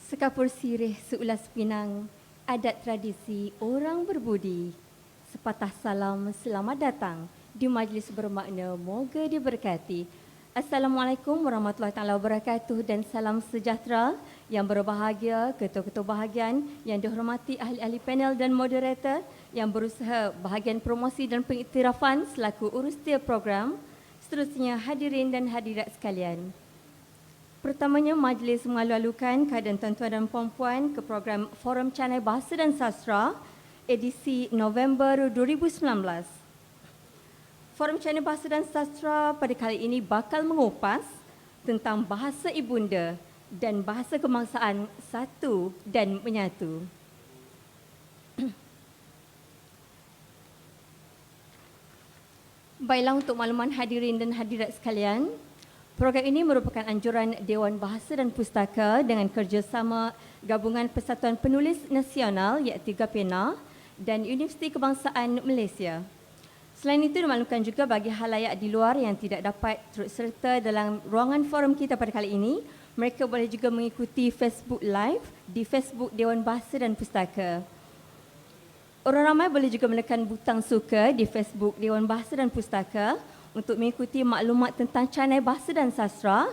Sekapur sirih seulas pinang, adat tradisi orang berbudi. Sepatah salam selamat datang di majlis bermakna moga diberkati. Assalamualaikum warahmatullahi taala wabarakatuh dan salam sejahtera yang berbahagia, ketua-ketua bahagian yang dihormati ahli-ahli panel dan moderator yang berusaha bahagian promosi dan pengiktirafan selaku urus setiap program, seterusnya hadirin dan hadirat sekalian. Pertamanya, majlis mengalu-alukan keadaan tuan-tuan dan puan-puan ke program Forum Canai Bahasa dan Sastra edisi November 2019. Forum Canai Bahasa dan Sastra pada kali ini bakal mengupas tentang bahasa ibunda dan bahasa kebangsaan satu dan menyatu. Baiklah, untuk makluman hadirin dan hadirat sekalian, program ini merupakan anjuran Dewan Bahasa dan Pustaka dengan kerjasama Gabungan Persatuan Penulis Nasional iaitu GAPENA dan Universiti Kebangsaan Malaysia. Selain itu, dimaklumkan juga bagi halayak di luar yang tidak dapat turut serta dalam ruangan forum kita pada kali ini, mereka boleh juga mengikuti Facebook Live di Facebook Dewan Bahasa dan Pustaka. Orang ramai boleh juga menekan butang suka di Facebook Dewan Bahasa dan Pustaka untuk mengikuti maklumat tentang Canai Bahasa dan Sastra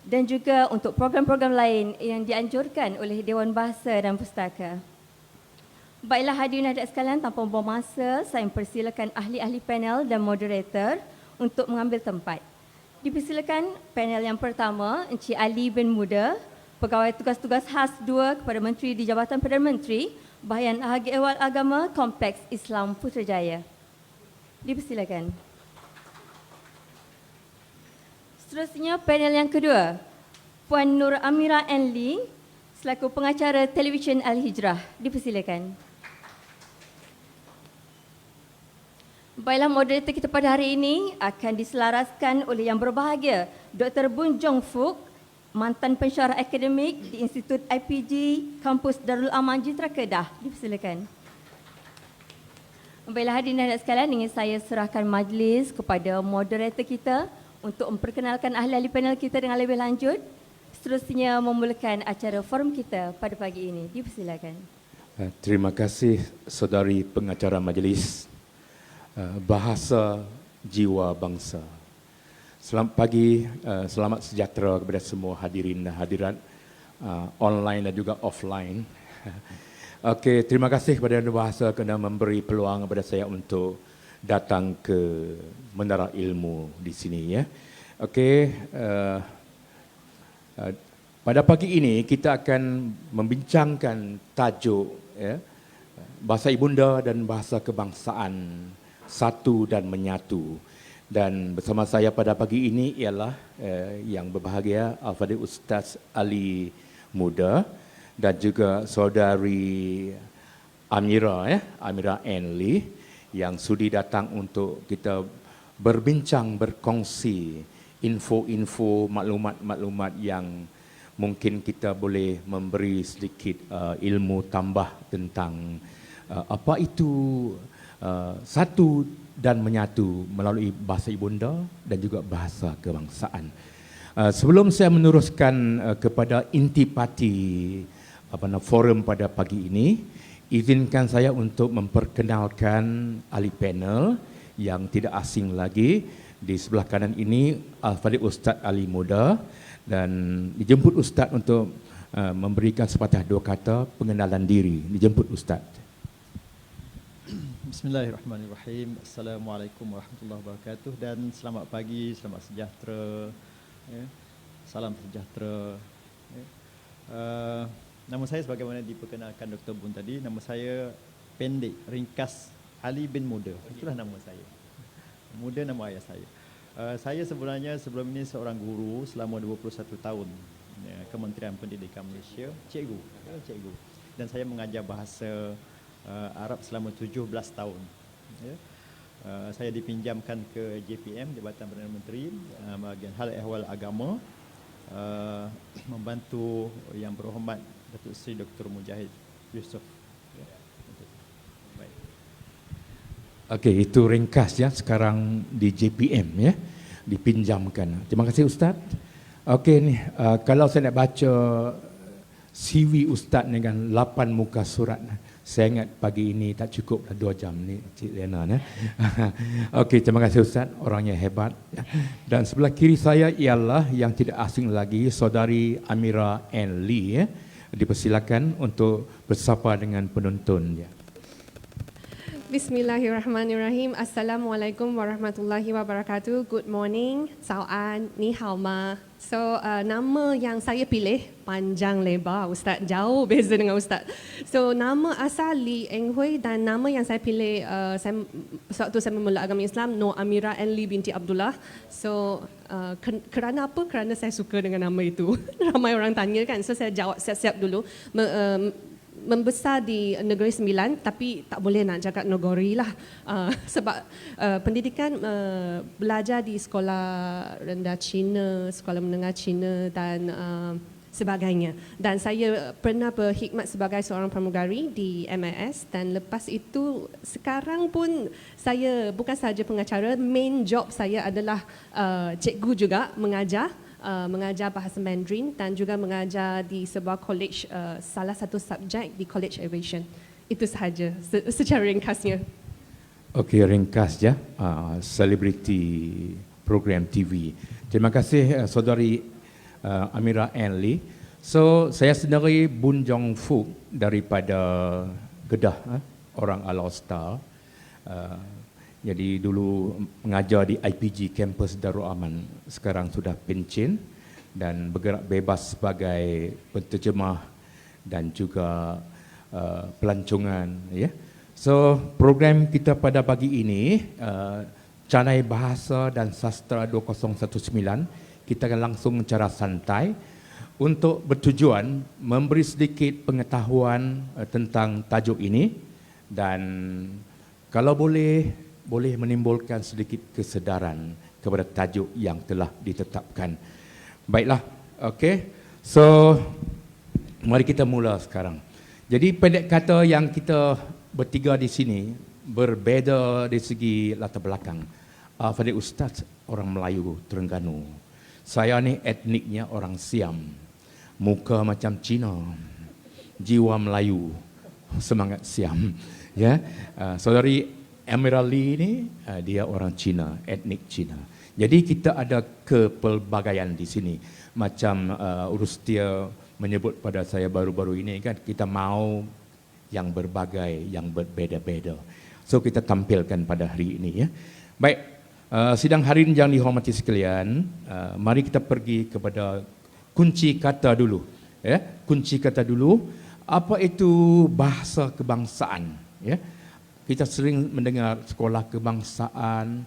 dan juga untuk program-program lain yang dianjurkan oleh Dewan Bahasa dan Pustaka. Baiklah hadirin hadirat sekalian, tanpa membuang masa, saya mempersilakan ahli-ahli panel dan moderator untuk mengambil tempat. Dipersilakan panel yang pertama, Encik Ali bin Muda, Pegawai Tugas-Tugas Khas 2 kepada Menteri di Jabatan Perdana Menteri, Bahagian Ehwal Agama, Kompleks Islam Putrajaya. Dipersilakan. Seterusnya panel yang kedua, Puan Nur Amira Enli selaku pengacara televisyen Al-Hijrah. Dipersilakan. Baiklah, moderator kita pada hari ini akan diselaraskan oleh yang berbahagia Dr. Boon Jong Fook, mantan pensyarah akademik di Institut IPG Kampus Darul Aman Jitra Kedah. Dipersilakan. Baiklah hadirin dan hadirat sekalian, ingin saya serahkan majlis kepada moderator kita untuk memperkenalkan ahli-ahli panel kita dengan lebih lanjut, seterusnya memulakan acara forum kita pada pagi ini. Dipersilakan. Terima kasih saudari pengacara majlis Bahasa Jiwa Bangsa. Selamat pagi, selamat sejahtera kepada semua hadirin dan hadirat online dan juga offline. Okey, terima kasih kepada Dewan Bahasa kerana memberi peluang kepada saya untuk datang ke Menara Ilmu di sini ya. Okey, pada pagi ini kita akan membincangkan tajuk ya, bahasa ibunda dan bahasa kebangsaan satu dan menyatu. Dan bersama saya pada pagi ini ialah yang berbahagia Al-Fadhil Ustaz Ali Muda dan juga saudari Amira Enli yang sudi datang untuk kita berbincang, berkongsi info-info, maklumat-maklumat yang mungkin kita boleh memberi sedikit ilmu tambah tentang apa itu satu dan menyatu melalui bahasa ibunda dan juga bahasa kebangsaan. Sebelum saya meneruskan kepada intipati forum pada pagi ini, izinkan saya untuk memperkenalkan ahli panel yang tidak asing lagi. Di sebelah kanan ini Al-Fadhil Ustaz Ali Muda dan dijemput Ustaz untuk memberikan sepatah dua kata pengenalan diri. Dijemput Ustaz. Bismillahirrahmanirrahim. Assalamualaikum warahmatullahi wabarakatuh dan selamat pagi, selamat sejahtera. Salam sejahtera. Nama saya sebagaimana diperkenalkan Dr. Boon tadi, nama saya pendek, ringkas Ali bin Muda. Itulah nama saya. Muda nama ayah saya. Saya sebenarnya sebelum ini seorang guru selama 21 tahun Kementerian Pendidikan Malaysia, cikgu. Dan saya mengajar bahasa Arab selama 17 tahun. Saya dipinjamkan ke JPM, Jabatan Perdana Menteri, bahagian hal ehwal agama, membantu yang berhormat Datuk Seri Dr. Mujahid Yusof. Okey, itu ringkas ya, sekarang di JPM ya, dipinjamkan. Terima kasih Ustaz. Okey ni, kalau saya nak baca CV Ustaz dengan 8 muka surat. Saya ingat pagi ini tak cukup 2 jam ni Cik Lena. Okey, terima kasih Ustaz, orangnya hebat. Dan sebelah kiri saya ialah yang tidak asing lagi, Saudari Amira N. Lee. Dipersilakan untuk bersapa dengan penonton. Bismillahirrahmanirrahim. Assalamualaikum warahmatullahi wabarakatuh. Good morning. 早安，你好吗？ So nama yang saya pilih panjang lebar Ustaz, jauh beza dengan Ustaz. So nama asal Lee Eng Hui dan nama yang saya pilih sewaktu saya memula agama Islam, Nur Amira N. Lee binti Abdullah. So kerana apa? Kerana saya suka dengan nama itu. Ramai orang tanya kan, so saya jawab siap-siap dulu. Membesar di Negeri Sembilan tapi tak boleh nak cakap Nagori lah sebab pendidikan belajar di sekolah rendah Cina, sekolah menengah Cina dan sebagainya. Dan saya pernah berkhidmat sebagai seorang pramugari di MIS dan lepas itu sekarang pun saya bukan sahaja pengacara, main job saya adalah cikgu juga, mengajar bahasa Mandarin dan juga mengajar di sebuah college, salah satu subjek di College Aviation. Itu sahaja secara ringkasnya. Okey, ringkas ya. Selebriti program TV. Terima kasih Saudari Amira N. Lee. So, saya sendiri Bun Jong Fuk daripada Kedah, orang Al-Austar. Jadi dulu mengajar di IPG kampus Darul Aman, sekarang sudah pencen dan bergerak bebas sebagai penterjemah dan juga pelancongan. Ya. So program kita pada pagi ini, Canai Bahasa dan Sastra 2019, kita akan langsung secara santai untuk bertujuan memberi sedikit pengetahuan tentang tajuk ini dan kalau boleh menimbulkan sedikit kesedaran kepada tajuk yang telah ditetapkan. Baiklah, okey. So, mari kita mula sekarang. Jadi pendek kata yang kita bertiga di sini berbeza dari segi latar belakang. Fadil Ustaz orang Melayu Terengganu. Saya ni etniknya orang Siam. Muka macam Cina. Jiwa Melayu. Semangat Siam. Ya. Saudari Amira Lee ni dia orang Cina, etnik Cina. Jadi kita ada kepelbagaian di sini. Macam Urustia menyebut pada saya baru-baru ini kan, kita mau yang berbagai, yang berbeza-beza. So kita tampilkan pada hari ini ya. Baik, sidang hari ini yang dihormati sekalian, mari kita pergi kepada kunci kata dulu. Ya, kunci kata dulu. Apa itu bahasa kebangsaan? Ya. Kita sering mendengar sekolah kebangsaan,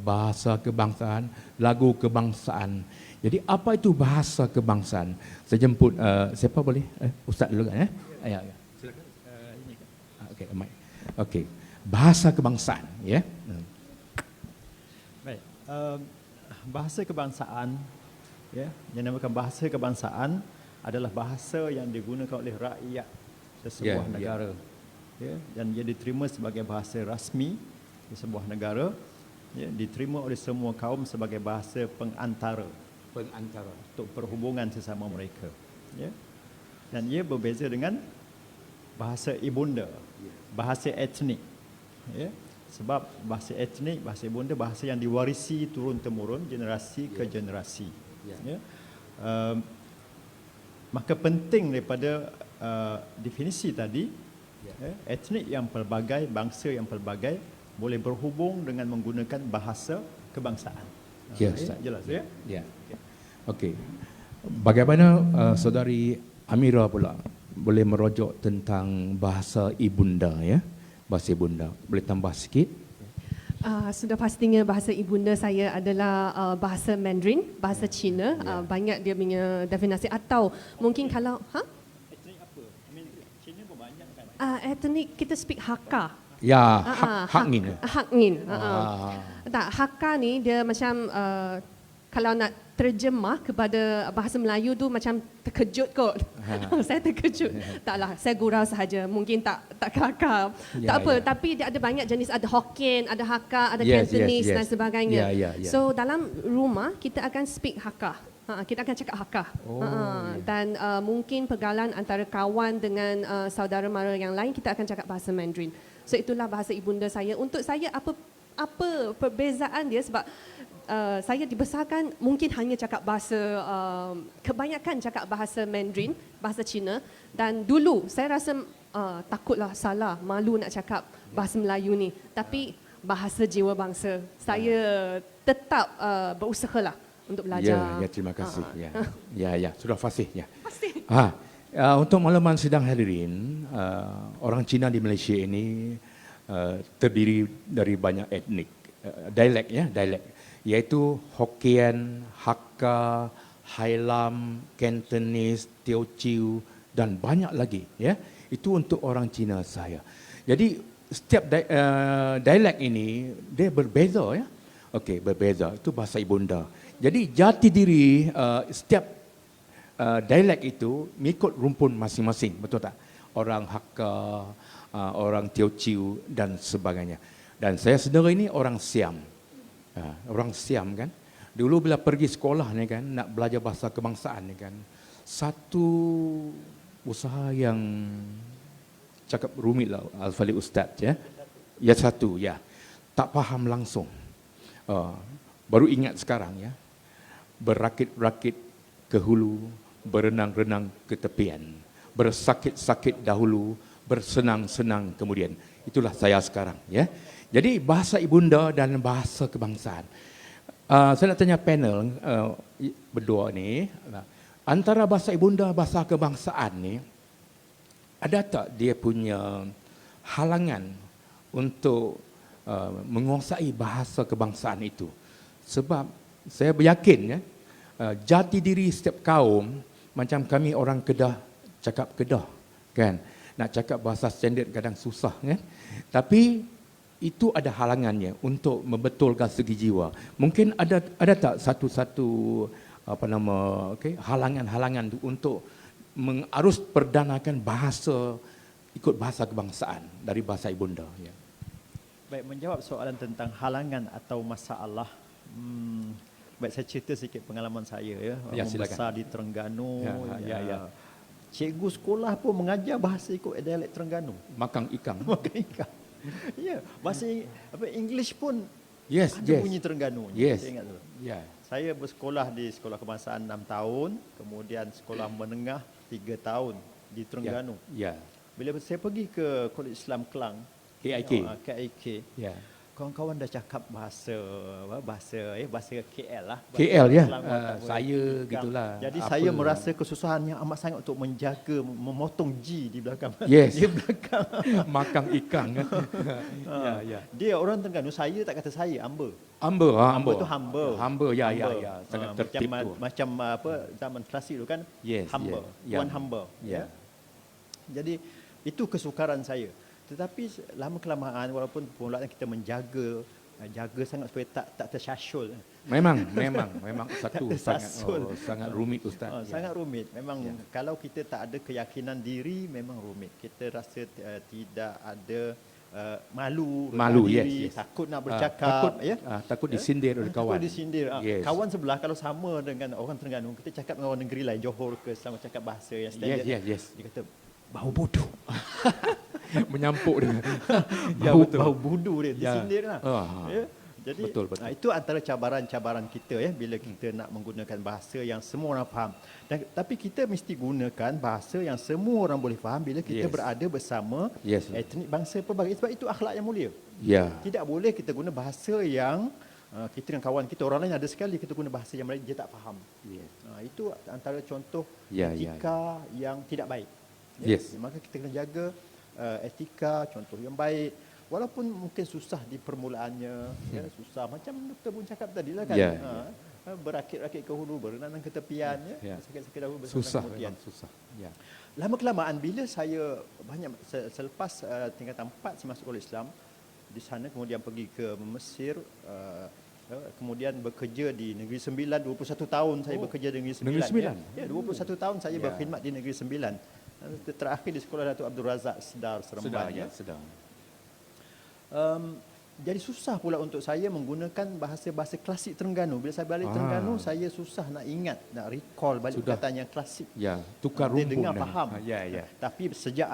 bahasa kebangsaan, lagu kebangsaan. Jadi apa itu bahasa kebangsaan? Saya jemput siapa boleh? Ustaz dulu kan ya? Ya. Silakan. Okey, mic. Okey. Bahasa kebangsaan ya. Baik. Bahasa kebangsaan ya, yang dinamakan bahasa kebangsaan adalah bahasa yang digunakan oleh rakyat sebuah negara. Ya, dan ia diterima sebagai bahasa rasmi di sebuah negara, ya, diterima oleh semua kaum sebagai bahasa pengantara untuk perhubungan sesama mereka. Ya. Dan ia berbeza dengan bahasa ibunda, bahasa etnik. Ya. Sebab bahasa etnik, bahasa ibunda, bahasa yang diwarisi turun-temurun, generasi ke generasi. Ya. Maka penting daripada definisi tadi, etnik yang pelbagai, bangsa yang pelbagai boleh berhubung dengan menggunakan bahasa kebangsaan. Ya, jelas ya? Ya. Okey. Bagaimana saudari Amira pula boleh merujuk tentang bahasa ibunda ya? Bahasa ibunda. Boleh tambah sikit? Sudah pastinya bahasa ibunda saya adalah bahasa Mandarin, bahasa Cina. Banyak dia punya definisi atau mungkin kalau etnik kita speak Hakka. Ya, Hakngin. Hakngin. Tak, Hakka ni dia macam kalau nak terjemah kepada bahasa Melayu tu macam terkejut kot. Saya terkejut. Taklah, saya gurau sahaja. Mungkin tak kelakar. Tak apa, tapi dia ada banyak jenis, ada Hokkien, ada Hakka, ada Cantonese dan sebagainya. So dalam rumah kita akan speak Hakka. Kita akan cakap Hakka. Oh, ya. Dan mungkin pergaulan antara kawan dengan saudara mara yang lain, kita akan cakap bahasa Mandarin. So itulah bahasa ibunda saya. Untuk saya apa perbezaan dia sebab saya dibesarkan mungkin hanya cakap bahasa kebanyakan cakap bahasa Mandarin, bahasa Cina, dan dulu saya rasa takutlah salah, malu nak cakap bahasa Melayu ni. Tapi bahasa jiwa bangsa, saya tetap berusahalah untuk belajar. Ya, terima kasih. Ya, sudah fasih ya. Pasti. Untuk makluman sidang hadirin, orang Cina di Malaysia ini terdiri dari banyak etnik, dialek, iaitu Hokkien, Hakka, Hailam, Cantonese, Teochew dan banyak lagi. Ya, itu untuk orang Cina saya. Jadi setiap dialek ini dia berbeza ya. Okey, berbeza. Itu bahasa ibunda. Jadi jati diri setiap dialek itu mengikut rumpun masing-masing, betul tak? Orang Hakka, orang Teochew dan sebagainya. Dan saya sendiri ini orang Siam. Orang Siam kan. Dulu bila pergi sekolah ni kan, nak belajar bahasa kebangsaan ni kan, satu usaha yang cakap rumit lah Al-Fali Ustaz ya. Ya satu ya. Tak faham langsung. Baru ingat sekarang ya. Berakit-rakit ke hulu, berenang-renang ke tepian. Bersakit-sakit dahulu, bersenang-senang kemudian. Itulah saya sekarang ya. Jadi bahasa ibunda dan bahasa kebangsaan. Saya nak tanya panel berdua ni, antara bahasa ibunda bahasa kebangsaan ni, ada tak dia punya halangan untuk menguasai bahasa kebangsaan itu? Sebab saya beryakin ya, jati diri setiap kaum, macam kami orang Kedah cakap Kedah kan, nak cakap bahasa standard kadang susah kan, tapi itu ada halangannya untuk membetulkan segi jiwa. Mungkin ada tak satu-satu halangan-halangan untuk mengarus perdanakan bahasa ikut bahasa kebangsaan dari bahasa ibunda ya. Baik, menjawab soalan tentang halangan atau masalah. Baik, saya cerita sikit pengalaman saya ya. Membesar di Terengganu. Ya. Cikgu sekolah pun mengajar bahasa ikut dialek Terengganu. Makang ikang. Makang ikang. Ya, bahasa English pun Yes, ada bunyi Terengganu. Yes. Saya ingat tu. Ya. Saya bersekolah di Sekolah Kebangsaan 6 tahun, kemudian sekolah menengah 3 tahun di Terengganu. Ya. Bila saya pergi ke Kolej Islam Kelang, KIK. Ya. Kawan-kawan dah cakap bahasa KL lah. KL ya. Selangor, Saya gitulah. Jadi saya merasa kesusahan yang amat sangat untuk menjaga memotong G di belakang. Yes. Di belakang. Makang ikang kan. Ya. Dia orang Terengganu, saya tak kata saya, hamba. Hamba tu hamba. Hamba ya. Sangat tertib tu. Macam zaman klasik tu kan. Yes, hamba. yes. Tuan hamba. Ya. Jadi itu kesukaran saya. Tetapi lama kelamaan walaupun permulaan kita jaga sangat supaya tak tersyasyul. Memang satu tersasul. sangat rumit Ustaz. Sangat rumit. Memang kalau kita tak ada keyakinan diri memang rumit. Kita rasa tidak ada malu diri, yes. takut nak bercakap, takut disindir oleh kawan. Takut disindir. Yes. Kawan sebelah kalau sama dengan orang Terengganu, kita cakap dengan orang negeri lain, Johor ke, sama cakap bahasa yang standard. Yes. Dia kata bau bodoh. Menyampuk dia. Bau budu dia, disindir lah. Ya. Jadi betul. Itu antara cabaran-cabaran kita ya bila kita nak menggunakan bahasa yang semua orang faham. Tapi kita mesti gunakan bahasa yang semua orang boleh faham bila kita berada bersama etnik bangsa pelbagai. Sebab itu akhlak yang mulia. Tidak boleh kita guna bahasa yang kita dengan kawan kita, orang lain ada sekali kita guna bahasa yang dia tak faham. Itu antara contoh etika yang tidak baik. Maka kita kena jaga etika, contoh yang baik. Walaupun mungkin susah di permulaannya, susah macam Dr. Bun cakap tadi lah kan. Berakit-rakit ke hulu, berenang ke tepian, sakit-sakit dahulu bersama kemudian. Susah. Lama kelamaan bila saya selepas tingkatan 4 saya masuk Kolej Islam di sana, kemudian pergi ke Mesir, kemudian bekerja di Negeri Sembilan 21 tahun saya bekerja di Negeri Sembilan. Ya, 21 tahun saya berkhidmat di Negeri Sembilan. Terakhir di sekolah Datuk Abdul Razak Sedar Seremban. Sedar. jadi susah pula untuk saya menggunakan bahasa-bahasa klasik Terengganu. Bila saya balik Terengganu, saya susah nak ingat, nak recall balik Sudah. perkataan yang klasik. Ya, tukar Dia rumpun. dengar dah. faham. Ya. Tapi sejak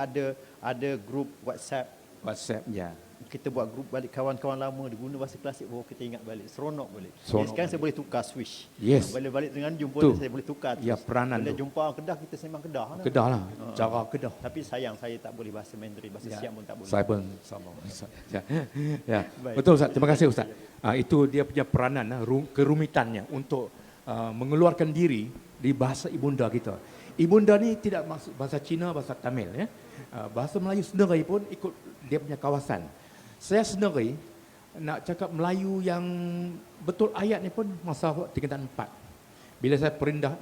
ada grup WhatsApp, WhatsApp, ya. kita buat grup balik kawan-kawan lama, dia guna bahasa klasik, kita ingat balik, seronok balik. Seronok Sekarang saya boleh tukar switch. Yes. Bila balik dengan jumpa Tu. dia, saya boleh tukar. Ya, terus. peranan Bila tu. jumpa orang Kedah, kita sembang Kedah. Kedah lah, cara Kedah. Tapi sayang, saya tak boleh bahasa Mandarin, bahasa Siam pun tak boleh. Saya pun sama. Ya. Baik. Betul Ustaz, terima kasih Ustaz. Itu dia punya peranan, kerumitannya untuk mengeluarkan diri di bahasa ibunda kita. Ibunda ni tidak maksud bahasa Cina, bahasa Tamil ya. Bahasa Melayu sendiri pun ikut dia punya kawasan. Saya sendiri nak cakap Melayu yang betul ayat ni pun masa tingkatan 4. Bila saya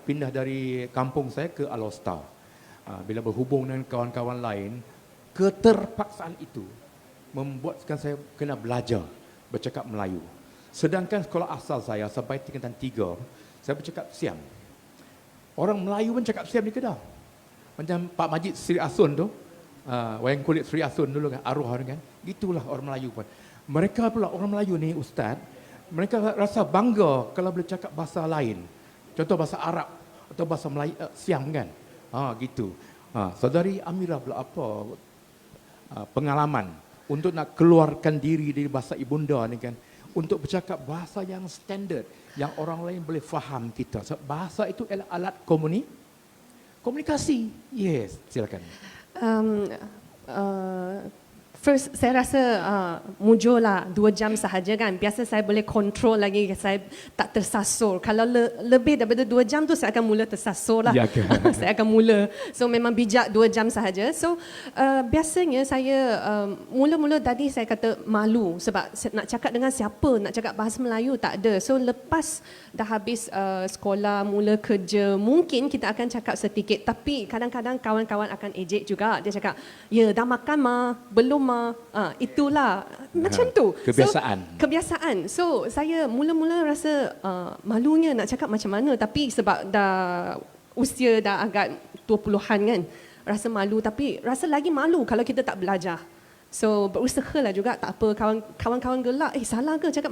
pindah dari kampung saya ke Alostar. Bila berhubung dengan kawan-kawan lain, keterpaksaan itu membuatkan saya kena belajar bercakap Melayu. Sedangkan sekolah asal saya sampai tingkatan 3, saya bercakap Siam. Orang Melayu pun cakap Siam di Kedah. Macam Pak Majid Sri Asun tu, wayang kulit Sri Asun dulu kan, arwah kan. Gitulah orang Melayu pun. Mereka pula orang Melayu ni Ustaz, mereka rasa bangga kalau boleh cakap bahasa lain. Contoh bahasa Arab atau bahasa Melayu, Siam kan. Gitu. Saudari Amira pula apa pengalaman untuk nak keluarkan diri dari bahasa ibunda ni kan, untuk bercakap bahasa yang standard, yang orang lain boleh faham kita. So, bahasa itu adalah alat komunikasi. Yes, silakan. First, saya rasa mujur lah 2 jam sahaja kan. Biasa saya boleh kontrol lagi, saya tak tersasar. Kalau lebih daripada 2 jam tu saya akan mula tersasar lah. Ya ke? Saya akan mula. So memang bijak 2 jam sahaja. So biasanya saya mula-mula tadi saya kata malu sebab nak cakap dengan siapa, nak cakap bahasa Melayu tak ada. So lepas dah habis sekolah, mula kerja, mungkin kita akan cakap sedikit. Tapi kadang-kadang kawan-kawan akan ejek juga. Dia cakap, ya dah makan mah, belum mah. Itulah macam tu. Kebiasaan. So, kebiasaan. So saya mula-mula rasa malunya nak cakap macam mana, tapi sebab dah usia dah agak 20-an kan, rasa malu, tapi rasa lagi malu kalau kita tak belajar. So berusahalah juga, tak apa, kawan-kawan gelak, salah ke cakap.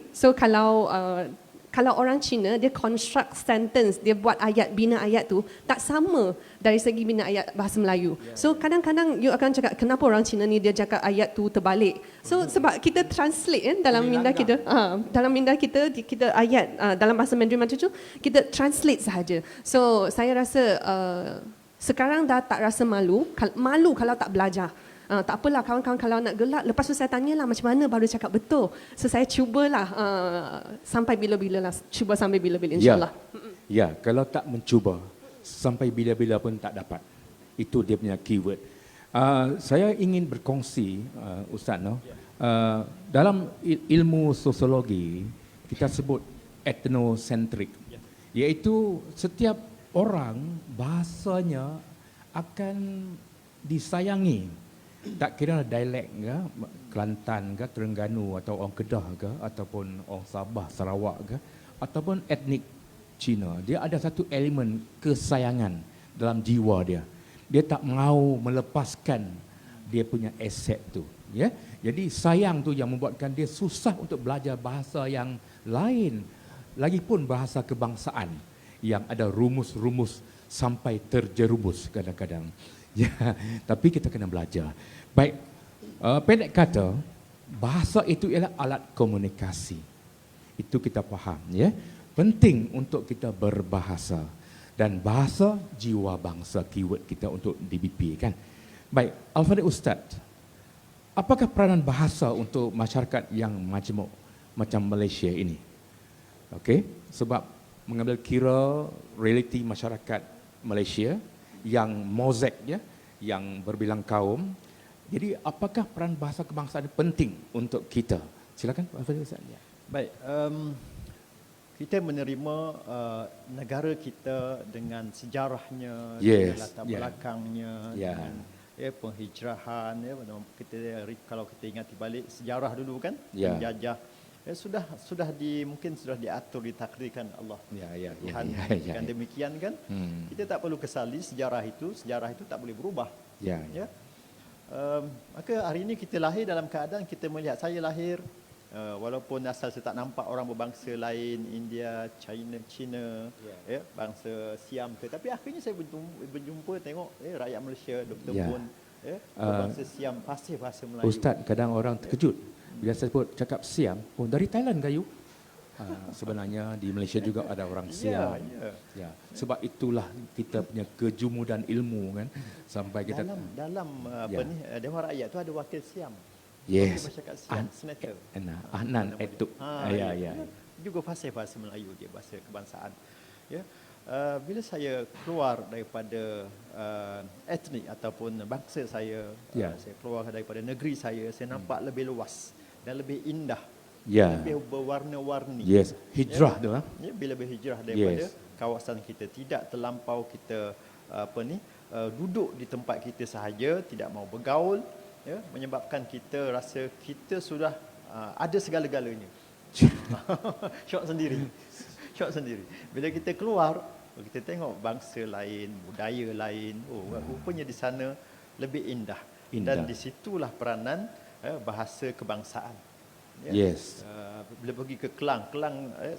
So kalau orang Cina, dia construct sentence, dia buat ayat, bina ayat tu tak sama dari segi bina ayat bahasa Melayu. So kadang-kadang you akan cakap, kenapa orang Cina ni dia cakap ayat tu terbalik. So sebab kita translate kan dalam minda kita. Dalam minda kita ayat dalam bahasa Mandarin macam tu, kita translate sahaja. So saya rasa sekarang dah tak rasa malu kalau tak belajar. Tak apalah kawan-kawan, kalau nak gelak, lepas tu saya tanyalah macam mana baru cakap betul. So saya cubalah sampai bila-bila lah. Cuba sampai bila-bila insyaAllah. Ya, kalau tak mencuba, sampai bila-bila pun tak dapat. Itu dia punya keyword. Saya ingin berkongsi, Ustaz, dalam ilmu sosiologi, kita sebut etnocentric. Iaitu setiap orang bahasanya akan disayangi. Tak kira dialek ke, Kelantan ke, Terengganu atau orang Kedah ke, ataupun orang Sabah, Sarawak ke, ataupun etnik Cina. Dia ada satu elemen kesayangan dalam jiwa dia. Dia tak mahu melepaskan dia punya aset tu. Ya? Jadi sayang tu yang membuatkan dia susah untuk belajar bahasa yang lain. Lagipun bahasa kebangsaan yang ada rumus-rumus sampai terjerumus kadang-kadang. Ya, tapi kita kena belajar. Baik, pendek kata, bahasa itu ialah alat komunikasi. Itu kita faham, ya. Penting untuk kita berbahasa, dan bahasa jiwa bangsa, keyword kita untuk DBP kan. Baik, Al-Fadhil Ustaz, apakah peranan bahasa untuk masyarakat yang majmuk macam Malaysia ini? Okey, sebab mengambil kira realiti masyarakat Malaysia yang mozaik, ya, yang berbilang kaum. Jadi apakah peran bahasa kebangsaan penting untuk kita? Silakan Pak Fadhil Ustaz. Ya. Baik, kita menerima negara kita dengan sejarahnya, Yes, dengan latar belakangnya, dengan penghijrahan, kalau kita ingat balik sejarah dulu kan, penjajah. Mungkin sudah diatur, ditakdirkan Allah. Tuhan kan demikian kan. Kita tak perlu kesali sejarah itu tak boleh berubah. Ya. Ya. Maka hari ini kita lahir dalam keadaan kita melihat saya lahir walaupun asal saya tak nampak orang berbangsa lain, India, China, ya, bangsa Siam ke, tapi akhirnya saya berjumpa tengok rakyat Malaysia, Dr. Ya. Pun, ya, berbangsa Siam, fasih bahasa Melayu. Ustaz, kadang orang terkejut bila saya sebut cakap Siam, oh dari Thailand kayu? Sebenarnya di Malaysia juga ada orang Siam. Ya, sebab itulah kita punya kejumudan ilmu kan, sampai kita dalam apa ni Dewan Rakyat tu ada wakil Siam. yes. Dia bercakap Siam, senator. Ahnan etuk. Ya. Juga fasih bahasa Melayu dia, bahasa kebangsaan. Ya. Bila saya keluar daripada etnik ataupun bangsa saya, saya keluar daripada negeri saya nampak lebih luas dan lebih indah. Ya. Lebih berwarna-warni. Yes, hijrah tu Ya, bila berhijrah daripada kawasan kita, tidak terlampau kita duduk di tempat kita sahaja, tidak mau bergaul, ya, menyebabkan kita rasa kita sudah ada segala-galanya. Syok sendiri. Bila kita keluar, kita tengok bangsa lain, budaya lain, rupanya di sana lebih indah. Dan di situlah peranan bahasa kebangsaan. Ya. Yes. Bila pergi ke Kelang,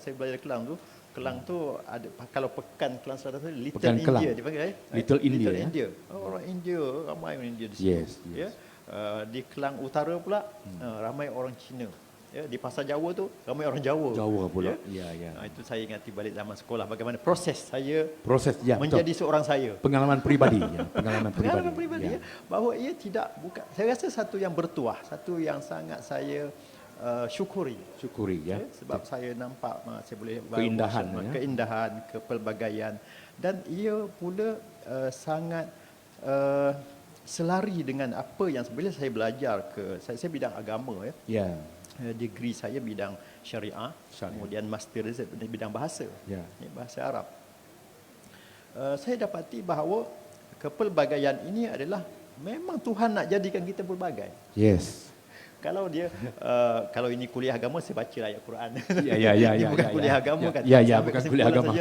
saya belajar Kelang tu ada, kalau pekan Kelang Selatan tu Little Pekan Kelang. India dipanggil Little India. Orang India, ramai orang India di situ. Yes. Ya. Di Kelang Utara pula ramai orang Cina. Ya, di Pasar Jawa tu ramai orang Jawa. Jawa pula. Ya. Ya. Itu saya ingati balik zaman sekolah, bagaimana proses saya betul. menjadi seorang saya. Pengalaman peribadi. Pengalaman pribadi. Bahawa ia tidak, bukan, saya rasa satu yang bertuah, satu yang sangat saya syukuri ya. Sebab saya nampak saya boleh keindahan, kepelbagaian, dan ia pula sangat selari dengan apa yang bila saya belajar saya bidang agama ya. Degree saya bidang syariah. Kemudian master saya bidang bahasa. Bahasa Arab. Saya dapati bahawa kepelbagaian ini adalah memang Tuhan nak jadikan kita pelbagai. Yes. Kalau dia kalau ini kuliah agama, saya baca ayat Quran. Ya. Bukan kuliah agama kan? Ya, bukan kuliah agama.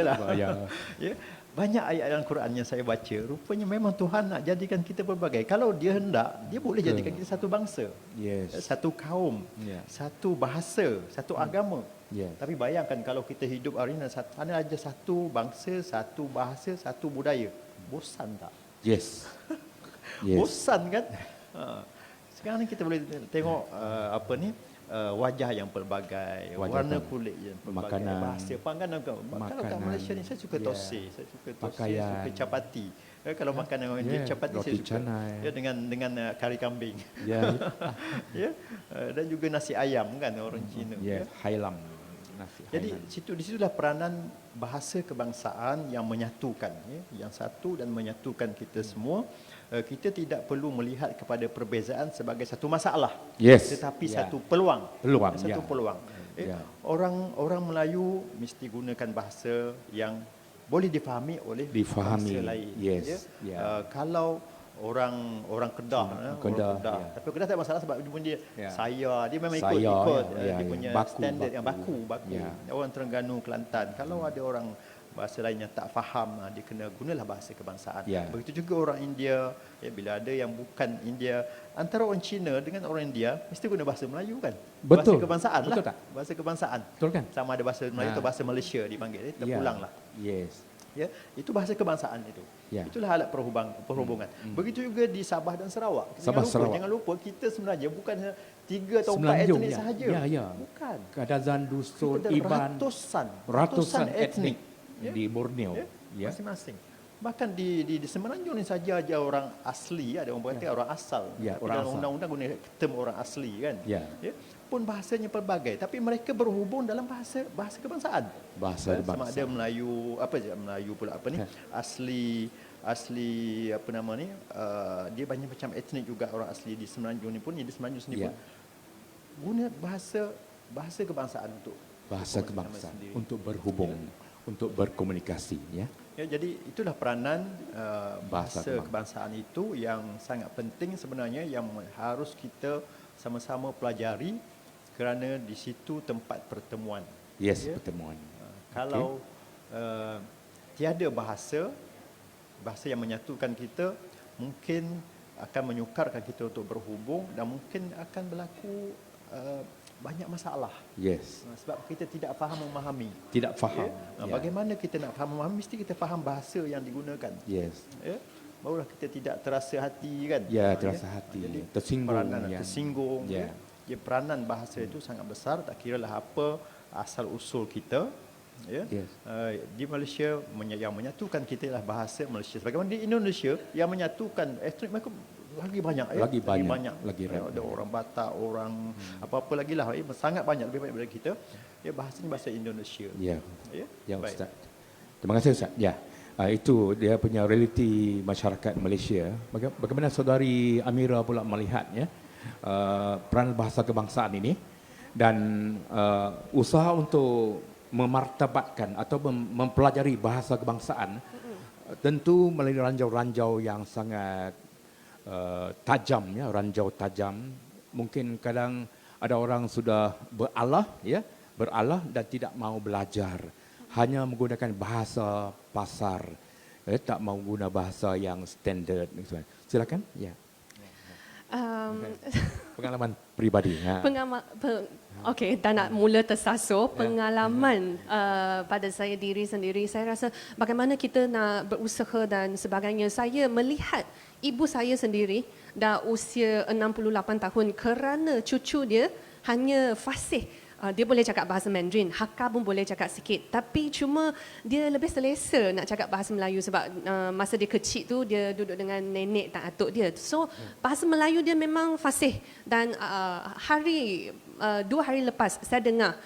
Ya. Banyak ayat dalam Quran yang saya baca, rupanya memang Tuhan nak jadikan kita pelbagai. Kalau dia hendak, dia boleh jadikan kita satu bangsa. Satu kaum, satu bahasa, satu agama. Tapi bayangkan kalau kita hidup hari ini hanya aja satu bangsa, satu bahasa, satu budaya. Bosan tak? Yes. Bosan kan? Sekarang ni kita boleh tengok wajah yang pelbagai, warna kulit yang pelbagai, bahasa panganan. Kalau kat Malaysia ni saya suka tosai, saya suka capati. Kalau makanan orang India, capati saya suka. Dengan kari kambing. Dan juga nasi ayam kan orang Cina. Hailam. Jadi di situlah peranan bahasa kebangsaan yang menyatukan, yang satu dan menyatukan kita semua. Kita tidak perlu melihat kepada perbezaan sebagai satu masalah, tetapi satu peluang. Satu peluang. Orang Melayu mesti gunakan bahasa yang boleh difahami oleh bangsa lain. Kalau orang Kedah, tapi Kedah tak masalah sebab dia dia memang ikut dia punya standard yang baku. Orang Terengganu, Kelantan, kalau ada orang bahasa lain yang tak faham, dia kena gunalah bahasa kebangsaan. Begitu juga orang India, bila ada yang bukan India, antara orang Cina dengan orang India mesti guna bahasa Melayu kan? Betul. Bahasa kebangsaan Betul lah. tak? Bahasa kebangsaan. Betul kan? Sama ada bahasa Melayu atau bahasa Malaysia dipanggil, terpulang lah. Itu bahasa kebangsaan itu. Itulah alat perhubungan. Begitu juga di Sabah dan Sarawak. Jangan lupa kita sebenarnya bukan 3 atau 4 etnik sahaja. Bukan. Kadazan, Dusun, Iban, ratusan etnik di Borneo, masing-masing. Bahkan di Semenanjung ni saja orang asli, ada orang berkata orang asal. Dalam undang-undang guna term orang asli kan. Pun bahasanya pelbagai, tapi mereka berhubung dalam bahasa kebangsaan. Sama ada Melayu, Melayu pula asli dia banyak macam etnik juga orang asli di Semenanjung ni pun, di Semenanjung sendiri pun guna bahasa kebangsaan untuk berhubung, untuk berkomunikasi, jadi itulah peranan bahasa kebangsaan itu yang sangat penting sebenarnya, yang harus kita sama-sama pelajari, kerana di situ tempat pertemuan. Pertemuan. Kalau tiada bahasa yang menyatukan kita, mungkin akan menyukarkan kita untuk berhubung dan mungkin akan berlaku banyak masalah. Yes. Sebab kita tidak faham memahami. Tidak faham. Bagaimana kita nak faham memahami, mesti kita faham bahasa yang digunakan. Yes. Ya? Barulah kita tidak terasa hati kan. Ya, terasa hati. Jadi Tersinggung. peranan Ya. tersinggung. Ya. Ya, peranan bahasa itu sangat besar, tak kiralah apa asal usul kita. Ya. Yes. Di Malaysia yang menyatukan kita ialah bahasa Malaysia. Sebagaimana di Indonesia yang menyatukan etnik mereka lagi banyak. Lagi banyak. Lagi Ya, ada orang Batak, orang apa-apa lagi lah. Sangat banyak, lebih banyak daripada kita. Ya, bahasa ni bahasa Indonesia. Ya. Ya, Ya, baik. Ustaz. Terima kasih, Ustaz. Ya. Itu dia punya realiti masyarakat Malaysia. Bagaimana saudari Amira pula melihatnya peran bahasa kebangsaan ini dan usaha untuk memartabatkan atau mempelajari bahasa kebangsaan tentu melalui ranjau-ranjau yang sangat tajam, ya, ranjau tajam. Mungkin kadang ada orang sudah beralah dan tidak mau belajar, hanya menggunakan bahasa pasar, tak mau guna bahasa yang standard. Silakan. Ya. Pengalaman pribadi. Okey, tak nak mula tersasul. Pengalaman pada saya diri sendiri, saya rasa bagaimana kita nak berusaha dan sebagainya. Saya melihat ibu saya sendiri dah usia 68 tahun kerana cucu dia hanya fasih. Dia boleh cakap bahasa Mandarin, Hakka pun boleh cakap sikit. Tapi cuma dia lebih selesa nak cakap bahasa Melayu sebab masa dia kecil tu dia duduk dengan nenek dan atuk dia. So bahasa Melayu dia memang fasih. Dan 2 hari lepas saya dengar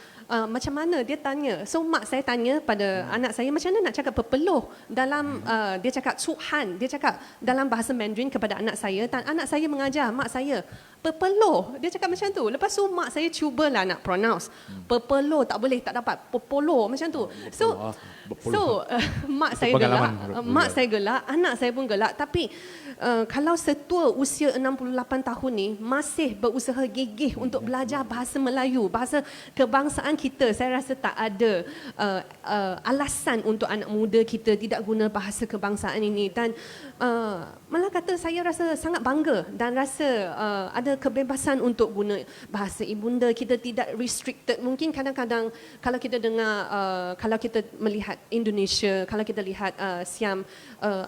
macam mana dia tanya. So mak saya tanya pada anak saya macam mana nak cakap pepeluh dalam dia cakap Tuhan, dia cakap dalam bahasa Mandarin kepada anak saya dan anak saya mengajar mak saya pepeluh. Dia cakap macam tu. Lepas tu mak saya cubalah nak pronounce. Pepeluh tak boleh, tak dapat. Popolo macam tu. Mak saya gelak, anak saya pun gelak. Tapi kalau setua usia 68 tahun ni masih berusaha gigih untuk belajar bahasa Melayu, bahasa kebangsaan kita, saya rasa tak ada alasan untuk anak muda kita tidak guna bahasa kebangsaan ini. Dan malah kata saya rasa sangat bangga dan rasa ada kebebasan untuk guna bahasa ibunda. Kita tidak restricted. Mungkin kadang-kadang kalau kita dengar, kalau kita melihat Indonesia, kalau kita lihat Siam,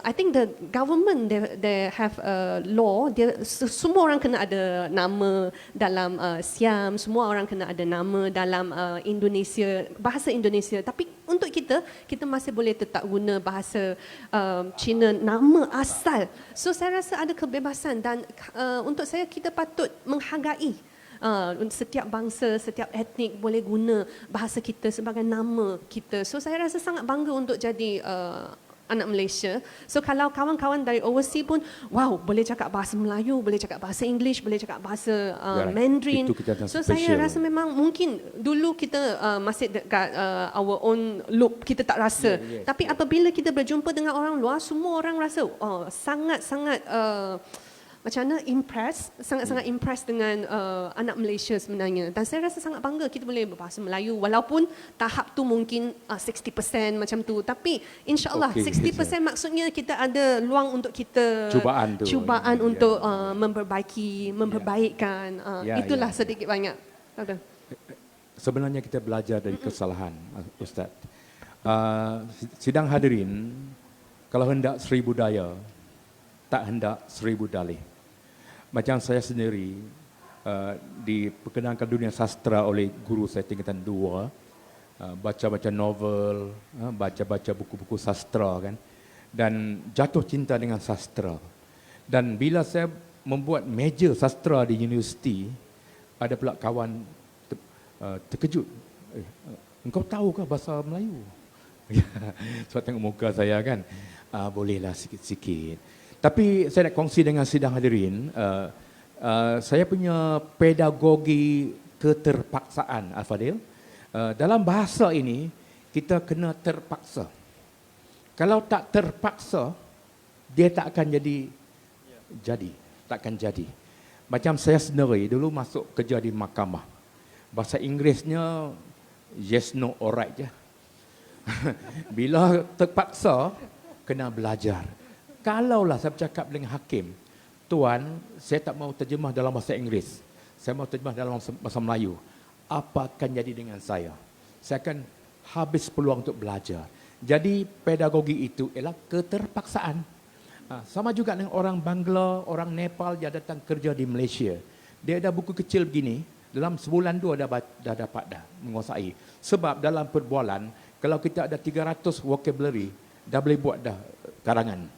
I think the government they have a law. Semua orang kena ada nama dalam Siam, semua orang kena ada nama dalam Indonesia, bahasa Indonesia. Tapi untuk kita masih boleh tetap guna bahasa Cina, nama asal. So saya rasa ada kebebasan dan untuk saya kita patut menghargai setiap bangsa, setiap etnik boleh guna bahasa kita sebagai nama kita. So saya rasa sangat bangga untuk jadi anak Malaysia. So kalau kawan-kawan dari overseas pun, wow, boleh cakap bahasa Melayu, boleh cakap bahasa English, boleh cakap bahasa Mandarin. So saya rasa memang mungkin dulu kita masih dekat our own loop, kita tak rasa. Tapi apabila kita berjumpa dengan orang luar, semua orang rasa sangat-sangat macam mana sangat-sangat impress dengan anak Malaysia sebenarnya. Dan saya rasa sangat bangga kita boleh berbahasa Melayu walaupun tahap tu mungkin 60% macam tu. Tapi insya-Allah 60% maksudnya kita ada luang untuk kita cubaan untuk memperbaikkan. Itulah sedikit banyak. Sebenarnya kita belajar dari kesalahan, Ustaz. Sidang hadirin, kalau hendak 1000 daya, tak hendak 1000 dalih. Macam saya sendiri diperkenalkan dunia sastra oleh guru saya tingkatan 2, baca-baca novel, baca-baca buku-buku sastra kan, dan jatuh cinta dengan sastra. Dan bila saya membuat meja sastra di universiti, ada pula kawan terkejut. Engkau tahu ke bahasa Melayu? Sebab tengok muka saya kan, bolehlah sikit-sikit. Tapi saya nak kongsi dengan sidang hadirin, saya punya pedagogi keterpaksaan, Al-Fadil. Dalam bahasa ini, kita kena terpaksa. Kalau tak terpaksa, dia tak akan tak akan jadi. Macam saya sendiri, dulu masuk kerja di mahkamah. Bahasa Inggerisnya, yes, no, alright je. Bila terpaksa, kena belajar. Kalaulah saya bercakap dengan hakim, Tuan, saya tak mau terjemah dalam bahasa Inggeris. Saya mau terjemah dalam bahasa Melayu. Apa akan jadi dengan saya? Saya akan habis peluang untuk belajar. Jadi pedagogi itu ialah keterpaksaan. Sama juga dengan orang Bangla, orang Nepal yang datang kerja di Malaysia. Dia ada buku kecil begini, dalam sebulan 2 dah dapat menguasai. Sebab dalam perbualan, kalau kita ada 300 vocabulary, dah boleh buat dah karangan.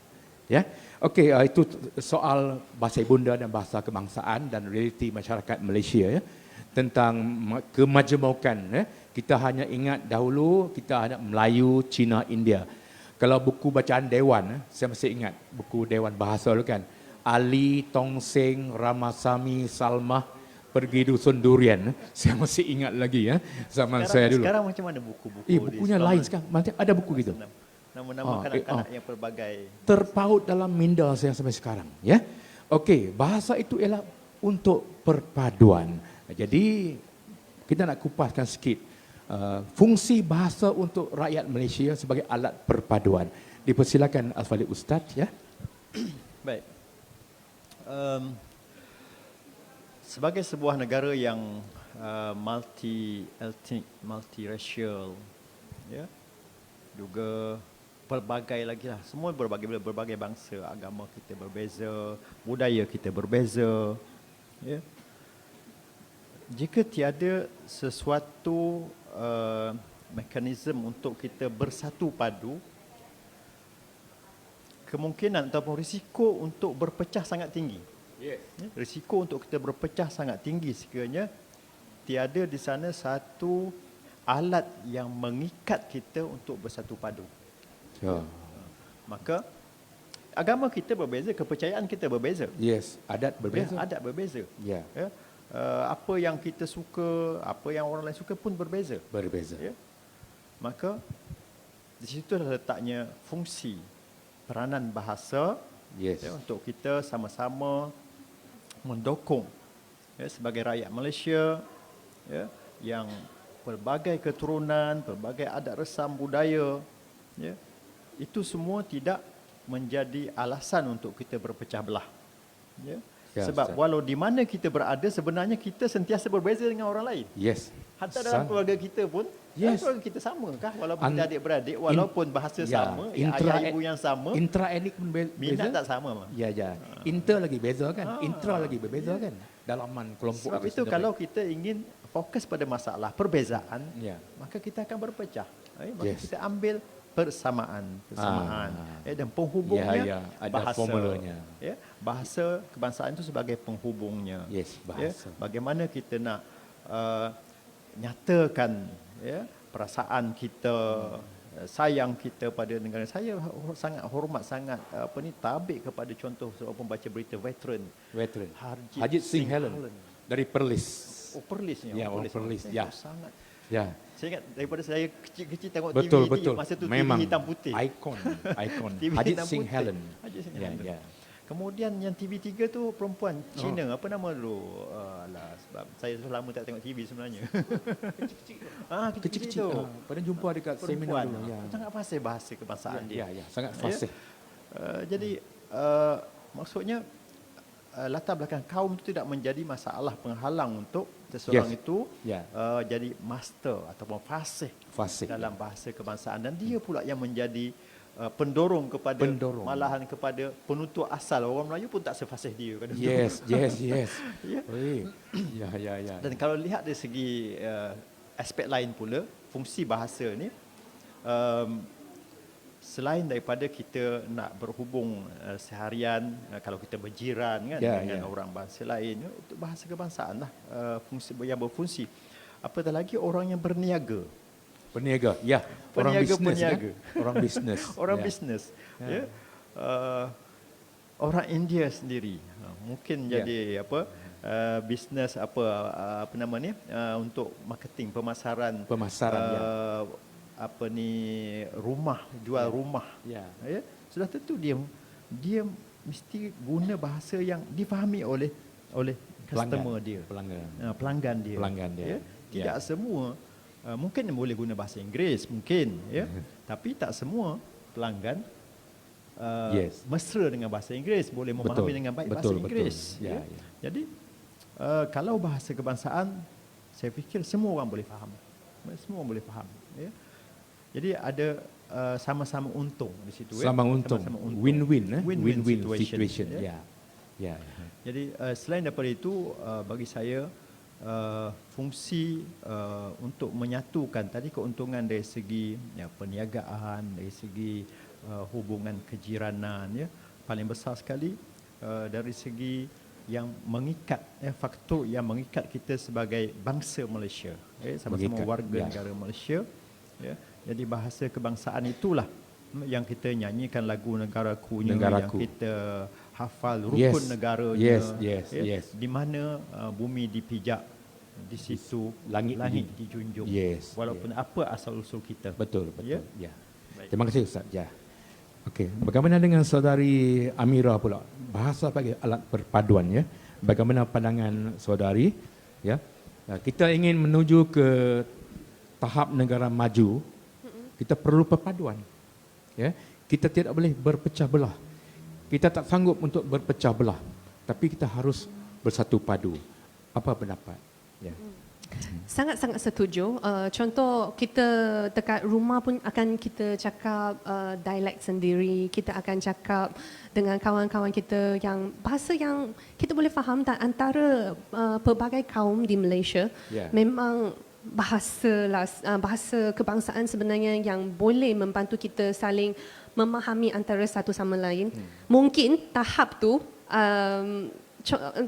Ya, okey, itu soal bahasa ibunda dan bahasa kebangsaan dan realiti masyarakat Malaysia ya. Tentang kemajemukan ya. Kita hanya ingat dahulu kita ada Melayu, Cina, India. Kalau buku bacaan dewan, saya masih ingat buku dewan bahasa dulu kan. Ali, Tong Seng, Ramasamy, Salmah pergi dusun durian. Saya masih ingat lagi ya zaman saya dulu. Sekarang macam mana buku-buku? Bukunya lain sekarang. Macam ada buku gitu. Nama-nama kanak-kanak yang pelbagai. Terpaut dalam minda saya sampai sekarang. Ya, okey. Bahasa itu ialah untuk perpaduan. Jadi kita nak kupaskan sikit fungsi bahasa untuk rakyat Malaysia sebagai alat perpaduan. Dipersilakan Al-Fadhil Ustaz ya. Baik. Sebagai sebuah negara yang multi-ethnic, multiracial, ya, juga pelbagai lagi lah. Semua berbagai bangsa, agama kita berbeza, budaya kita berbeza. Ya. Jika tiada sesuatu mekanisme untuk kita bersatu padu, kemungkinan ataupun risiko untuk berpecah sangat tinggi. Yes. Risiko untuk kita berpecah sangat tinggi sekiranya tiada di sana satu alat yang mengikat kita untuk bersatu padu. Ya. Maka agama kita berbeza, kepercayaan kita berbeza. Yes, adat berbeza. Ya, adat berbeza. Ya. Ya. Apa yang kita suka, apa yang orang lain suka pun berbeza. Berbeza. Ya. Maka di situ letaknya fungsi peranan bahasa. Yes. Ya, untuk kita sama-sama mendukung ya, sebagai rakyat Malaysia ya, yang pelbagai keturunan, pelbagai adat resam budaya, ya, itu semua tidak menjadi alasan untuk kita berpecah belah. Ya. Ya, Sebab Ustaz. walau di mana kita berada, sebenarnya kita sentiasa berbeza dengan orang lain. Yes. Hatta dalam keluarga kita pun, Yes. keluarga kita sama kah? Walaupun kita adik-beradik, walaupun bahasa sama, ayah ibu yang sama, Intra-etnik pun minat beza. tak sama. Mah. Ya, ya. Inter lagi beza kan? Intra lagi berbeza kan? Dalaman kelompok Sebab itu kalau kita ingin fokus pada masalah perbezaan, ya. maka kita akan berpecah. Maka Yes. kita ambil persamaan dan penghubungnya Ya, ya. Ada bahasa. formulanya. Ya, bahasa kebangsaan itu sebagai penghubungnya. Yes, Ya, bahasa. bagaimana kita nak nyatakan ya, perasaan kita, sayang kita pada negara. Saya sangat hormat, sangat tabik kepada contoh seorang pembaca berita veteran Harjit Singh Helen dari Perlis. Oh, Perlisnya. Ya, orang Perlis. Ya. Sangat. Ya. Saya ingat daripada saya kecil-kecil tengok Betul, TV, betul. masa tu Memang TV hitam putih. ikon. TV Harjit hitam Singh putih. Helen. Harjit Singh Ya, Helen. ya. Kemudian yang TV3 tu perempuan Cina, apa nama dulu? Alah, sebab saya dah lama tak tengok TV sebenarnya. Kecil-kecil tu. Pernah jumpa dekat seminar dulu. Ya. Sangat fasih bahasa kebangsaan dia. Ya, ya, sangat fasih. Jadi maksudnya latar belakang kaum itu tidak menjadi masalah penghalang untuk seseorang Yes. itu Ya. jadi master ataupun fasih Fasih. dalam bahasa kebangsaan, dan dia pula yang menjadi pendorong kepada malahan kepada penutur asal. Orang Melayu pun tak sefasih dia kan. Yes. Ya. Oi. Ya. Dan kalau lihat dari segi aspek lain pula, fungsi bahasa ni selain daripada kita nak berhubung seharian, kalau kita berjiran kan dengan orang bangsa lain, itu bahasa kebangsaan lah fungsi yang berfungsi. Apatah lagi orang yang berniaga. Peniaga, ya. Orang bisnes, peniaga. kan? Orang bisnes. Orang Ya. bisnes. Ya. Orang India sendiri mungkin jadi bisnes apa nama ni untuk marketing, pemasaran rumah, jual rumah. Ya. Sudah tentu dia mesti guna bahasa yang difahami oleh customer dia, pelanggan dia. Ya. Tidak semua mungkin boleh guna bahasa Inggeris mungkin, ya. Tapi tak semua pelanggan mesra dengan bahasa Inggeris, boleh memahami dengan baik bahasa Inggeris. Ya, Ya. ya. Jadi kalau bahasa kebangsaan, saya fikir semua orang boleh faham. Semua orang boleh faham. Ya. Jadi ada sama-sama untung di situ. Sama untung. Win-win, win-win situation. Ya. Ya. Jadi selain daripada itu, bagi saya fungsi untuk menyatukan tadi keuntungan dari segi perniagaan, dari segi hubungan kejiranan, ya, paling besar sekali dari segi yang mengikat, faktor yang mengikat kita sebagai bangsa Malaysia, sama-sama warga negara Malaysia. Ya. Jadi bahasa kebangsaan itulah yang kita nyanyikan lagu Negaraku, yang kita hafal rukun negaranya, di mana bumi dipijak, di situ langit dijunjung. Walaupun apa asal usul kita. Betul. Ya? Ya. Terima kasih Ustaz. Ya. Okey, bagaimana dengan saudari Amira pula? Bahasa sebagai alat perpaduan, ya. Bagaimana pandangan saudari? Ya. Kita ingin menuju ke tahap negara maju. Kita perlu perpaduan. Ya. Kita tidak boleh berpecah belah. Kita tak sanggup untuk berpecah belah, tapi kita harus bersatu padu. Apa pendapat? Ya. Sangat-sangat setuju. Contoh kita dekat rumah pun akan kita cakap dialek sendiri. Kita akan cakap dengan kawan-kawan kita yang bahasa yang kita boleh faham dan antara pelbagai kaum di Malaysia. Memang bahasa kebangsaan sebenarnya yang boleh membantu kita saling memahami antara satu sama lain. Mungkin tahap tu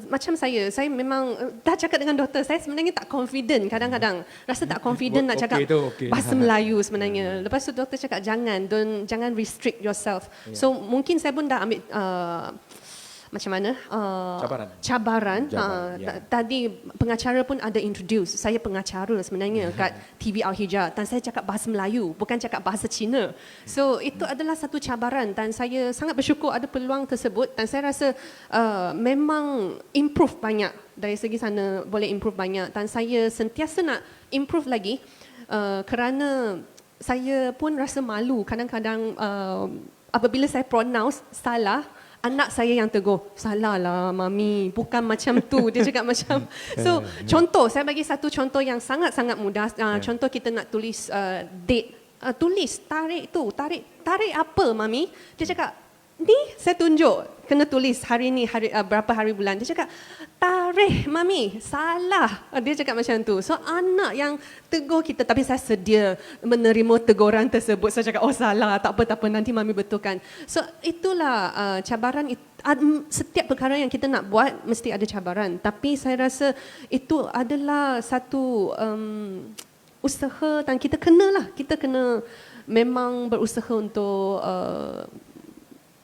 macam saya memang dah cakap dengan doktor, saya sebenarnya tak confident kadang-kadang. Rasa tak confident nak cakap bahasa Melayu sebenarnya. Lepas tu doktor cakap jangan restrict yourself. So mungkin saya pun dah ambil macam mana cabaran. Tadi pengacara pun ada introduce, saya pengacara sebenarnya kat TV Al-Hijrah, dan saya cakap bahasa Melayu, bukan cakap bahasa Cina. So itu adalah satu cabaran dan saya sangat bersyukur ada peluang tersebut, dan saya rasa memang improve banyak dari segi sana, boleh improve banyak, dan saya sentiasa nak improve lagi kerana saya pun rasa malu kadang-kadang apabila saya pronounce salah. Anak saya yang tegur, salah lah mami, bukan macam tu. Dia cakap macam. So, contoh, saya bagi satu contoh yang sangat-sangat mudah. Contoh kita nak tulis date. Tulis, tarik tu, tarik apa mami? Dia cakap, ni saya tunjuk, kena tulis hari ni, berapa hari bulan. Dia cakap, tarikh mami, salah. Dia cakap macam tu. So anak yang tegur kita, tapi saya sedia menerima teguran tersebut. Saya cakap, oh salah, tak apa, nanti mami betulkan. So itulah cabaran. Setiap perkara yang kita nak buat, mesti ada cabaran. Tapi saya rasa itu adalah satu usaha, dan kita kena memang berusaha untuk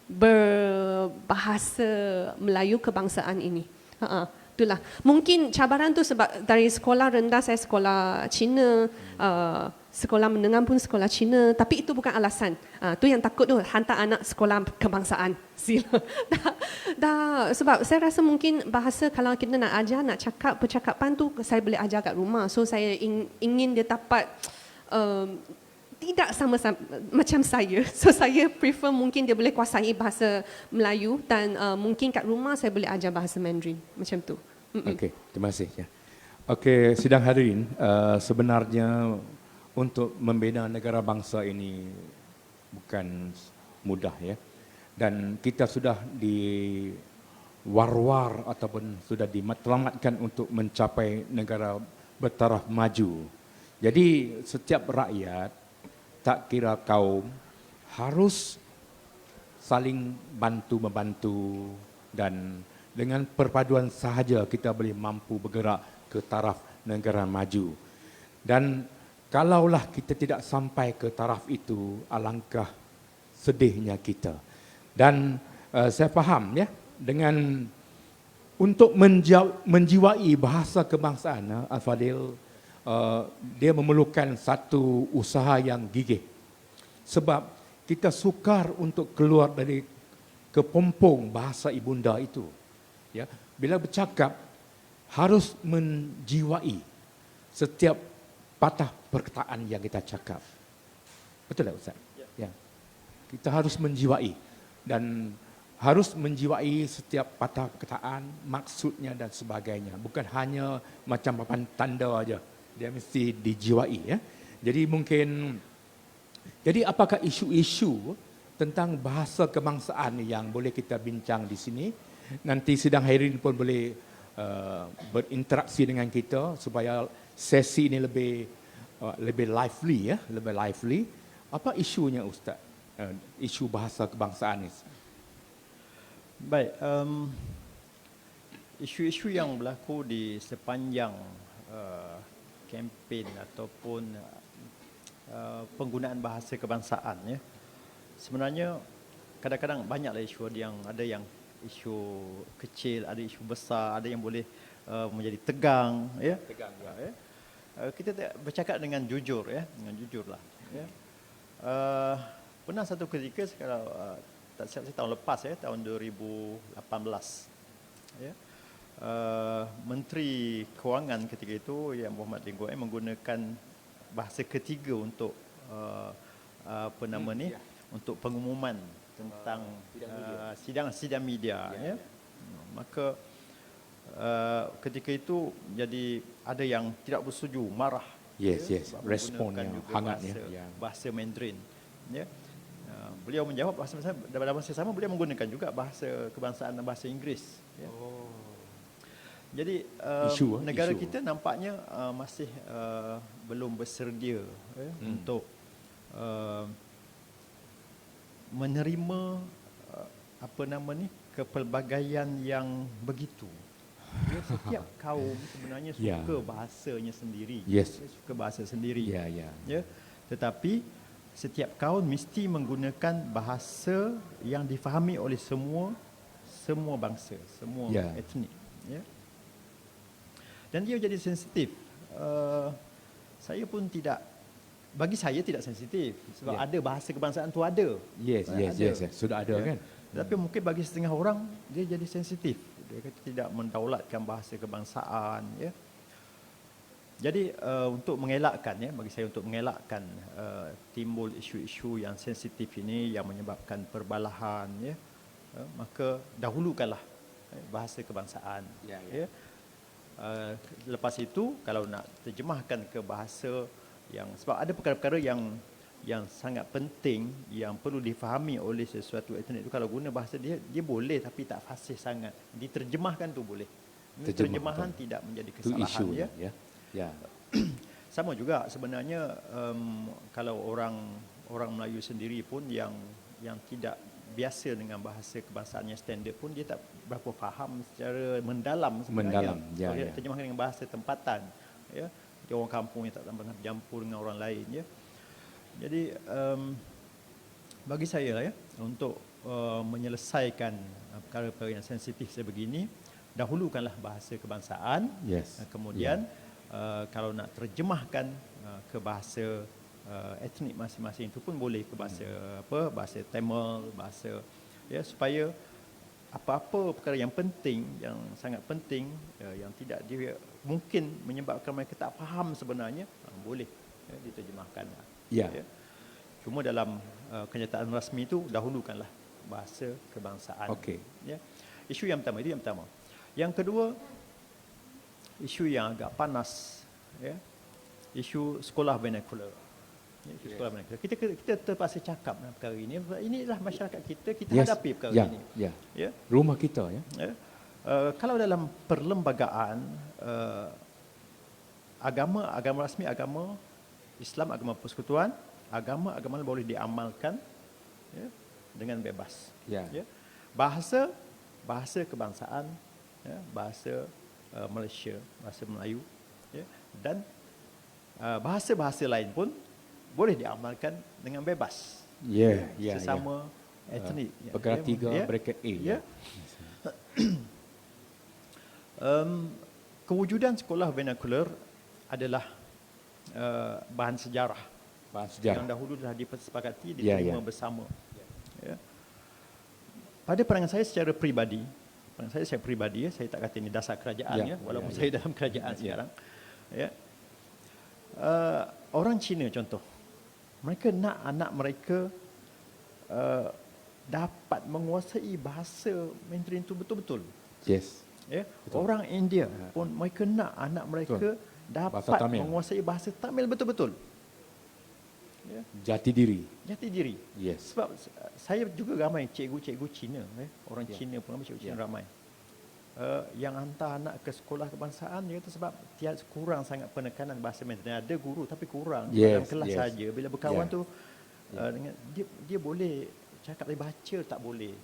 berbahasa Melayu kebangsaan ini. Itulah. Mungkin cabaran tu sebab dari sekolah rendah saya sekolah Cina, sekolah menengah pun sekolah Cina, tapi itu bukan alasan. Tu yang takut tu, hantar anak sekolah kebangsaan. Sila. Sebab saya rasa mungkin bahasa kalau kita nak ajar, nak cakap, percakapan tu saya boleh ajar kat rumah. So saya ingin dia dapat tidak sama macam saya. So saya prefer mungkin dia boleh kuasai bahasa Melayu, dan mungkin kat rumah saya boleh ajar bahasa Mandarin. Macam tu. Okey, terima kasih. Ya. Okey, sidang hadirin, sebenarnya untuk membina negara bangsa ini bukan mudah, ya. Dan kita sudah diwar-war ataupun sudah dimatlamatkan untuk mencapai negara bertaraf maju. Jadi setiap rakyat, tak kira kaum, harus saling bantu-membantu, dan dengan perpaduan sahaja kita boleh mampu bergerak ke taraf negara maju. Dan kalaulah kita tidak sampai ke taraf itu, alangkah sedihnya kita. Dan saya faham, ya, dengan untuk menjiwai bahasa kebangsaan, Al-Fadil, dia memerlukan satu usaha yang gigih. Sebab kita sukar untuk keluar dari kepompong bahasa ibunda itu. Ya, bila bercakap harus menjiwai setiap patah perkataan yang kita cakap. Betul tak Ustaz? Ya. Kita harus menjiwai. dan harus menjiwai setiap patah perkataan, maksudnya dan sebagainya. Bukan hanya macam papan tanda aja. Dia mesti dijiwai ya. Jadi apakah isu-isu tentang bahasa kebangsaan yang boleh kita bincang di sini? Nanti sidang Hairin pun boleh berinteraksi dengan kita supaya sesi ini lebih lively ya, lebih lively. Apa isunya Ustaz? Isu bahasa kebangsaan ini. Baik, isu-isu yang berlaku di sepanjang kempen ataupun penggunaan bahasa kebangsaan ya. Sebenarnya kadang-kadang banyaklah isu, ada yang isu kecil, ada isu besar, ada yang boleh menjadi tegang ya. Tegang ya. Kita bercakap dengan jujur ya, dengan jujurlah ya. Pernah satu ketika kalau tak silap saya tahun lepas ya, tahun 2018 ya. Menteri Kewangan ketika itu yang Muhammad Linggo menggunakan bahasa ketiga untuk untuk pengumuman tentang sidang media ya. Maka ketika itu jadi ada yang tidak bersetuju, marah. Yes, responnya menggunakan juga hangat bahasa Mandarin ya. Beliau menjawab dalam masa sama beliau menggunakan juga bahasa kebangsaan dan bahasa Inggeris ya. Jadi negara kita nampaknya masih belum bersedia ya, untuk menerima kepelbagaian yang begitu. Ya, setiap kaum sebenarnya suka bahasanya sendiri. Suka bahasa sendiri. Ya. Tetapi setiap kaum mesti menggunakan bahasa yang difahami oleh semua bangsa, semua etnik. Ya. Dan dia jadi sensitif. Bagi saya tidak sensitif sebab ada bahasa kebangsaan tu ada. Yes, sudah ada kan. Tapi mungkin bagi setengah orang dia jadi sensitif. Dia kata tidak mendaulatkan bahasa kebangsaan ya. Jadi untuk mengelakkan timbul isu-isu yang sensitif ini yang menyebabkan perbalahan ya, maka dahulukanlah bahasa kebangsaan ya. Lepas itu kalau nak terjemahkan ke bahasa yang sebab ada perkara-perkara yang sangat penting yang perlu difahami oleh sesuatu etnik itu, kalau guna bahasa dia boleh tapi tak fasih sangat. Diterjemahkan tu boleh. Terjemahan tidak menjadi kesalahan ya. Sama juga sebenarnya kalau orang Melayu sendiri pun yang tidak biasa dengan bahasa kebangsaannya standard pun dia tak berapa faham secara mendalam sebenarnya. Kalau dia terjemahkan dengan bahasa tempatan ya, dia orang kampung yang tak pernah bercampur dengan orang lain ya. Jadi bagi saya ya, untuk menyelesaikan perkara-perkara yang sensitif sebegini, dahulukanlah bahasa kebangsaan. Kemudian kalau nak terjemahkan ke bahasa etnik masing-masing itu pun boleh, ke bahasa Tamil, bahasa ya, supaya apa-apa perkara yang penting, yang sangat penting yang tidak dia mungkin menyebabkan mereka tak faham sebenarnya, boleh diterjemahkan. Ya. Cuma dalam kenyataan rasmi itu dahulukanlah bahasa kebangsaan. Ya. Isu yang pertama itu yang pertama. Yang kedua, isu yang agak panas ya. Isu sekolah vernacular. Ya, isu sekolah vernacular. Kita terpaksa cakap tentang perkara ini. Inilah masyarakat kita hadapi perkara ini. Ya. Rumah kita ya. Kalau dalam perlembagaan agama rasmi, agama Islam, agama persekutuan, agama boleh diamalkan ya, dengan bebas. Ya. Bahasa kebangsaan, ya, bahasa Malaysia, bahasa Melayu, ya, dan bahasa-bahasa lain pun boleh diamalkan dengan bebas. Sesama etnik. Perkara 3 bracket A. Ya. Kewujudan sekolah vernacular adalah bahan sejarah yang dahulu telah disepakati, diterima bersama. Ya. Pada pandangan saya secara peribadi, saya tak kata ini dasar kerajaan walaupun saya dalam kerajaan sekarang. Ya. Orang Cina contoh, mereka nak anak mereka dapat menguasai bahasa Mandarin itu betul-betul. Yes. Ya, orang India pun mereka nak anak mereka Bahasa dapat Tamil. menguasai bahasa Tamil betul-betul. Ya, Jati diri. jati diri. Yes. Sebab saya juga ramai cikgu-cikgu Cina, orang Cina pun ramai, cikgu Cina ramai. Yang hantar anak ke sekolah kebangsaan dia kata sebab kurang sangat penekanan bahasa Mandarin. Ada guru tapi kurang dalam Yes, kelas yes. saja. Bila berkawan Yeah. tu dengan dia boleh cakap tapi baca tak boleh.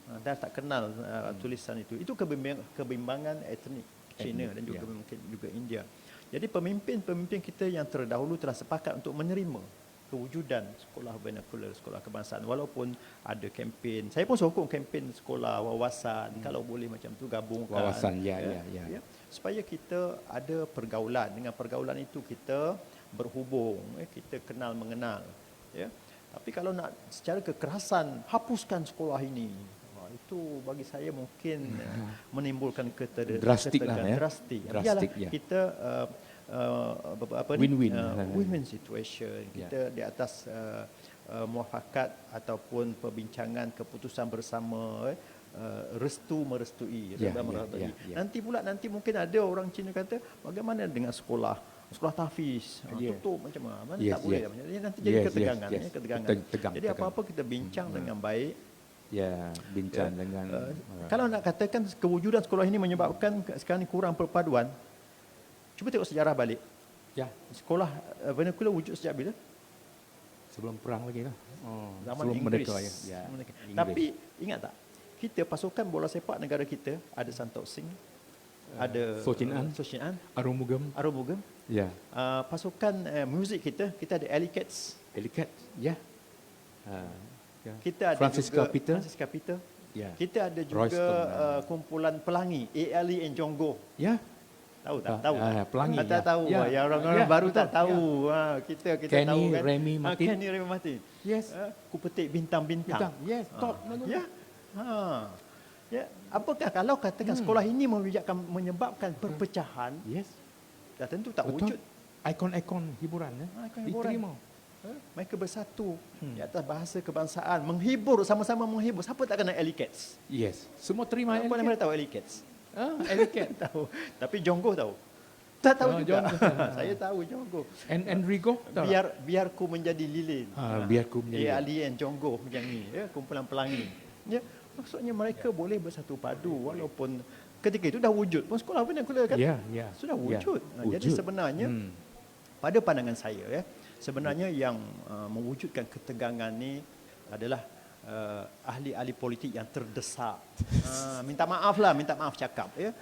Dan tak kenal tulisan itu. Itu kebimbangan etnik Cina dan juga mungkin juga India. Jadi pemimpin-pemimpin kita yang terdahulu telah sepakat untuk menerima kewujudan sekolah vernakular, sekolah kebangsaan, walaupun ada kempen. Saya pun sokong kempen sekolah wawasan, kalau boleh macam tu gabungkan. Wawasan, ya. Supaya kita ada pergaulan. Dengan pergaulan itu kita berhubung, kita kenal mengenal. Ya. Tapi kalau nak secara kekerasan hapuskan sekolah ini, itu bagi saya mungkin menimbulkan Drastik lah, ya. Drastik. Drastik, Biarlah ya. kita Win-win. win-win situation. Kita di atas muafakat ataupun perbincangan keputusan bersama, restu merestui, Ya, reda ya, merestui. ya. Nanti mungkin ada orang Cina kata bagaimana dengan sekolah tahfiz, tutup macam mana, Yes, tak boleh. yes. Jadi nanti jadi Yes, ketegangan, yes, yes. ketegangan. Tegang. Jadi apa-apa kita bincang dengan baik. Ya, bincang dengan Kalau nak katakan kewujudan sekolah ini menyebabkan sekarang ni kurang perpaduan, cuba tengok sejarah balik. ya, Sekolah vernacular wujud sejak bila? sebelum perang lagi lah. Zaman sebelum Inggeris. merdeka, ya. Sebelum merdeka. Inggeris. Tapi ingat tak? Kita pasukan bola sepak negara kita ada Santok Singh, ada So Chin An. So Chin An, Arumugam. Arumugam. Ya. Pasukan muzik kita ada Alley Cats. Elikat. Ya. Ya. Kita ada Francisca juga Peter. Francisca Peter. Ya. Kita ada juga Royston, kumpulan pelangi Ali and Jongo. Ya. Tahu tak? Tahu. Pelangi, Tak ya. tahu. Ya. Ya, orang-orang Ya, baru betul. tak tahu. Kita Kenny tahu kan. Remy Martin. Kenny Remy Martin. Yes. Ku petik bintang-bintang. Bintang. Yes, top lagu. Ya. Ya, apakah kalau katakan sekolah ini menyebabkan perpecahan, Yes. dah tentu tak Betul. wujud. Ikon-ikon hiburan ya. Ikon hiburan. Diterima. Mereka bersatu di atas bahasa kebangsaan, menghibur, sama-sama menghibur. Siapa tak kenal Alley Cats? Yes. Semua terima Apa nama dia tahu Alley Cats? Elikat. Tahu. Tapi Jongo tahu. Tak tahu juga. Jongo. Saya tahu Jongo. Enrico. tahu tak? Biar ku menjadi lilin. Biar ku menjadi Ya, Ali and Jongo macam ni, ya, kumpulan pelangi. Ya, maksudnya mereka boleh bersatu padu walaupun ketika itu dah wujud pun sekolah vernacular kan? Ya, ya. Sudah Ya. wujud. Jadi Wujud. sebenarnya pada pandangan saya, ya, sebenarnya yang mewujudkan ketegangan ni adalah ahli-ahli politik yang terdesak. Minta maaf cakap, ya.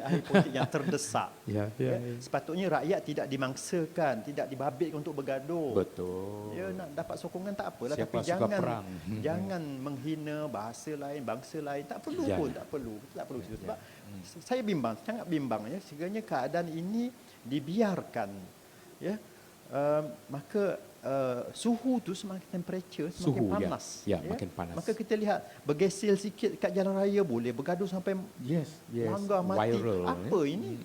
Ahli politik yang terdesak. Ya, Ya. Sepatutnya rakyat tidak dimangsakan, tidak dibabitkan untuk bergaduh. Betul. Ya, nak dapat sokongan tak apalah, Siapa tapi suka jangan perang. jangan menghina bahasa lain, bangsa lain. Tak perlu Jangan. pun, tak perlu. Sebab saya bimbang, sangat bimbang, ya. Sekiranya keadaan ini dibiarkan, ya, maka suhu tu semakin temperature semakin Suhu, ya. panas. Ya, makin panas. Maka kita lihat bergesil sikit kat jalan raya boleh bergaduh sampai Yes, langgar mati. Viral. Apa ini?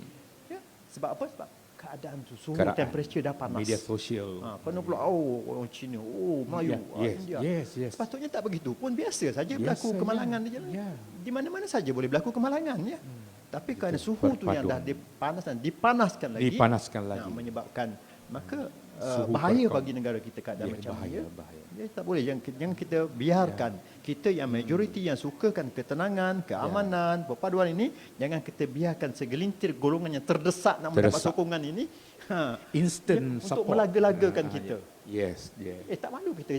Ya. Sebab apa? Sebab keadaan tu suhu Keadaan. temperature dah panas. Media sosial. Penuh pula orang Cina, Melayu, Yes, India. yes, yes. Sepatutnya tak begitu pun, biasa saja Biasa, berlaku ya. kemalangan di jalan. Ya. Di mana-mana saja boleh berlaku kemalangan, ya. Tapi kerana suhu tu yang dah Berpadu. dipanaskan lagi, Dipanaskan lagi. menyebabkan maka Suhu bahaya berkam- bagi negara kita keadaan Ya, macam bahaya, ni. bahaya. Ya, tak boleh, jangan kita biarkan. Kita yang majoriti yang sukakan ketenangan, keamanan, perpaduan ini, jangan kita biarkan segelintir golongan yang terdesak nak mendapat Terdesak. sokongan ini Instant untuk support. melaga-lagakan kita. Yes, yes. Tak malu kita.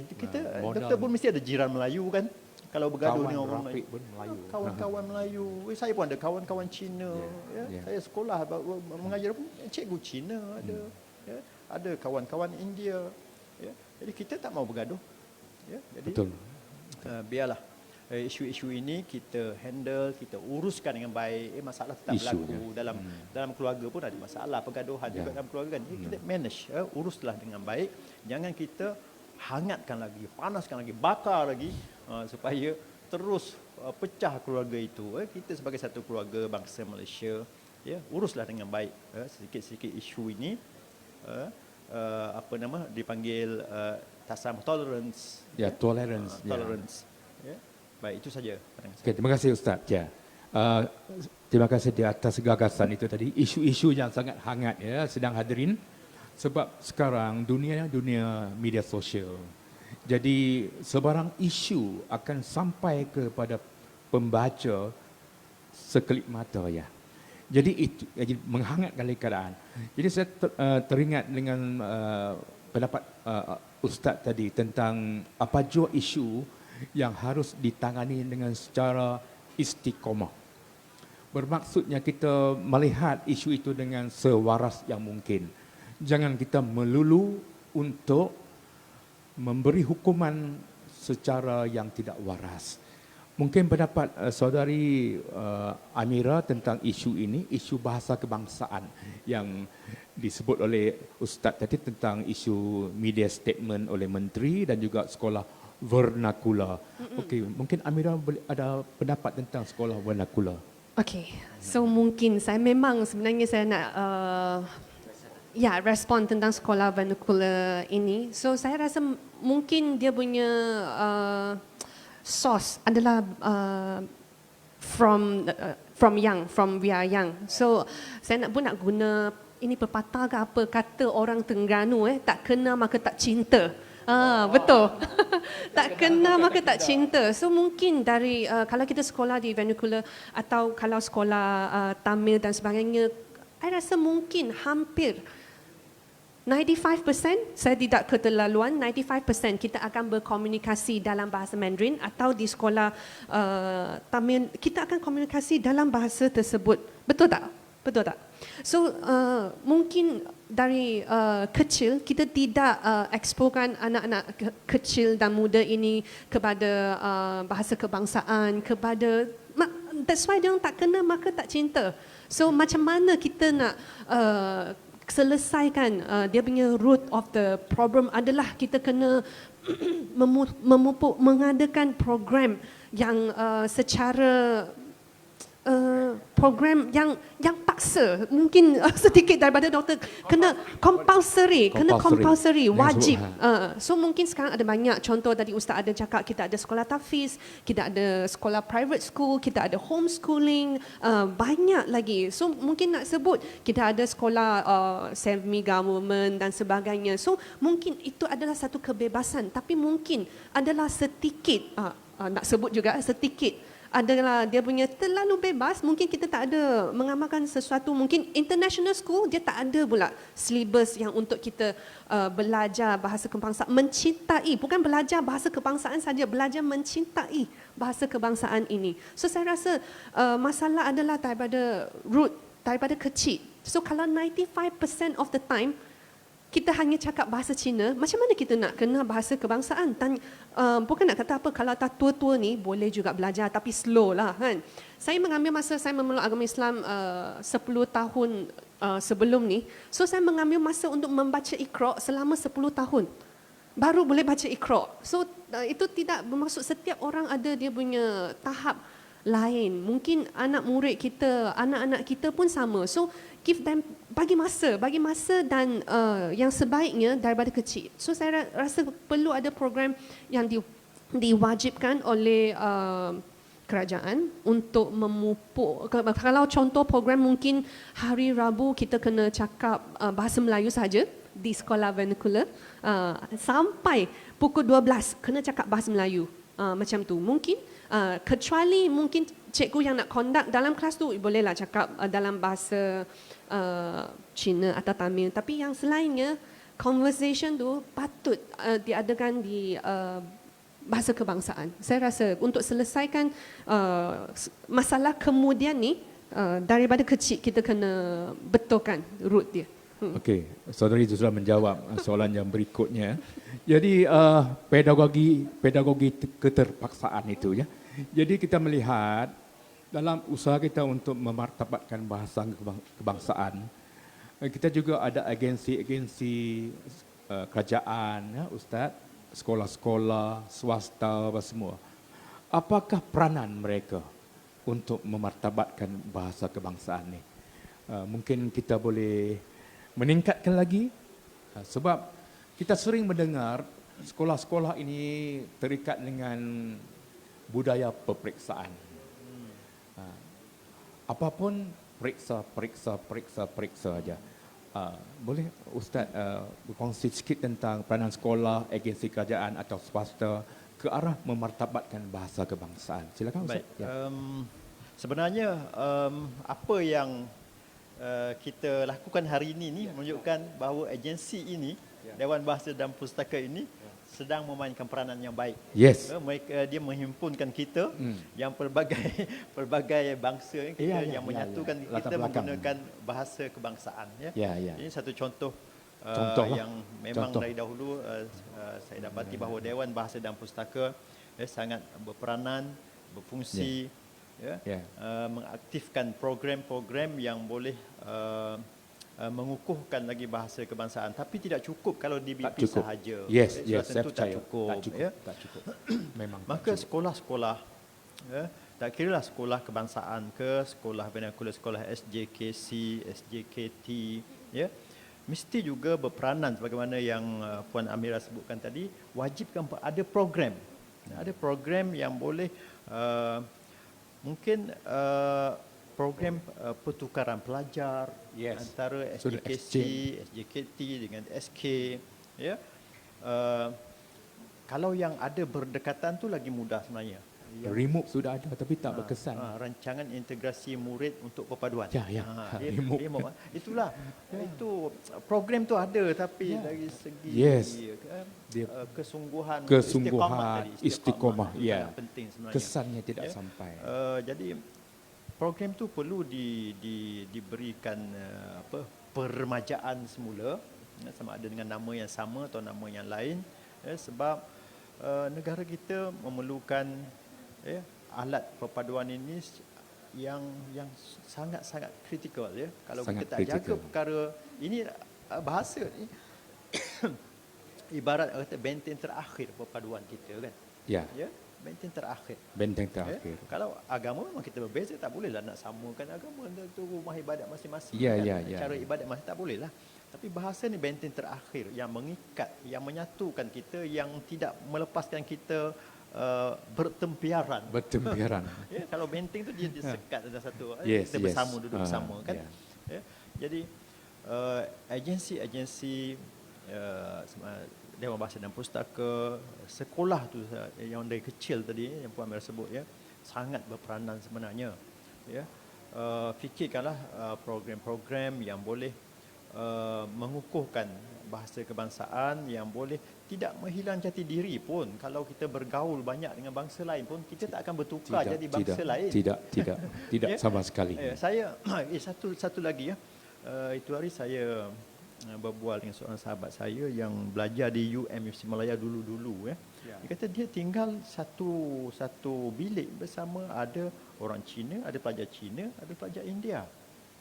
modal. Doktor pun mesti ada jiran Melayu kan. Kalau bergaduh Kawan dengan orang rafiq Melayu. pun Melayu. Kawan-kawan Melayu. Saya pun ada kawan-kawan Cina. Ya. ya. Saya sekolah mengajar pun cikgu Cina ada. Ya. Ada kawan-kawan India. Ya. Jadi kita tak mau bergaduh. Ya. Jadi Betul. biarlah isu-isu ini kita handle, kita uruskan dengan baik. Masalah tetap Isunya. berlaku dalam keluarga pun ada masalah, pergaduhan juga dalam keluarga kan. Kita manage, uruslah dengan baik. Jangan kita hangatkan lagi, panaskan lagi, bakar lagi supaya terus pecah keluarga itu. Kita sebagai satu keluarga bangsa Malaysia, ya, uruslah dengan baik sedikit-sedikit isu ini. Dipanggil tasam tolerance. Ya, tolerance. Tolerance. Ya. Baik, itu saja. Okay, terima kasih Ustaz. Ya. Terima kasih di atas gagasan itu tadi. Isu-isu yang sangat hangat ya sedang hadirin. Sebab sekarang dunia media sosial. Jadi sebarang isu akan sampai kepada pembaca sekelip mata ya. Jadi itu menghangatkan keadaan. Jadi saya teringat dengan pendapat Ustaz tadi tentang apa jua isu yang harus ditangani dengan secara istiqamah. Bermaksudnya kita melihat isu itu dengan sewaras yang mungkin. Jangan kita melulu untuk memberi hukuman secara yang tidak waras. Mungkin pendapat saudari Amira tentang isu ini, isu bahasa kebangsaan yang disebut oleh Ustaz tadi tentang isu media statement oleh menteri dan juga sekolah vernacular. Okey, mungkin Amira ada pendapat tentang sekolah vernacular. Okay, so mungkin saya memang sebenarnya saya nak respon tentang sekolah vernacular ini. So saya rasa mungkin dia punya source adalah from we are young. So saya nak guna ini pepatah ke apa, kata orang Terengganu tak kena maka tak cinta. Betul. Tak kena maka tak cinta. So mungkin dari kalau kita sekolah di vernacular atau kalau sekolah Tamil dan sebagainya, saya rasa mungkin hampir 95%, saya tidak keterlaluan, 95% kita akan berkomunikasi dalam bahasa Mandarin atau di sekolah Tamil, kita akan komunikasi dalam bahasa tersebut. Betul tak? Betul tak? So, mungkin dari kecil, kita tidak ekspokan anak-anak kecil dan muda ini kepada bahasa kebangsaan, kepada, that's why dia tak kena maka tak cinta. So, macam mana kita nak selesaikan dia punya root of the problem adalah kita kena mengadakan program yang secara program yang paksa, mungkin sedikit daripada doktor, kena compulsory, wajib. So mungkin sekarang ada banyak contoh, tadi Ustaz ada cakap kita ada sekolah tahfiz, kita ada sekolah private school, kita ada homeschooling, banyak lagi. So mungkin nak sebut kita ada sekolah semi government dan sebagainya. So mungkin itu adalah satu kebebasan, tapi mungkin adalah sedikit, nak sebut juga sedikit adalah dia punya terlalu bebas. Mungkin kita tak ada mengamalkan sesuatu. Mungkin international school dia tak ada pula syllabus yang untuk kita belajar bahasa kebangsaan, mencintai, bukan belajar bahasa kebangsaan saja, belajar mencintai bahasa kebangsaan ini. So saya rasa masalah adalah daripada root, daripada kecil. So kalau 95% of the time kita hanya cakap bahasa Cina, macam mana kita nak kena bahasa kebangsaan? Bukan nak kata apa, kalau tak tua-tua ni boleh juga belajar, tapi slow lah kan. Saya mengambil masa, saya memeluk agama Islam 10 tahun sebelum ni. So saya mengambil masa untuk membaca Iqra selama 10 tahun. Baru boleh baca Iqra. So itu tidak bermaksud setiap orang ada dia punya tahap lain. Mungkin anak murid kita, anak-anak kita pun sama. So give them, bagi masa dan yang sebaiknya daripada kecil. So saya rasa perlu ada program yang diwajibkan oleh kerajaan untuk memupuk. Kalau contoh program mungkin hari Rabu kita kena cakap bahasa Melayu saja di sekolah vernacular, sampai pukul 12 kena cakap bahasa Melayu. Macam tu. Mungkin kecuali mungkin cikgu yang nak conduct dalam kelas tu bolehlah cakap dalam bahasa Cina atau Tamil, tapi yang selainnya conversation tu patut diadakan di bahasa kebangsaan. Saya rasa untuk selesaikan masalah kemudian ni, daripada kecil kita kena betulkan root dia. Okey, saudari sudah menjawab soalan yang berikutnya. Jadi pedagogi keterpaksaan itu ya. Jadi kita melihat dalam usaha kita untuk memartabatkan bahasa kebangsaan, kita juga ada agensi-agensi kerajaan, ya, Ustaz, sekolah-sekolah, swasta apa semua. Apakah peranan mereka untuk memartabatkan bahasa kebangsaan ini? Mungkin kita boleh meningkatkan lagi, sebab kita sering mendengar sekolah-sekolah ini terikat dengan budaya peperiksaan. Apapun periksa aja. Boleh Ustaz berkongsi sikit tentang peranan sekolah, agensi kerajaan atau swasta ke arah memartabatkan bahasa kebangsaan. Silakan Ustaz. Baik. Sebenarnya apa yang kita lakukan hari ini menunjukkan bahawa agensi ini, Dewan Bahasa dan Pustaka ini sedang memainkan peranan yang baik. Yes. Dia menghimpunkan kita yang pelbagai bangsa kita yang menyatukan kita menggunakan bahasa kebangsaan. Ini satu contoh yang memang dari dahulu saya dapati bahawa Dewan Bahasa dan Pustaka sangat berperanan, berfungsi, mengaktifkan program-program yang boleh mengukuhkan lagi bahasa kebangsaan, tapi tidak cukup kalau di BP sahaja. Yes, tentu tak cukup. Tak cukup. Memang. Maka sekolah-sekolah, tak kiralah sekolah kebangsaan ke sekolah vernakular, sekolah SJKC, SJKT, mesti juga berperanan sebagaimana yang Puan Amira sebutkan tadi, wajibkan ada program. Ada program yang boleh mungkin program pertukaran pelajar antara SJKC, SJKT dengan SK. Kalau yang ada berdekatan tu lagi mudah sebenarnya. Remove sudah ada tapi tak berkesan. Rancangan integrasi murid untuk perpaduan. Remove. Itulah. Itu program tu ada tapi dari segi kesungguhan istiqamah yang penting sebenarnya. Kesannya tidak sampai. Jadi program tu perlu diberikan permajaan semula, sama ada dengan nama yang sama atau nama yang lain, sebab negara kita memerlukan alat perpaduan ini yang sangat-sangat kritikal. Kalau sangat kita tak jaga perkara ini, bahasa ni ibarat benteng terakhir perpaduan kita kan. Benteng terakhir. Kalau agama memang kita berbeza, tak bolehlah nak samakan agama tu rumah ibadat masing-masing. Cara ibadat masing tak bolehlah. Tapi bahasa ni benteng terakhir yang mengikat, yang menyatukan kita, yang tidak melepaskan kita bertempiaran. Kalau benteng tu dia sekat ada satu, kita bersama, duduk bersama kan. Jadi agensi-agensi Dewan Bahasa dan Pustaka, sekolah tu yang dari kecil tadi yang Puan Amira sebut, sangat berperanan sebenarnya. Fikirkanlah program-program yang boleh mengukuhkan bahasa kebangsaan, yang boleh tidak menghilang jati diri pun. Kalau kita bergaul banyak dengan bangsa lain pun, kita tak akan bertukar jadi bangsa lain. Tidak sama sekali. Saya satu lagi itu hari saya berbual dengan seorang sahabat saya yang belajar di UMFC Malaya dulu. Dia kata dia tinggal satu bilik bersama, ada orang Cina, ada pelajar Cina, ada pelajar India.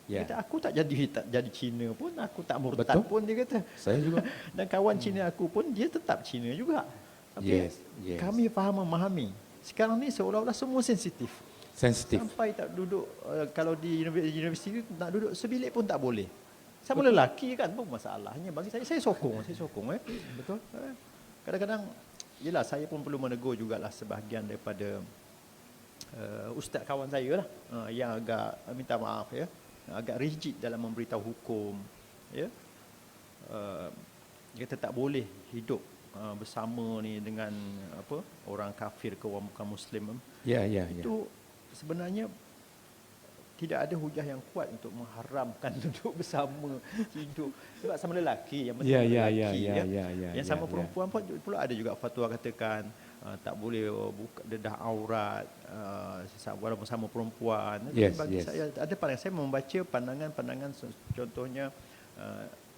Dia kata aku tak jadi Cina pun, aku tak murtad pun, dia kata. Saya juga. Dan kawan Cina aku pun dia tetap Cina juga. Tapi kami faham memahami. Sekarang ni seolah-olah semua sensitif. Sampai tak duduk, kalau di universiti nak duduk sebilik pun tak boleh. Sama lelaki kan pun masalahnya. Bagi saya sokong. Betul. Kadang-kadang yelah, saya pun perlu menegur jugalah sebahagian daripada ustaz kawan saya lah, yang agak minta maaf agak rigid dalam memberitahu hukum. Kita tak boleh hidup bersama ni dengan orang kafir ke orang bukan Muslim. Itu sebenarnya tidak ada hujah yang kuat untuk mengharamkan duduk bersama, hidup. Sebab sama lelaki, yang yang sama perempuan pun pula ada juga fatwa katakan tak boleh buka dedah aurat walaupun sama perempuan. Bagi saya ada pandangan, saya membaca pandangan contohnya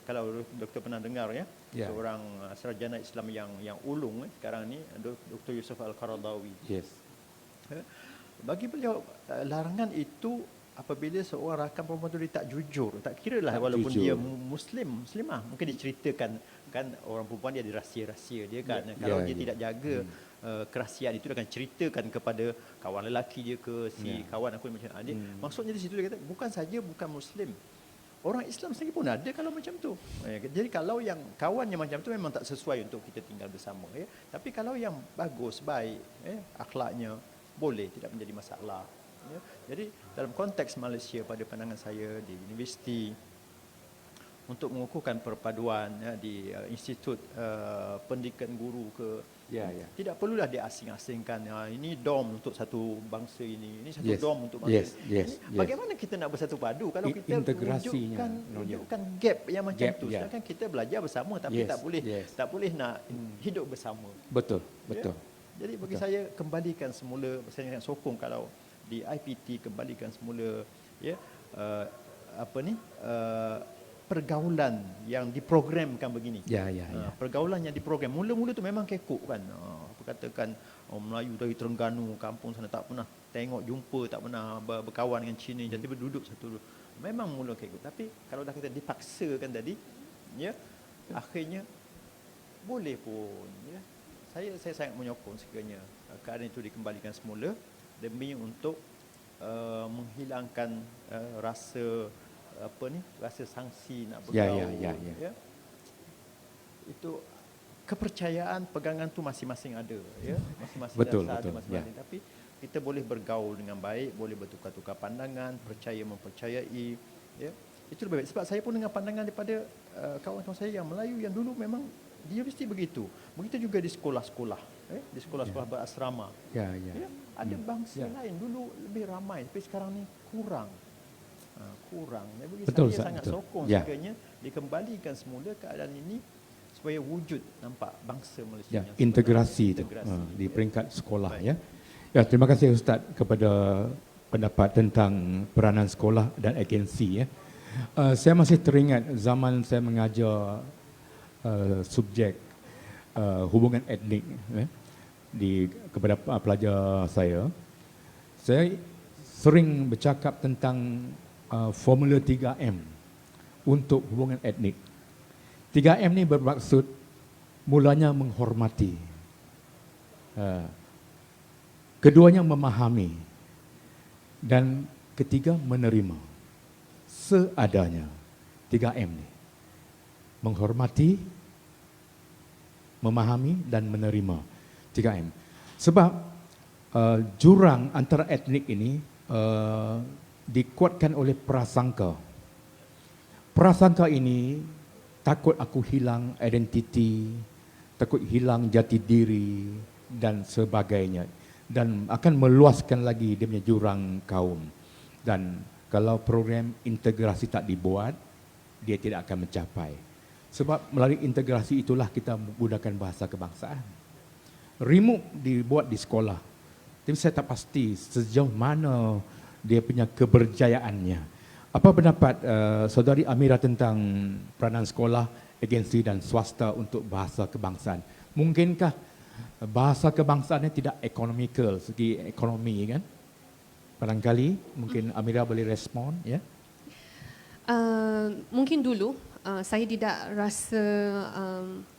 kalau doktor pernah dengar seorang sarjana Islam yang ulung sekarang ni, Dr. Yusuf Al-Qaradawi. Bagi beliau larangan itu apabila seorang rakan perempuan tu dia tak jujur, tak kira lah walaupun dia muslimah, mungkin diceritakan kan, orang perempuan dia ada rahsia-rahsia dia kan. Kalau dia tidak jaga kerahsiaan itu, dia akan ceritakan kepada kawan lelaki dia ke kawan aku macam ni. Maksudnya di situ dia kata bukan saja bukan Muslim, orang Islam sendiri pun ada kalau macam tu. Jadi kalau yang kawan yang macam tu memang tak sesuai untuk kita tinggal bersama. Tapi kalau yang bagus, baik, akhlaknya, boleh, tidak menjadi masalah. Ya. Jadi dalam konteks Malaysia pada pandangan saya di universiti untuk mengukuhkan perpaduan ya, di institut pendidikan guru ke Ya, ya. tidak perlulah diasing-asingkan. Ini dom untuk satu bangsa ini satu Yes. dom untuk bangsa Yes, ini. yes, Ini yes. bagaimana kita nak bersatu padu kalau kita Integrasinya, wujudkan gap yang macam Gap, tu. ya. Sedangkan kita belajar bersama tapi Yes, yes. tak boleh nak hidup bersama. Betul, Ya. betul. Jadi bagi saya kembalikan semula, saya akan sokong kalau di IPT kembalikan semula ya pergaulan yang diprogramkan begini. Ya, ya, ya. Pergaulan yang diprogram. Mula-mula tu memang kekok kan. Katakan Melayu dari Terengganu, kampung sana tak pernah tengok, jumpa, tak pernah berkawan dengan Cina, jadi berduduk satu. Memang mula kekok. Tapi kalau dah kita dipaksakan tadi, ya, akhirnya boleh pun. Ya. Saya sangat menyokong sekiranya keadaan itu dikembalikan semula demi untuk menghilangkan rasa rasa sangsi nak bergaul. Ya. Itu kepercayaan pegangan tu masing-masing ada, ya. Masing-masing Betul, ada betul, masing-masing. Tapi kita boleh bergaul dengan baik, boleh bertukar-tukar pandangan, percaya mempercayai, ya. Itu lebih baik. Sebab saya pun dengan pandangan daripada kawan-kawan saya yang Melayu yang dulu memang di universiti begitu. Begitu juga di sekolah-sekolah, di sekolah-sekolah berasrama. Ya, ya. Ya, ada bangsa lain dulu lebih ramai, tapi sekarang ni kurang. Kurang. Bagi Betul, saya sangat betul. sokong Ya. sekiranya dikembalikan semula keadaan ini supaya wujud nampak bangsa Malaysia Ya, yang integrasi itu Integrasi. di peringkat sekolah ya. Ya, terima kasih Ustaz kepada pendapat tentang peranan sekolah dan agensi ya. Saya masih teringat zaman saya mengajar subjek hubungan etnik kepada pelajar saya. Saya sering bercakap tentang formula 3M untuk hubungan etnik. 3M ni bermaksud mulanya menghormati, keduanya memahami, dan ketiga menerima seadanya. 3M ni menghormati, memahami dan menerima. 3M. Sebab jurang antara etnik ini dikuatkan oleh prasangka. Prasangka ini takut aku hilang identiti, takut hilang jati diri dan sebagainya, dan akan meluaskan lagi dia punya jurang kaum. Dan kalau program integrasi tak dibuat, dia tidak akan mencapai. Sebab melalui integrasi itulah kita menggunakan bahasa kebangsaan. Remove dibuat di sekolah, tapi saya tak pasti sejauh mana dia punya keberjayaannya. Apa pendapat saudari Amira tentang peranan sekolah, agensi dan swasta untuk bahasa kebangsaan? Mungkinkah bahasa kebangsaan ini tidak ekonomikal, segi ekonomi kan? Barangkali mungkin Amira boleh respon ya. Mungkin dulu saya tidak rasa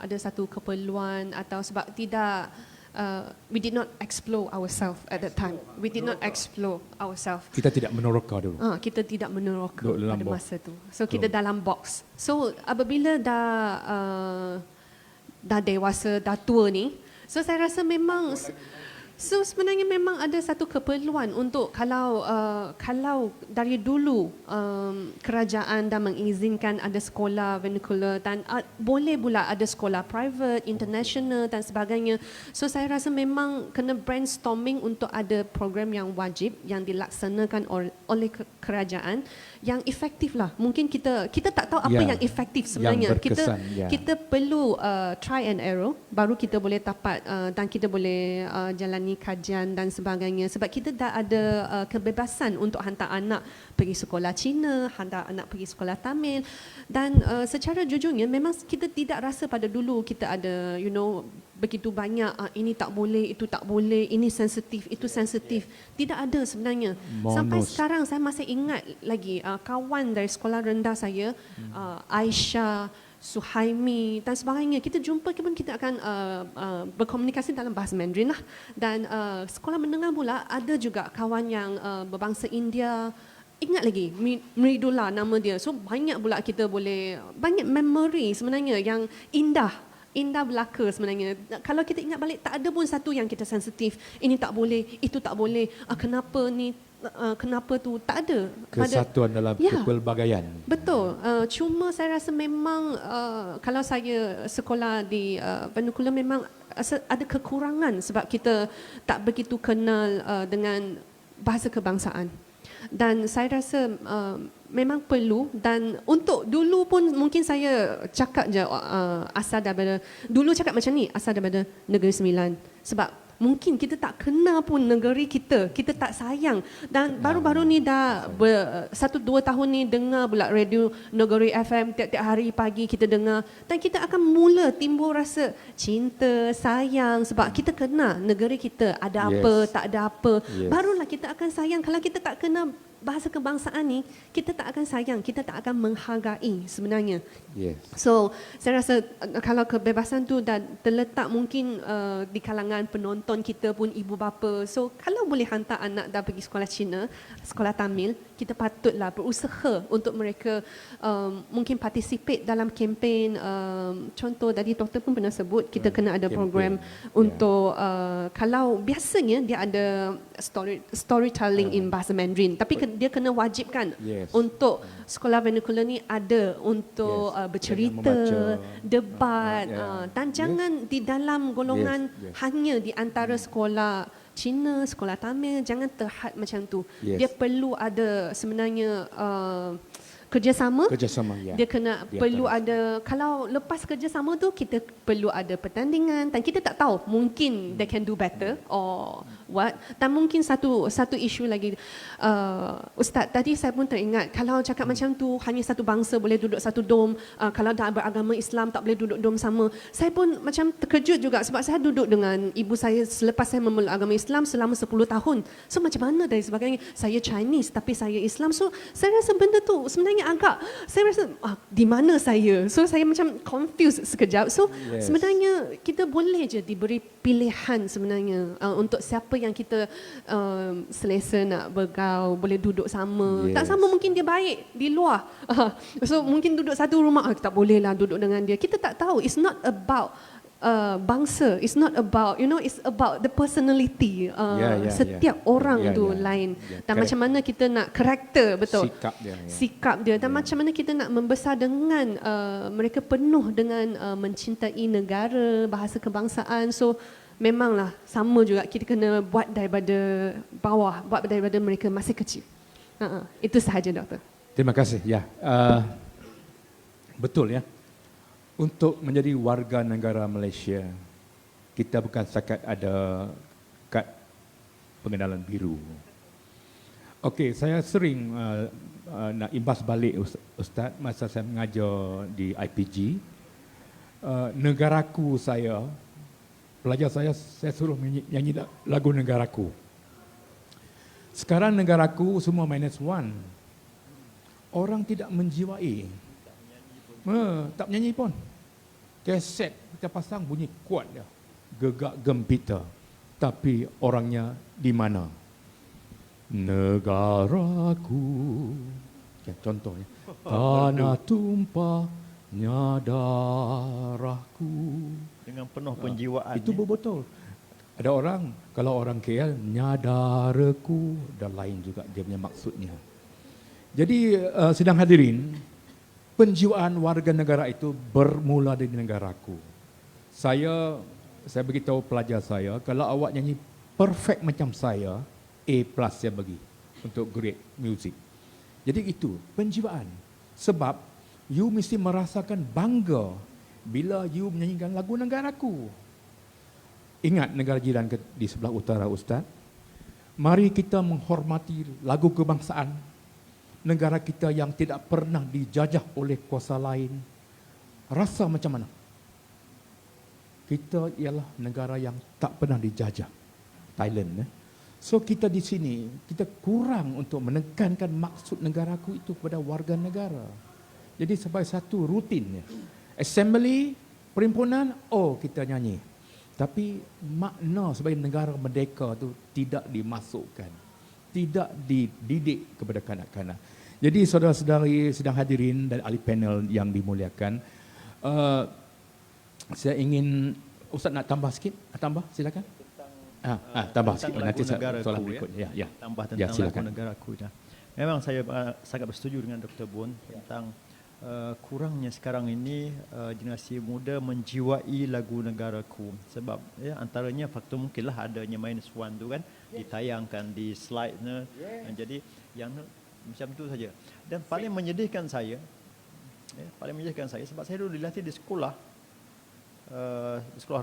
ada satu keperluan atau sebab tidak we did not explore ourselves at that time. We did not explore ourselves. Kita tidak meneroka dulu. Kita tidak meneroka Duduk dalam pada box. masa tu. So kita dalam box. So apabila dah dewasa, dah tua ni, so saya rasa memang sebenarnya memang ada satu keperluan untuk kalau dari dulu kerajaan dah mengizinkan ada sekolah vernacular dan boleh pula ada sekolah private, international dan sebagainya. So saya rasa memang kena brainstorming untuk ada program yang wajib yang dilaksanakan oleh kerajaan yang efektif lah. Mungkin kita tak tahu apa yang efektif sebenarnya. Yang berkesan, Kita perlu try and error baru kita boleh dapat dan kita boleh jalani kajian dan sebagainya. Sebab kita dah ada kebebasan untuk hantar anak pergi sekolah Cina, hantar anak pergi sekolah Tamil, dan secara jujurnya memang kita tidak rasa pada dulu kita ada begitu banyak ini tak boleh, itu tak boleh, ini sensitif, itu sensitif. Tidak ada sebenarnya. Sampai sekarang saya masih ingat lagi kawan dari sekolah rendah saya, Aisyah, Suhaimi dan sebagainya. Kita jumpa pun kita akan berkomunikasi dalam bahasa Mandarin lah. Dan sekolah menengah pula ada juga kawan yang berbangsa India. Ingat lagi Mridula nama dia. So banyak pula kita boleh, banyak memory sebenarnya yang indah indah belaka sebenarnya. Kalau kita ingat balik, tak ada pun satu yang kita sensitif. Ini tak boleh, itu tak boleh. Kenapa ni? Kenapa tu? Tak ada. Kesatuan dalam Ya. kepelbagaian. Betul. Cuma saya rasa memang kalau saya sekolah di Benokular memang ada kekurangan sebab kita tak begitu kenal dengan bahasa kebangsaan. Dan saya rasa memang perlu, dan untuk dulu pun mungkin saya cakap je asal daripada, dulu cakap macam ni, asal daripada Negeri Sembilan. Sebab mungkin kita tak kenal pun negeri kita, kita tak sayang. Dan baru-baru ni dah 1-2 tahun ni dengar pula radio Negeri FM tiap-tiap hari pagi kita dengar, dan kita akan mula timbul rasa cinta, sayang sebab kita kenal negeri kita ada apa, Yes. tak ada apa. Yes. Barulah kita akan sayang. Kalau kita tak kenal bahasa kebangsaan ni, kita tak akan sayang, kita tak akan menghargai sebenarnya. Yes. So, saya rasa kalau kebebasan tu dah terletak mungkin di kalangan penonton kita pun ibu bapa. So, kalau boleh hantar anak dah pergi sekolah Cina, sekolah Tamil, kita patutlah berusaha untuk mereka mungkin participate dalam kempen. Contoh tadi doktor pun pernah sebut, kita kena ada Kempen. program untuk kalau biasanya dia ada storytelling in bahasa Mandarin, tapi dia kena wajibkan Yes. untuk sekolah vernacular ni ada untuk Yes. bercerita, Jangan membaca. debat, Yeah. dan jangan di dalam golongan Yes. hanya di antara sekolah Cina, sekolah Tamil, jangan terhad macam tu. Yes. Dia perlu ada sebenarnya kerjasama. Kerjasama, ya. Dia kena Di perlu antara. ada, kalau lepas kerjasama tu kita perlu ada pertandingan, dan kita tak tahu, mungkin they can do better or what. Dan mungkin satu isu lagi, Ustaz, tadi saya pun teringat, kalau cakap macam tu hanya satu bangsa boleh duduk satu dom, kalau dah beragama Islam tak boleh duduk dom sama. Saya pun macam terkejut juga sebab saya duduk dengan ibu saya selepas saya memeluk agama Islam selama 10 tahun. So macam mana dan sebagainya, saya Chinese tapi saya Islam. So saya rasa benda tu sebenarnya agak, saya rasa di mana saya. So saya macam confused sekejap. So Yes. sebenarnya kita boleh je diberi pilihan sebenarnya untuk siapa yang kita selesa nak bergaul, boleh duduk sama. Yes. Tak sama mungkin dia baik di luar. So mungkin duduk satu rumah, tak boleh lah duduk dengan dia. Kita tak tahu. It's not about bangsa, it's not about, it's about the personality. Setiap orang tu lain. Dan macam mana kita nak karakter, betul. Sikap dia. Ya. Sikap dia, dan macam mana kita nak membesar dengan mereka penuh dengan mencintai negara, bahasa kebangsaan. So memanglah sama juga, kita kena buat daripada bawah, buat daripada mereka masih kecil. Itu sahaja, doktor. Terima kasih. Ya, betul ya. Untuk menjadi warga negara Malaysia, kita bukan setakat ada kad pengenalan biru. Okey, saya sering nak imbas balik Ustaz masa saya mengajar di IPG. Negaraku saya, pelajar saya suruh nyanyi lagu negaraku. Sekarang negaraku semua -1. Orang tidak menjiwai. Tak menyanyi pun. Keset kita pasang bunyi kuat dia. Gegak gempita. Tapi orangnya di mana? Negaraku. Ya, contohnya. Tanah tumpahnya darahku. Dengan penuh penjiwaan. Itu betul. Ada orang, kalau orang KL, nyadaraku, dan lain juga dia punya maksudnya. Jadi, sidang hadirin, penjiwaan warga negara itu bermula dari negaraku. Saya beritahu pelajar saya, kalau awak nyanyi perfect macam saya, A+ saya bagi untuk grade music. Jadi itu penjiwaan. Sebab you mesti merasakan bangga bila you menyanyikan lagu negaraku. Ingat negara jiran di sebelah utara, Ustaz. Mari kita menghormati lagu kebangsaan negara kita yang tidak pernah dijajah oleh kuasa lain. Rasa macam mana? Kita ialah negara yang tak pernah dijajah. Thailand. So kita di sini, kita kurang untuk menekankan maksud negaraku itu kepada warga negara. Jadi sebagai satu rutin. Assembly, perhimpunan, kita nyanyi. Tapi makna sebagai negara merdeka itu tidak dimasukkan. Tidak dididik kepada kanak-kanak. Jadi saudara-saudari sedang hadirin dan ahli panel yang dimuliakan, saya ingin Ustaz nak tambah sikit, tambah silakan. Tambah sikit tentang nanti lagu negaraku, soalan berikut. Ya. Tambah Ya, tentang lagu silakan. negaraku. Memang saya sangat bersetuju dengan Dr. Bun tentang kurangnya sekarang ini generasi muda menjiwai lagu negaraku. Sebab antaranya faktor mungkinlah adanya -1 tu kan ditayangkan di slide-nya. Jadi yang macam tu saja. Dan paling menyedihkan saya, sebab saya dulu dilatih di sekolah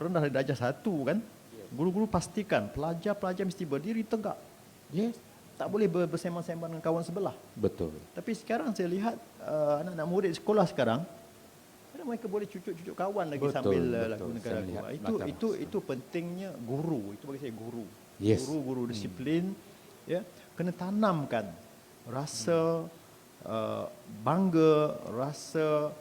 rendah dari darjah 1 kan. Guru-guru pastikan pelajar-pelajar mesti berdiri tegak. Yes. Tak boleh bersembang-sembang dengan kawan sebelah. Betul. Tapi sekarang saya lihat anak-anak murid sekolah sekarang, mereka boleh cucuk-cucuk kawan lagi Betul, sambil betul. lagu Saya negara. lihat Itu pentingnya guru. Itu bagi saya guru. Yes. Guru disiplin, kena tanamkan rasa bangga, rasa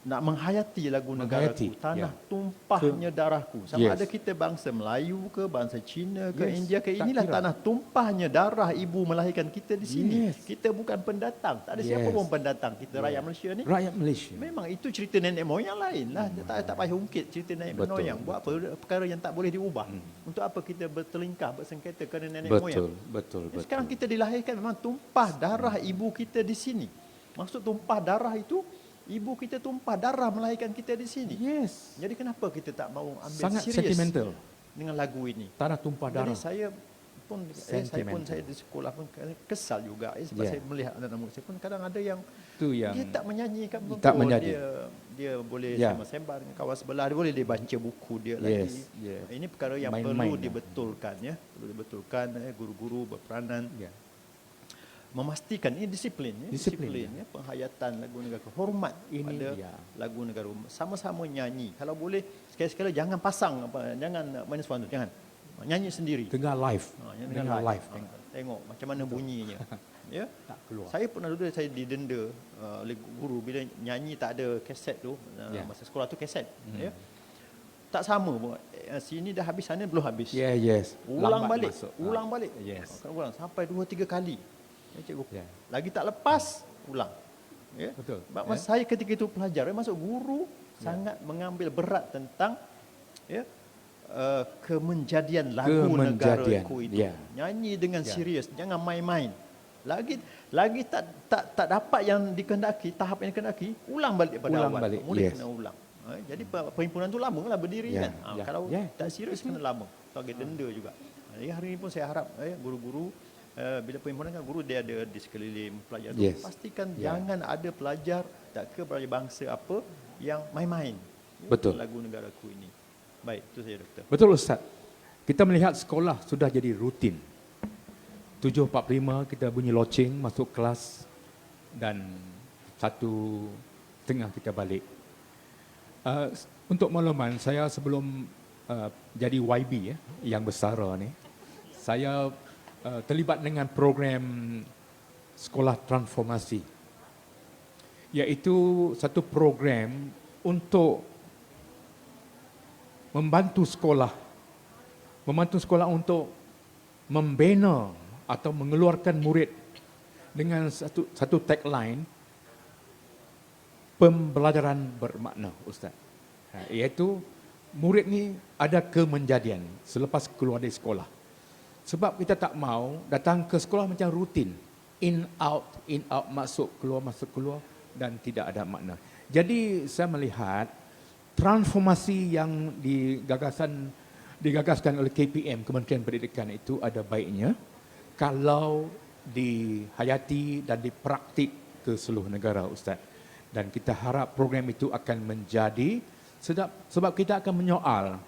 nak menghayati lagu negaraku, tanah tumpahnya darahku. Sama ada kita bangsa Melayu ke, bangsa Cina ke, India ke, inilah tanah tumpahnya darah ibu melahirkan kita di sini. Kita bukan pendatang, tak ada siapa pun pendatang. Kita rakyat Malaysia ni. Rakyat Malaysia. Memang itu cerita nenek moyang lain lah. Tak payah ungkit cerita nenek moyang. Buat apa perkara yang tak boleh diubah. Untuk apa kita bertelingkah, bersengketa kerana nenek moyang. Betul. Sekarang kita dilahirkan memang tumpah darah ibu kita di sini. Maksud tumpah darah itu, ibu kita tumpah darah melahirkan kita di sini. Yes. Jadi kenapa kita tak mahu ambil Sangat serius sentimental dengan lagu ini? Tanah tumpah darah. Jadi saya di sekolah pun kesal juga sebab saya melihat anak-anak murid saya pun kadang ada yang dia tak menyanyikan pun. Dia boleh sembang-sembang dengan kawan sebelah, dia boleh dia baca buku dia lagi. Ini perkara yang perlu dibetulkan perlu dibetulkan. Guru-guru berperanan memastikan ini disiplin penghayatan lagu negara, hormat pada lagu negara, sama-sama nyanyi. Kalau boleh sekali-sekala jangan pasang jangan -1 tu, jangan nyanyi sendiri. Dengar live. Dengar live. Tengok macam mana bunyinya. Tak keluar. Saya pernah dulu saya didenda oleh guru bila nyanyi tak ada kaset tu. Masa sekolah tu kaset. Tak sama pun. Sini dah habis, sana belum habis. Ulang balik. Ulang sampai 2-3 kali. Cikgu. Lagi tak lepas, ulang. Betul. Masa saya ketika itu pelajar, masuk guru sangat mengambil berat tentang kemenjadian lagu negaraku itu. Nyanyi dengan serius, jangan main-main. Lagi tak dapat yang dikehendaki, tahap yang dikehendaki, ulang balik pada awal. Mula kena ulang. Jadi perhimpunan tu lama lah berdiri kan. Kalau tak serius kena lama. Bagi denda juga. Jadi hari ini pun saya harap guru-guru bila perhimpunan kan guru dia ada di sekeliling pelajar tu, pastikan jangan ada pelajar tak ke pelajar bangsa apa yang main-main. Betul. Lagu negaraku ini. Baik, itu saja doktor. Betul Ustaz. Kita melihat sekolah sudah jadi rutin. 7.45 kita bunyi loceng masuk kelas dan 1:30 kita balik. Untuk makluman saya sebelum jadi YB yang besar ni, saya terlibat dengan program sekolah transformasi, iaitu satu program untuk membantu sekolah untuk membina atau mengeluarkan murid dengan satu tagline pembelajaran bermakna, Ustaz. Iaitu murid ni ada kemenjadian selepas keluar dari sekolah. Sebab kita tak mau datang ke sekolah macam rutin. In out, masuk keluar dan tidak ada makna. Jadi saya melihat transformasi yang digagaskan oleh KPM, Kementerian Pendidikan itu ada baiknya kalau dihayati dan dipraktik ke seluruh negara, Ustaz. Dan kita harap program itu akan menjadi sebab kita akan menyoal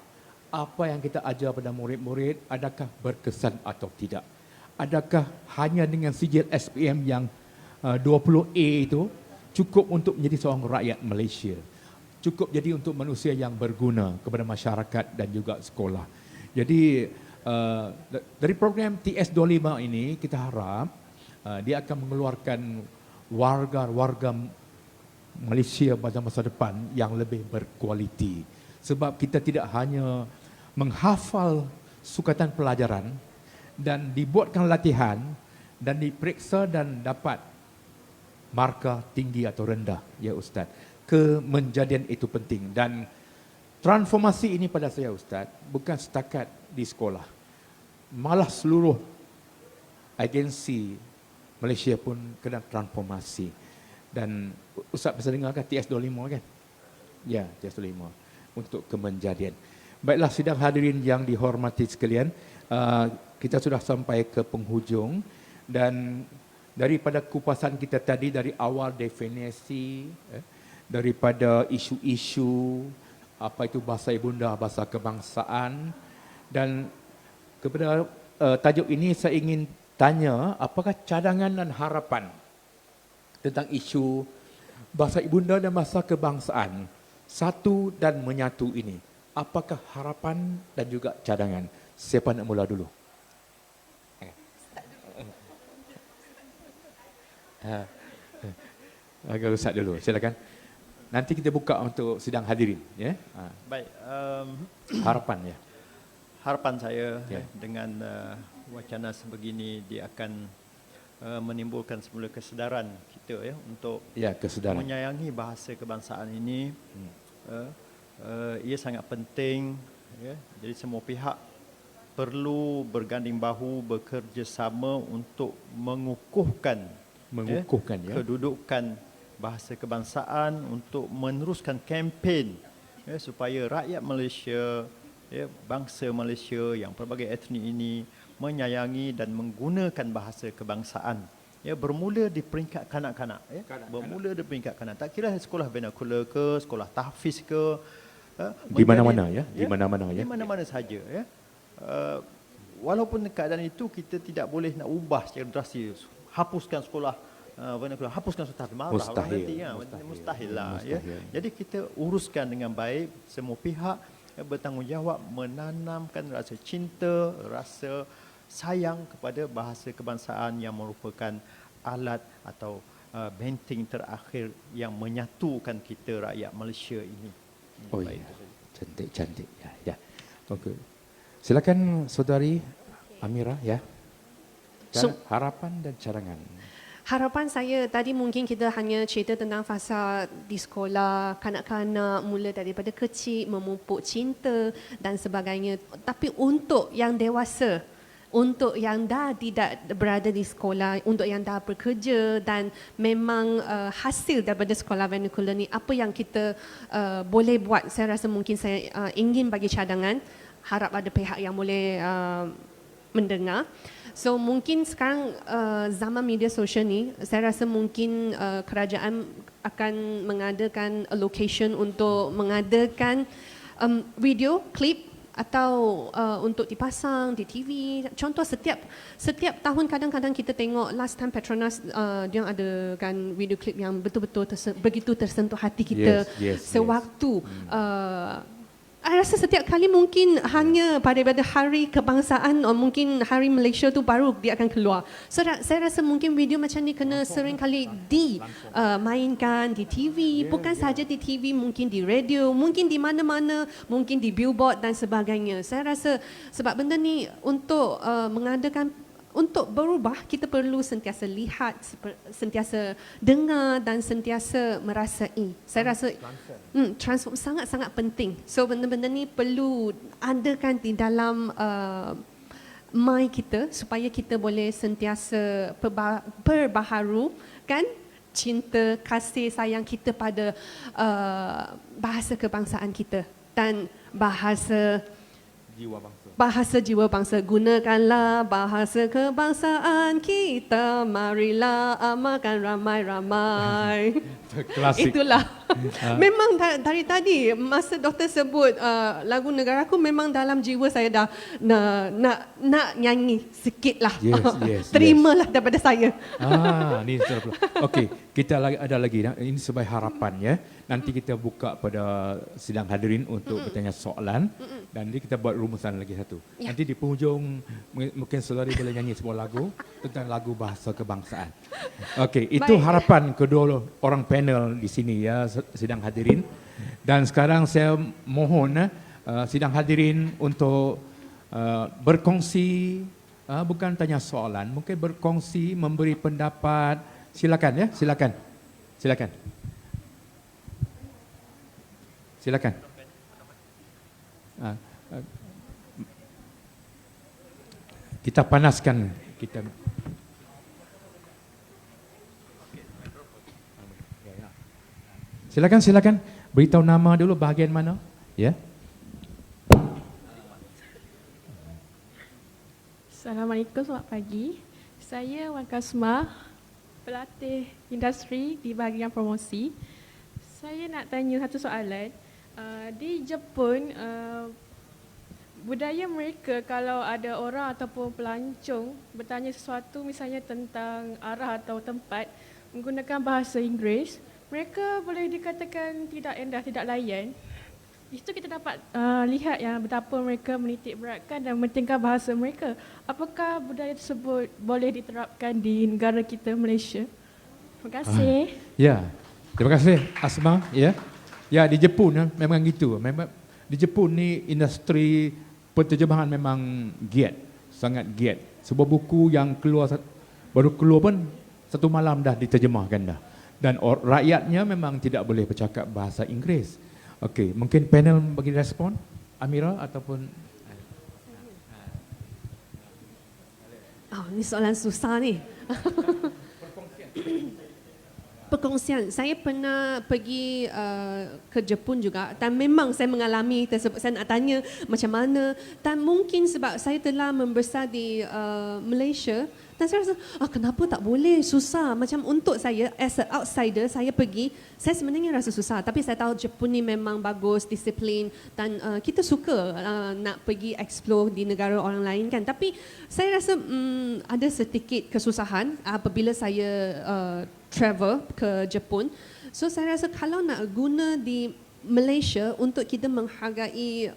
apa yang kita ajar pada murid-murid, adakah berkesan atau tidak? Adakah hanya dengan sijil SPM yang 20A itu cukup untuk menjadi seorang rakyat Malaysia? Cukup jadi untuk manusia yang berguna kepada masyarakat dan juga sekolah. Jadi dari program TS25 ini kita harap dia akan mengeluarkan warga-warga Malaysia pada masa depan yang lebih berkualiti. Sebab kita tidak hanya menghafal sukatan pelajaran dan dibuatkan latihan dan diperiksa dan dapat markah tinggi atau rendah, ya Ustaz. kemenjadian itu penting. Dan transformasi ini pada saya Ustaz, bukan setakat di sekolah. Malah seluruh agensi Malaysia pun kena transformasi. Dan Ustaz pernah dengar kan TS25 kan? Ya, TS25 untuk kemenjadian. Baiklah sidang hadirin yang dihormati sekalian, kita sudah sampai ke penghujung dan daripada kupasan kita tadi dari awal definisi, daripada isu-isu apa itu bahasa ibunda, bahasa kebangsaan, dan kepada tajuk ini saya ingin tanya apakah cadangan dan harapan tentang isu bahasa ibunda dan bahasa kebangsaan satu dan menyatu ini. Apakah harapan dan juga cadangan? Siapa nak mula dulu? Agak Ustaz dulu, silakan. Nanti kita buka untuk sidang hadirin, ya. Baik, Harapan ya. harapan saya Ya. dengan wacana sebegini dia akan menimbulkan semula kesedaran kita ya untuk Ya, kesedaran. menyayangi bahasa kebangsaan ini. Ia sangat penting ya. Jadi semua pihak perlu berganding bahu bekerjasama untuk mengukuhkan kedudukan bahasa kebangsaan, untuk meneruskan kempen ya, supaya rakyat Malaysia ya, bangsa Malaysia yang pelbagai etnik ini menyayangi dan menggunakan bahasa kebangsaan. Ya, bermula di peringkat kanak-kanak ya. Bermula di peringkat kanak. Tak kira sekolah vernacular ke, sekolah tahfiz ke, Di mana-mana ya, di mana-mana ya. Di mana-mana saja ya. Walaupun keadaan itu kita tidak boleh nak ubah secara drastis, hapuskan sekolah vernacular, hapuskan sekolah tahfiz, marah orang nanti ya, mustahil lah ya. Jadi kita uruskan dengan baik, semua pihak bertanggungjawab menanamkan rasa cinta, rasa sayang kepada bahasa kebangsaan yang merupakan alat atau benteng terakhir yang menyatukan kita rakyat Malaysia ini. Oh ya, cantik-cantik ya. Ya. Okey. Silakan saudari Amira ya. Harapan dan cadangan. Harapan saya tadi mungkin kita hanya cerita tentang fasa di sekolah, kanak-kanak mula daripada kecil memupuk cinta dan sebagainya. Tapi untuk yang dewasa, untuk yang dah tidak berada di sekolah, untuk yang dah bekerja dan memang hasil daripada sekolah vernacular ni, apa yang kita boleh buat, saya rasa mungkin saya ingin bagi cadangan, harap ada pihak yang boleh mendengar. So mungkin sekarang zaman media sosial ni, saya rasa mungkin kerajaan akan mengadakan allocation untuk mengadakan video klip atau untuk dipasang di TV. Contoh setiap tahun kadang-kadang kita tengok last time Petronas dia adakan video klip yang betul-betul begitu tersentuh hati kita sewaktu saya rasa setiap kali mungkin hanya pada hari kebangsaan atau mungkin hari Malaysia tu baru dia akan keluar. So saya rasa mungkin video macam ni kena sering kali dimainkan di TV, bukan sahaja di TV, mungkin di radio, mungkin di mana-mana, mungkin di billboard dan sebagainya. Saya rasa sebab benda ni untuk mengadakan, untuk berubah kita perlu sentiasa lihat, sentiasa dengar dan sentiasa merasai. Saya rasa transform sangat-sangat penting. So benda-benda ni perlu adakan di dalam mind kita supaya kita boleh sentiasa perbaharukan cinta, kasih sayang kita pada bahasa kebangsaan kita dan bahasa jiwa bangsa. Gunakanlah bahasa kebangsaan kita, marilah amalkan ramai-ramai. Klasik. Itulah. Memang dari tadi masa doktor sebut lagu negaraku, memang dalam jiwa saya dah nak nyanyi sikit lah. Terimalah daripada saya. Ni betul. Okey, kita ada lagi ini sebagai harapan ya. Nanti kita buka pada sidang hadirin untuk bertanya soalan dan nanti kita buat rumusan lagi satu. Ya. Nanti di penghujung mungkin saudari boleh nyanyi sebuah lagu tentang lagu bahasa kebangsaan. Okey, itu harapan kedua orang panel di sini ya, sidang hadirin. Dan sekarang saya mohon sidang hadirin untuk berkongsi, bukan tanya soalan, mungkin berkongsi, memberi pendapat. Silakan ya, silakan. Silakan. Ah, ah, kita panaskan kita. Silakan. Beritahu nama dulu bahagian mana? Ya. Assalamualaikum, selamat pagi. Saya Wan Kasmah, pelatih industri di bahagian promosi. Saya nak tanya satu soalan. Di Jepun, budaya mereka kalau ada orang ataupun pelancong bertanya sesuatu misalnya tentang arah atau tempat menggunakan bahasa Inggeris, mereka boleh dikatakan tidak endah, tidak layan. Di situ kita dapat lihat yang betapa mereka menitik beratkan dan mementingkan bahasa mereka. Apakah budaya tersebut boleh diterapkan di negara kita, Malaysia? Terima kasih. Ya, terima kasih Asma. Ya di Jepun memang gitu. Memang di Jepun ni industri penterjemahan memang giat, sangat giat. Sebuah buku yang baru keluar pun satu malam dah diterjemahkan dah. Dan rakyatnya memang tidak boleh bercakap bahasa Inggeris. Okey, mungkin panel bagi respon, Amira ataupun Ini soalan susah ni. Perkongsian. Saya pernah pergi ke Jepun juga dan memang saya mengalami tersebut. Saya nak tanya macam mana, dan mungkin sebab saya telah membesar di Malaysia dan saya rasa kenapa tak boleh, susah. Macam untuk saya as a outsider, saya pergi, saya sebenarnya rasa susah, tapi saya tahu Jepun ni memang bagus, disiplin, dan kita suka nak pergi explore di negara orang lain kan. Tapi saya rasa ada sedikit kesusahan apabila saya travel ke Jepun. So saya rasa kalau nak guna di Malaysia untuk kita menghargai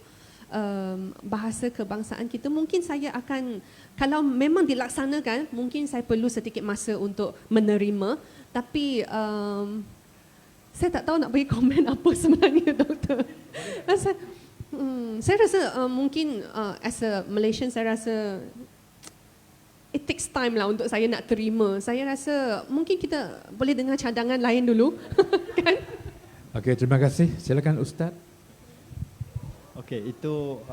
bahasa kebangsaan kita, mungkin saya akan, kalau memang dilaksanakan, mungkin saya perlu sedikit masa untuk menerima. Tapi saya tak tahu nak bagi komen apa sebenarnya, Doktor. Saya rasa mungkin as a Malaysian, saya rasa it takes time lah untuk saya nak terima. Saya rasa mungkin kita boleh dengar cadangan lain dulu. Kan? Okey, terima kasih. Silakan Ustaz. Okey, itu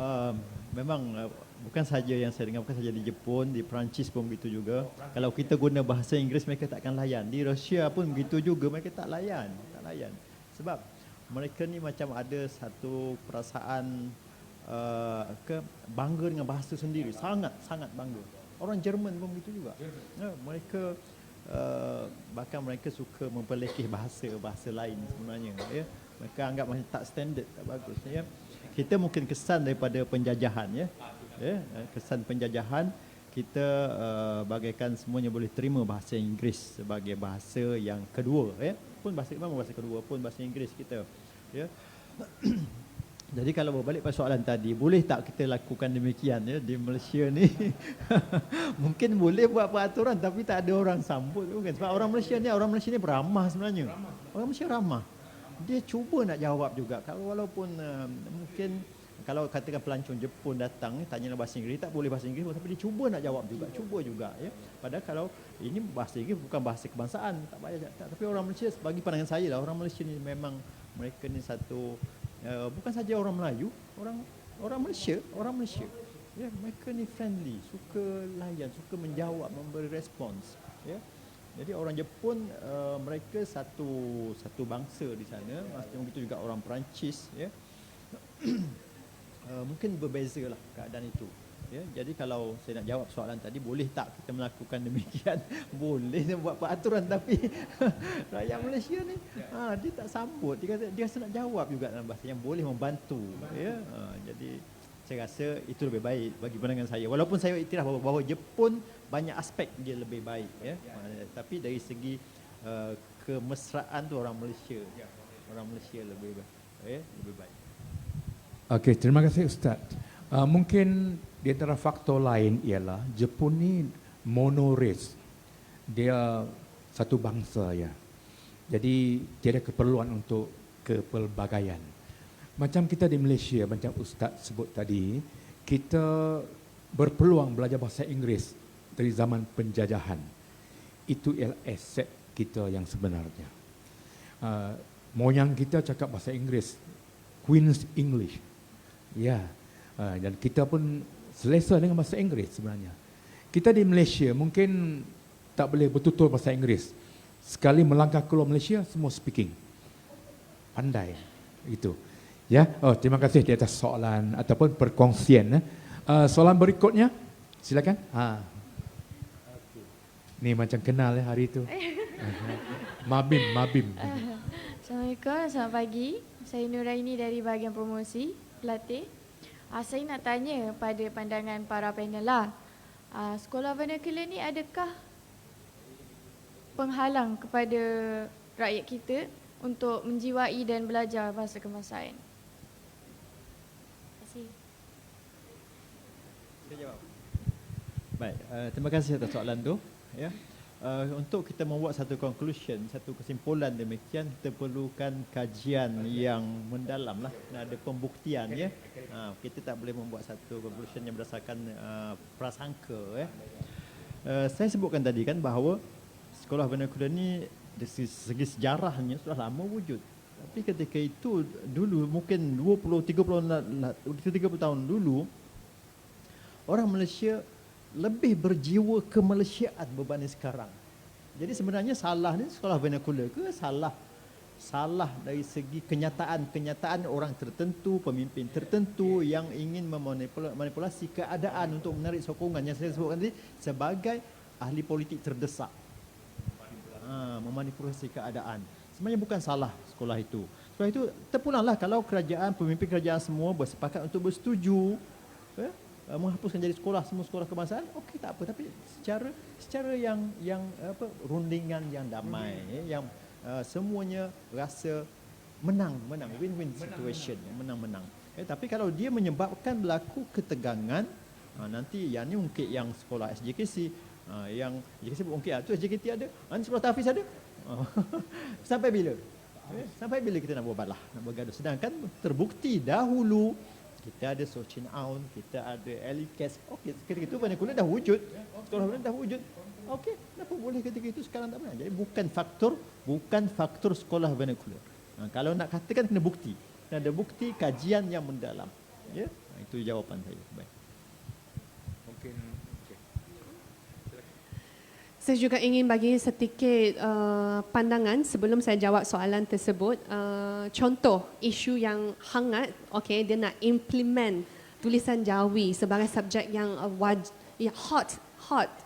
memang bukan saja yang saya dengar, bukan saja di Jepun, di Perancis pun begitu juga. Kalau kita guna bahasa Inggeris, mereka takkan layan. Di Rusia pun begitu juga, mereka tak layan. Sebab mereka ni macam ada satu perasaan bangga dengan bahasa sendiri, sangat bangga. Orang Jerman pun begitu juga. Mereka bahkan mereka suka memperlekeh bahasa lain sebenarnya. Mereka anggap macam tak standard, tak bagus. Kita mungkin kesan daripada penjajahan, kesan penjajahan, kita bagaikan semuanya boleh terima bahasa Inggeris sebagai bahasa yang kedua, pun bahasa kedua pun bahasa Inggeris kita, Jadi kalau berbalik pada soalan tadi, boleh tak kita lakukan demikian di Malaysia ni? Mungkin boleh buat peraturan tapi tak ada orang sambut, bukan? Sebab orang Malaysia ni beramah sebenarnya. Orang Malaysia ramah. Dia cuba nak jawab juga. Kalau walaupun mungkin kalau katakan pelancong Jepun datang tanya bahasa Inggeris, tak boleh bahasa Inggeris, tapi dia cuba nak jawab juga, Padahal kalau ini bahasa Inggeris bukan bahasa kebangsaan, tak payah. Tapi orang Malaysia, bagi pandangan saya lah, orang Malaysia ni memang mereka ni satu bukan saja orang Melayu, orang Malaysia, mereka ni friendly, suka layan, suka menjawab, memberi respons, Jadi orang Jepun mereka satu bangsa di sana, macam begitu juga orang Perancis, mungkin berbeza lah keadaan itu. Jadi kalau saya nak jawab soalan tadi, boleh tak kita melakukan demikian? Boleh buat peraturan, tapi rakyat Malaysia ni dia tak sambut, dia rasa nak jawab juga dalam bahasa yang boleh membantu. Jadi saya rasa itu lebih baik bagi pandangan saya. Walaupun saya iktiraf bahawa Jepun banyak aspek dia lebih baik, tapi dari segi kemesraan tu orang Malaysia lebih baik. Okey, terima kasih Ustaz. Mungkin di antara faktor lain ialah Jepun ni monorace. Dia satu bangsa ya. Jadi tiada keperluan untuk kepelbagaian. Macam kita di Malaysia, macam Ustaz sebut tadi, kita berpeluang belajar bahasa Inggeris dari zaman penjajahan. Itu ialah aset kita yang sebenarnya. Moyang kita cakap bahasa Inggeris Queen's English. Ya, dan kita pun selesa dengan bahasa Inggeris sebenarnya. Kita di Malaysia mungkin tak boleh betul-betul bahasa Inggeris. Sekali melangkah keluar Malaysia, semua speaking. Pandai. Itu. Ya, terima kasih di atas soalan ataupun perkongsian. Soalan berikutnya, silakan. Ni macam kenal hari itu. Mabim. Assalamualaikum, selamat pagi. Saya Nuraini dari bahagian promosi, pelatih. Saya nak tanya pada pandangan para panel lah. Sekolah vernacular ni adakah penghalang kepada rakyat kita untuk menjiwai dan belajar bahasa kebangsaan? Terima kasih. Saya jawab. Baik, terima kasih atas soalan tu. Ya. Untuk kita membuat satu conclusion, satu kesimpulan demikian, kita perlukan kajian yang mendalam lah, ada pembuktian ya. Kita tak boleh membuat satu conclusion yang berdasarkan prasangka ya. Saya sebutkan tadi kan bahawa sekolah vernacular ni dari segi sejarahnya sudah lama wujud. Tapi ketika itu dulu mungkin 20-30 tahun dulu orang Malaysia lebih berjiwa kemalaysiaan berbanding sekarang. Jadi sebenarnya salah ni sekolah vernacular ke salah dari segi kenyataan orang tertentu, pemimpin tertentu yang ingin memanipulasi keadaan untuk menarik sokongan yang saya sebutkan tadi sebagai ahli politik terdesak. Memanipulasi keadaan. Sebenarnya bukan salah sekolah itu. Sekolah itu terpulanglah kalau pemimpin kerajaan semua bersepakat untuk bersetuju menghapuskan jadi semua sekolah kebangsaan, okey tak apa, tapi secara yang rundingan yang damai, yang semuanya rasa menang, win-win situation, menang. Tapi kalau dia menyebabkan berlaku ketegangan, nanti yang ni ungkit yang sekolah SJKC, yang SJKC ungkit tu SJKT ada, sekolah tahfiz ada. Sampai bila? Sampai bila kita nak buat balah, nak bergaduh? Sedangkan terbukti dahulu kita ada Socin Aun, kita ada LKS. Okey, ketika itu vernacular dah wujud. Sekolah vernacular dah wujud. Okey, kenapa boleh ketika itu sekarang tak boleh? Jadi bukan faktor sekolah vernacular. Kalau nak katakan kena bukti. Kena ada bukti, kajian yang mendalam. Ya, itu jawapan saya. Baik. Mungkin Saya juga ingin bagi sedikit pandangan sebelum saya jawab soalan tersebut. Contoh isu yang hangat, okey, dia nak implement tulisan Jawi sebagai subjek yang hot,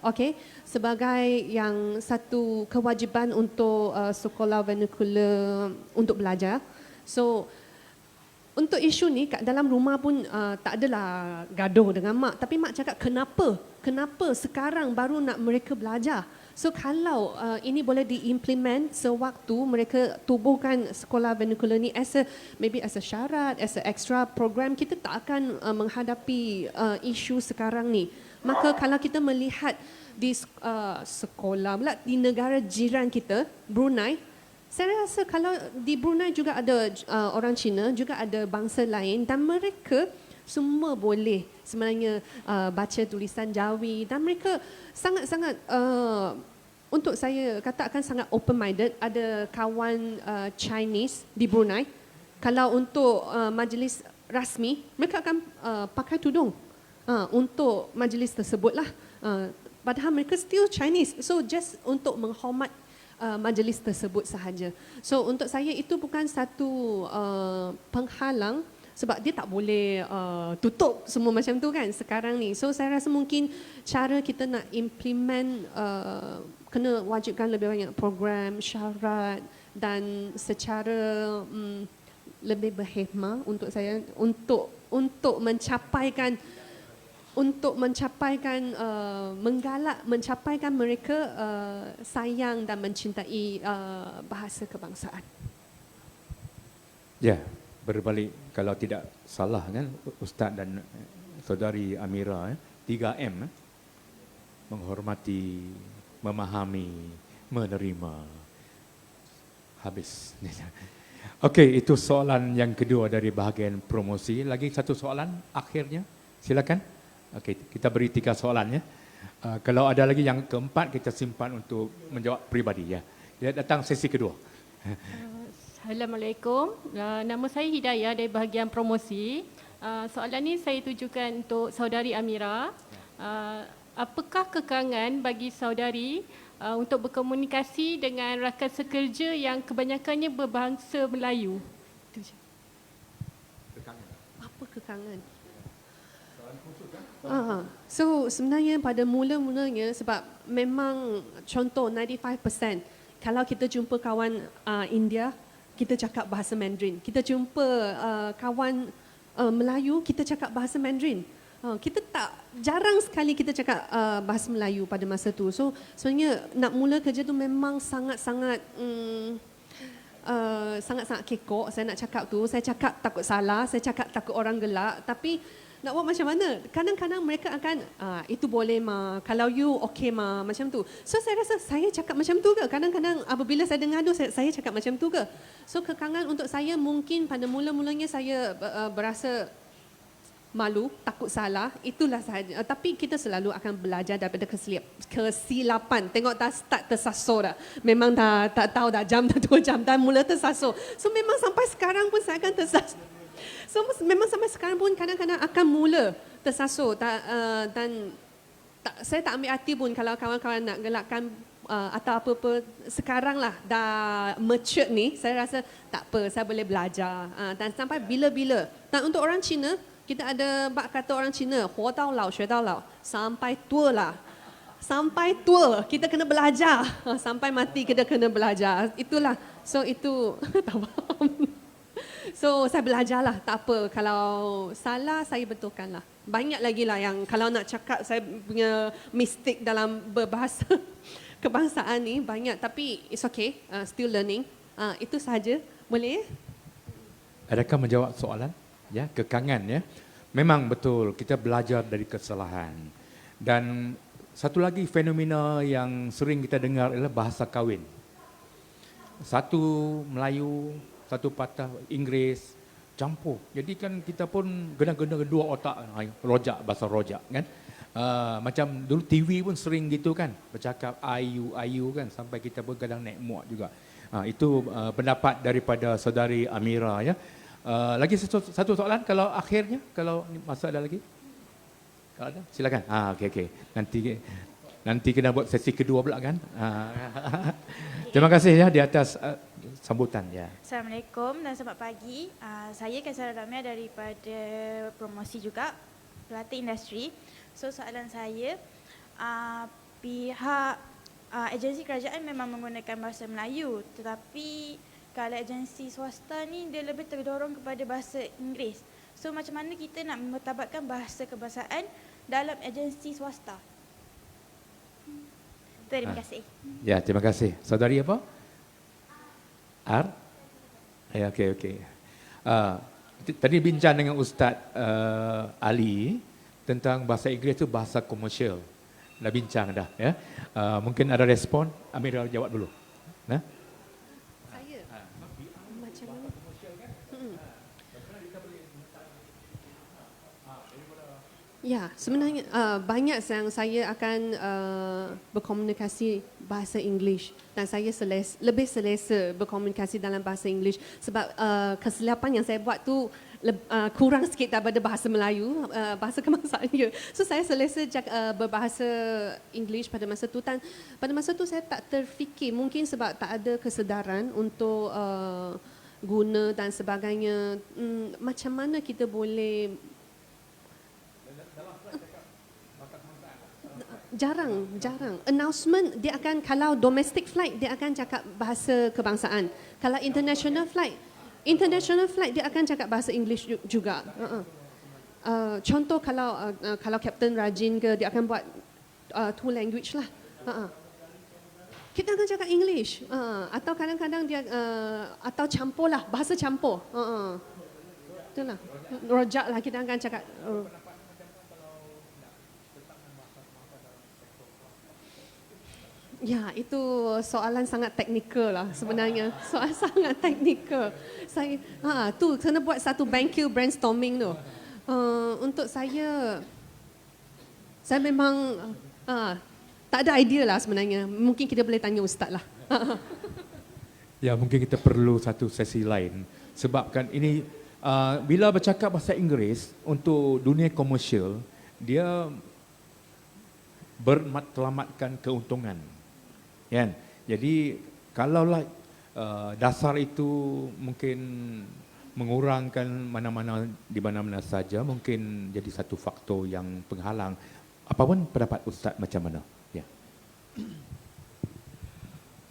okey, sebagai yang satu kewajipan untuk sekolah vernacular untuk belajar. So untuk isu ni kat dalam rumah pun tak adalah gaduh dengan mak, tapi mak cakap kenapa sekarang baru nak mereka belajar. So kalau ini boleh diimplement sewaktu mereka tubuhkan sekolah vernacular ni maybe as a syarat, as a extra program, kita tak akan menghadapi isu sekarang ni. Maka kalau kita melihat di sekolah pula di negara jiran kita, Brunei, saya rasa kalau di Brunei juga ada orang Cina, juga ada bangsa lain, dan mereka semua boleh sebenarnya baca tulisan Jawi, dan mereka sangat-sangat untuk saya katakan sangat open-minded. Ada kawan Chinese di Brunei, kalau untuk majlis rasmi, mereka akan pakai tudung untuk majlis tersebutlah. Padahal mereka still Chinese, so just untuk menghormat majlis tersebut sahaja. So untuk saya itu bukan satu penghalang, sebab dia tak boleh tutup semua macam tu kan sekarang ni. So saya rasa mungkin cara kita nak implement kena wajibkan lebih banyak program, syarat, dan secara lebih berhikmah untuk saya untuk mencapaikan mereka sayang dan mencintai bahasa kebangsaan. ya, berbalik kalau tidak salah kan Ustaz dan Saudari Amira, 3M, menghormati, memahami, menerima. Habis. Okey, itu soalan yang kedua dari bahagian promosi. Lagi satu soalan akhirnya, silakan. Okey, kita beri 3 soalan ya. Kalau ada lagi yang keempat, kita simpan untuk menjawab pribadi ya. Dia datang sesi kedua. Assalamualaikum. Nama saya Hidayah dari bahagian promosi. Soalan ni saya tujukan untuk saudari Amira. Apakah kekangan bagi saudari untuk berkomunikasi dengan rakan sekerja yang kebanyakannya berbangsa Melayu? Itu je. Apa kekangan? So sebenarnya pada mula-mulanya sebab memang contoh 95% kalau kita jumpa kawan India, kita cakap bahasa Mandarin. Kita jumpa kawan Melayu, kita cakap bahasa Mandarin. Kita jarang sekali kita cakap bahasa Melayu pada masa tu. So sebenarnya nak mula kerja tu memang sangat-sangat sangat-sangat kekok saya nak cakap tu. Saya cakap takut salah, saya cakap takut orang gelak. Tapi nak buat macam mana? Kadang-kadang mereka akan, itu boleh ma, kalau you okay ma, macam tu. So saya rasa saya cakap macam tu ke? Kadang-kadang apabila saya dengar tu, saya cakap macam tu ke? So kekangan untuk saya mungkin pada mula-mulanya saya berasa malu, takut salah, itulah sahaja. Tapi kita selalu akan belajar daripada kesilapan. Tengok dah start tersasul dah. Memang tak tahu dah jam dah 2 jam dah mula tersasul. So memang sampai sekarang pun saya akan tersasul. So memang sampai sekarang pun kadang-kadang akan mula tersasul dan saya tak ambil hati pun kalau kawan-kawan nak gelakkan atau apa-apa. Sekarang lah dah mature ni, saya rasa tak apa, saya boleh belajar. Dan sampai bila-bila. Dan untuk orang Cina, kita ada bab kata orang Cina, 活到老学到老, sampai tua lah. Sampai tua, kita kena belajar. Sampai mati kita kena belajar. Itulah. So itu, tak faham. So saya belajarlah, tak apa. Kalau salah, saya betulkanlah. Banyak lagi lah yang kalau nak cakap saya punya mistake dalam berbahasa kebangsaan ni, banyak. Tapi it's okay, still learning. Itu sahaja, boleh? Adakah menjawab soalan? Ya, kekangan ya. Memang betul, kita belajar dari kesalahan. Dan satu lagi fenomena yang sering kita dengar adalah bahasa kahwin. Satu Melayu, satu patah Inggeris, campur. Jadi kan kita pun gena-gena dua otak, rojak, bahasa rojak kan. Macam dulu TV pun sering gitu kan, bercakap ayu kan, sampai kita pun kadang naik muak juga. Itu pendapat daripada saudari Amira ya. Lagi satu soalan kalau akhirnya, kalau masa ada lagi? Kalau ada, silakan. Okey. Nanti kena buat sesi kedua pula kan. Terima kasih ya di atas sambutan ya. Assalamualaikum dan selamat pagi. Saya Kaisara Damia daripada promosi juga, pelatih industri. So soalan saya, pihak agensi kerajaan memang menggunakan bahasa Melayu, tetapi kalau agensi swasta ni dia lebih terdorong kepada bahasa Inggeris. So macam mana kita nak mempertabatkan bahasa kebangsaan dalam agensi swasta? Terima kasih. Ya, terima kasih. Saudari apa? R? Ya, okey. Tadi bincang dengan Ustaz Ali tentang bahasa Inggeris itu bahasa komersial. Dah bincang dah ya. Mungkin ada respon, Amira jawab dulu. Nah? Saya macam mana? Ya, sebenarnya banyak yang saya akan berkomunikasi bahasa English dan saya lebih selesa berkomunikasi dalam bahasa English sebab kesilapan yang saya buat tu kurang sikit daripada bahasa Melayu, bahasa kebangsaan dia. So saya selesa berbahasa English pada masa tu dan pada masa tu saya tak terfikir, mungkin sebab tak ada kesedaran untuk guna dan sebagainya. Macam mana kita boleh Jarang. Announcement dia akan, kalau domestic flight dia akan cakap bahasa kebangsaan. Kalau international flight dia akan cakap bahasa English juga. Contoh kalau Captain Rajin ke, dia akan buat two language lah. Kita akan cakap English. Atau kadang-kadang dia atau campur lah, bahasa campur. Itulah. Rojak lah kita akan cakap. Ya, itu soalan sangat teknikal lah sebenarnya. Soalan sangat teknikal. Saya tu kena buat satu BenQ brainstorming tu. Untuk saya memang tak ada idea lah sebenarnya. Mungkin kita boleh tanya ustaz lah. Ya, mungkin kita perlu satu sesi lain sebabkan ini bila bercakap bahasa Inggeris untuk dunia komersial, dia bermatlamatkan keuntungan. Kan? Jadi kalaulah dasar itu mungkin mengurangkan di mana-mana saja, mungkin jadi satu faktor yang penghalang. Apapun pendapat Ustaz macam mana? Ya.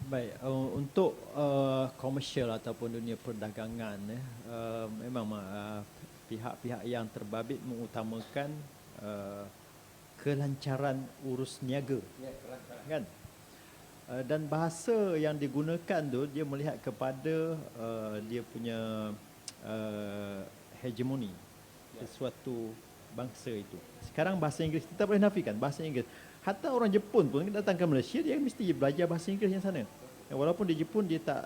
Baik, untuk komersial ataupun dunia perdagangan, memang pihak-pihak yang terbabit mengutamakan kelancaran urus niaga, kan? Dan bahasa yang digunakan tu dia melihat kepada dia punya hegemoni sesuatu bangsa itu. Sekarang bahasa Inggeris kita boleh nafikan bahasa Inggeris. Hatta orang Jepun pun datang ke Malaysia dia mesti belajar bahasa Inggeris yang sana. Walaupun di Jepun dia tak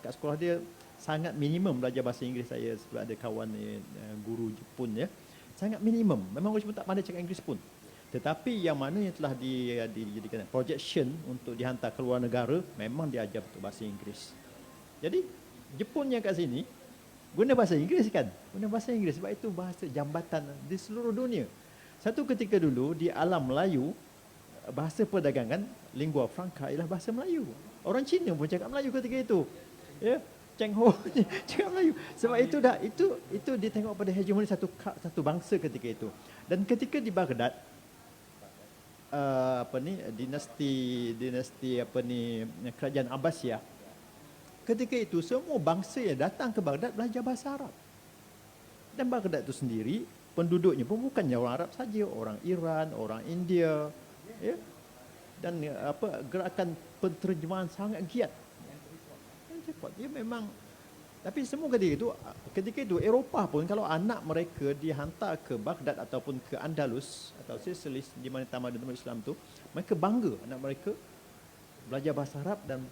kat sekolah dia sangat minimum belajar bahasa Inggeris. Saya sebab ada kawan guru Jepun ya. Sangat minimum. Memang orang Jepun tak pandai cakap Inggeris pun. Tetapi yang mana yang telah dijadikan projection untuk dihantar ke luar negara memang diajar untuk bahasa Inggeris. Jadi Jepun yang kat sini guna bahasa Inggeris kan? Guna bahasa Inggeris sebab itu bahasa jambatan di seluruh dunia. Satu ketika dulu di alam Melayu, bahasa perdagangan, lingua franca ialah bahasa Melayu. Orang Cina pun cakap Melayu ketika itu. Ya, Cheng Ho cakap Melayu. Sebab itu dia tengok pada hegemoni satu bangsa ketika itu. Dan ketika di Baghdad, dinasti kerajaan Abbasiyah, ketika itu semua bangsa yang datang ke Baghdad belajar bahasa Arab. Dan Baghdad itu sendiri penduduknya pun bukannya orang Arab saja, orang Iran, orang India, ya. Dan gerakan penterjemahan sangat giat. Cepat. Dia memang, tapi semua ketika itu Eropah pun kalau anak mereka dihantar ke Baghdad ataupun ke Andalus atau Sicily di mana tamadun Islam tu, mereka bangga anak mereka belajar bahasa Arab dan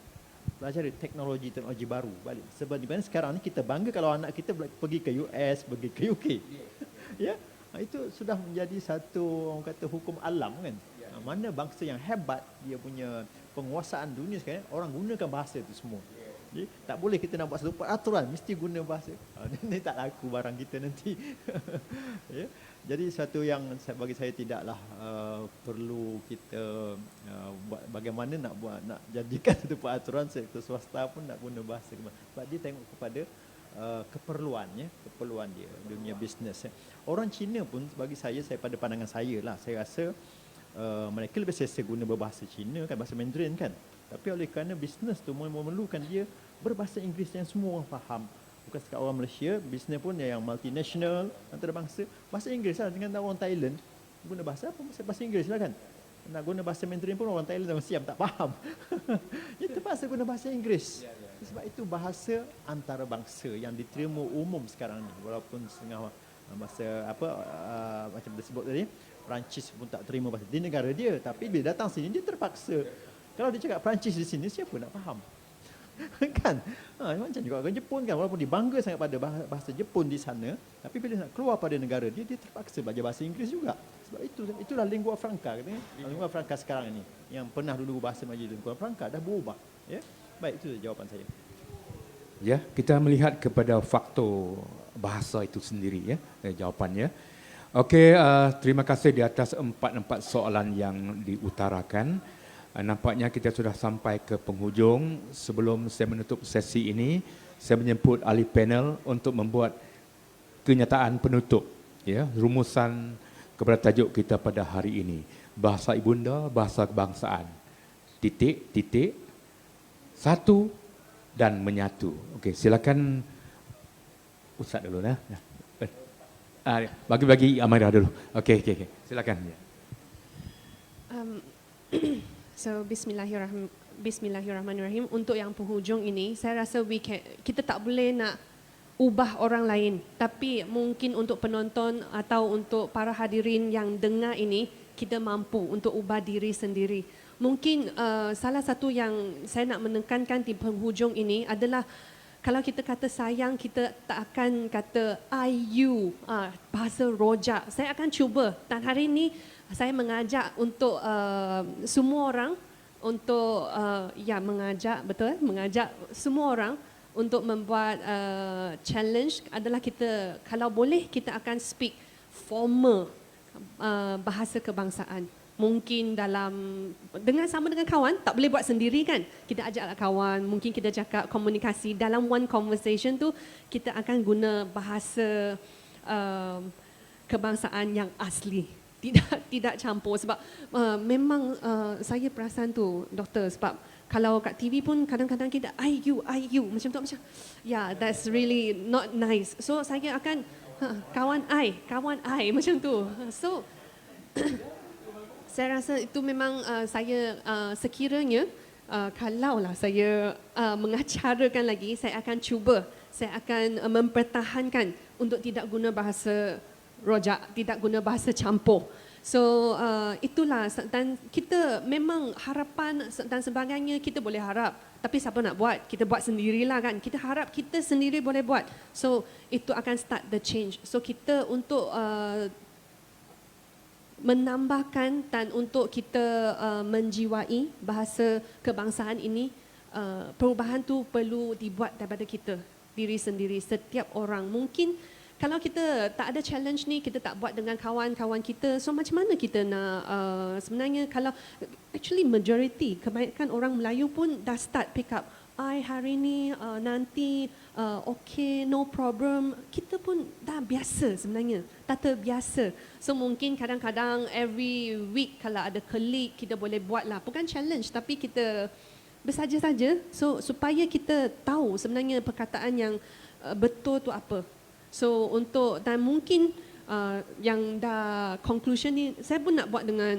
belajar teknologi baru balik. Sebab di mana sekarang ni kita bangga kalau anak kita pergi ke US, pergi ke UK. Ya, itu sudah menjadi satu orang kata hukum alam kan. Mana bangsa yang hebat dia punya penguasaan dunia sekarang, orang gunakan bahasa itu semua. Jadi, tak boleh kita nak buat satu peraturan mesti guna bahasa. Ini tak laku barang kita nanti. Ya. Jadi satu yang bagi saya tidaklah perlu kita buat bagaimana nak jadikan satu peraturan sektor swasta pun nak guna bahasa. Sebab dia tengok kepada keperluan dia dunia bisnes. Orang Cina pun bagi saya pada pandangan saya lah, saya rasa mereka lebih selesa guna berbahasa Cina kan, bahasa Mandarin kan. Tapi oleh kerana bisnes tu memerlukan dia berbahasa Inggeris yang semua orang faham. Bukan sekat orang Malaysia, bisnes pun yang multinational, antarabangsa, bahasa Inggeris lah. Dengan orang Thailand, guna bahasa apa? Bahasa Inggeris lah kan. Nak guna bahasa Mandarin pun orang Thailand orang Siam tak faham. Dia terpaksa guna bahasa Inggeris. Sebab itu bahasa antarabangsa yang diterima umum sekarang ni. Walaupun setengah bahasa macam disebut tadi, Perancis pun tak terima bahasa di negara dia, tapi bila datang sini dia terpaksa. Kalau dia cakap Perancis di sini, siapa nak faham? Kan? Macam juga orang Jepun kan, walaupun dia bangga sangat pada bahasa Jepun di sana, tapi bila nak keluar pada negara dia, dia terpaksa belajar bahasa Inggeris juga. Sebab itulah lingua franca katanya. Lingua franca sekarang ni, yang pernah dulu bahasa Melayu lingua franca dah berubah. Ya? Baik, itu jawapan saya. Ya, kita melihat kepada faktor bahasa itu sendiri ya, jawapannya. Okey, terima kasih di atas empat soalan yang diutarakan. Nampaknya kita sudah sampai ke penghujung. Sebelum saya menutup sesi ini, saya menjemput ahli panel untuk membuat kenyataan penutup, ya, rumusan kepada tajuk kita pada hari ini. Bahasa ibunda, bahasa kebangsaan. Titik, satu dan menyatu. Okey, silakan Ustaz dulu ya. Bagi Amirah dulu. Okey. Silakan. So Bismillahirrahmanirrahim. Untuk yang penghujung ini, saya rasa kita tak boleh nak ubah orang lain, tapi mungkin untuk penonton atau untuk para hadirin yang dengar ini, kita mampu untuk ubah diri sendiri. Mungkin salah satu yang saya nak menekankan di penghujung ini adalah kalau kita kata sayang, kita tak akan kata you, bahasa rojak. Saya akan cuba. Dan hari ini saya mengajak untuk semua orang untuk mengajak semua orang untuk membuat challenge adalah kita kalau boleh kita akan speak formal bahasa kebangsaan. Mungkin sama dengan kawan, tak boleh buat sendiri kan. Kita ajaklah kawan, mungkin kita cakap komunikasi dalam one conversation tu kita akan guna bahasa kebangsaan yang asli. Tidak campur sebab memang saya perasan tu doktor sebab kalau kat TV pun kadang-kadang kita IU macam tu macam that's really not nice. So saya akan kawan I macam tu. So saya rasa itu memang saya sekiranya kalaulah saya mengacarakan lagi, saya akan cuba, saya akan mempertahankan untuk tidak guna bahasa rojak, tidak guna bahasa campur. So itulah, dan kita memang harapan dan sebagainya kita boleh harap, tapi siapa nak buat? Kita buat sendirilah kan. Kita harap kita sendiri boleh buat. So itu akan start the change. So kita untuk menambahkan dan untuk kita menjiwai bahasa kebangsaan ini, perubahan tu perlu dibuat daripada kita diri sendiri, setiap orang. Mungkin kalau kita tak ada challenge ni, kita tak buat dengan kawan-kawan kita, so macam mana kita nak sebenarnya kalau actually majority kebanyakan orang Melayu pun dah start pick up hari ni nanti okay, no problem. Kita pun dah biasa sebenarnya, dah terbiasa. So mungkin kadang-kadang every week kalau ada colleague kita boleh buat lah, bukan challenge tapi kita bersaja-saja, so supaya kita tahu sebenarnya perkataan yang betul tu apa. So untuk, dan mungkin yang dah conclusion ni saya pun nak buat dengan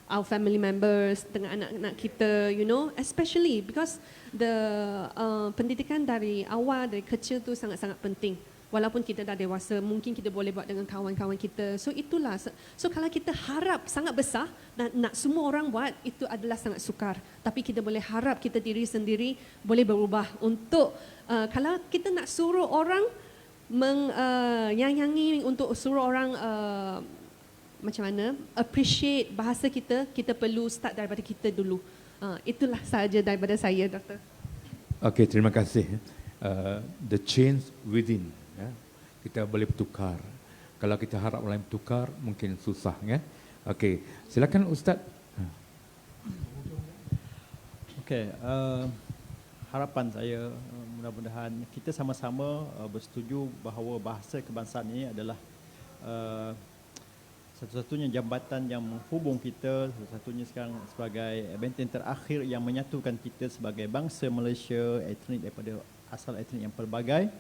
our family members, dengan anak-anak kita, you know, especially because the pendidikan dari awal, dari kecil tu sangat-sangat penting. Walaupun kita dah dewasa, mungkin kita boleh buat dengan kawan-kawan kita. So itulah, so kalau kita harap sangat besar dan nak semua orang buat, itu adalah sangat sukar. Tapi kita boleh harap kita diri sendiri boleh berubah untuk, kalau kita nak suruh orang menyayangi, untuk suruh orang macam mana appreciate bahasa kita, kita perlu start daripada kita dulu. Itulah sahaja daripada saya, Doktor. Okey, terima kasih. The change within, ya. Kita boleh bertukar. Kalau kita harap orang lain bertukar, mungkin susah, ya. Okey, silakan Ustaz. Okey, harapan saya mudah-mudahan kita sama-sama bersetuju bahawa bahasa kebangsaan ini adalah satu-satunya jambatan yang menghubung kita, satu-satunya sekarang sebagai benteng terakhir yang menyatukan kita sebagai bangsa Malaysia, etnik daripada asal etnik yang pelbagai.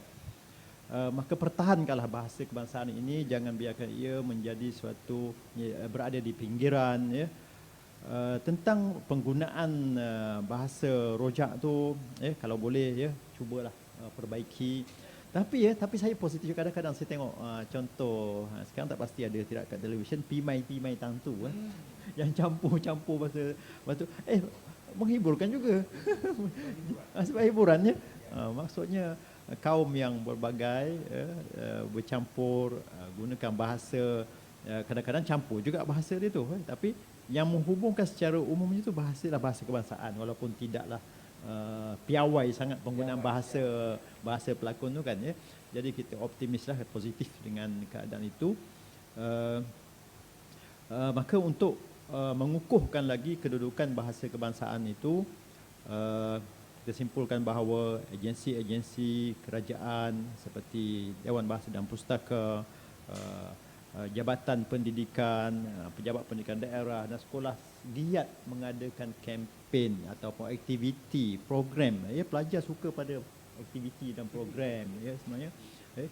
Maka pertahankanlah bahasa kebangsaan ini, jangan biarkan ia menjadi suatu berada di pinggiran, ya. Tentang penggunaan bahasa rojak tu, kalau boleh, ya, cubalah perbaiki. Tapi saya positif, kadang-kadang saya tengok contoh sekarang tak pasti ada tidak kat televisyen, pimai tantu yang campur bahasa tu, menghiburkan juga. Sebab hiburannya, maksudnya kaum yang berbagai bercampur, gunakan bahasa, kadang-kadang campur juga bahasa dia tu, tapi yang menghubungkan secara umumnya tu bahasa kebangsaan, walaupun tidaklah piawai sangat penggunaan bahasa pelakon tu kan, ya. Jadi kita optimislah, positif dengan keadaan itu. Maka untuk mengukuhkan lagi kedudukan bahasa kebangsaan itu, kita simpulkan bahawa agensi-agensi kerajaan seperti Dewan Bahasa dan Pustaka, Jabatan Pendidikan, Pejabat Pendidikan Daerah dan sekolah giat mengadakan kempen ataupun aktiviti, program. Pelajar suka pada aktiviti dan program, sebenarnya.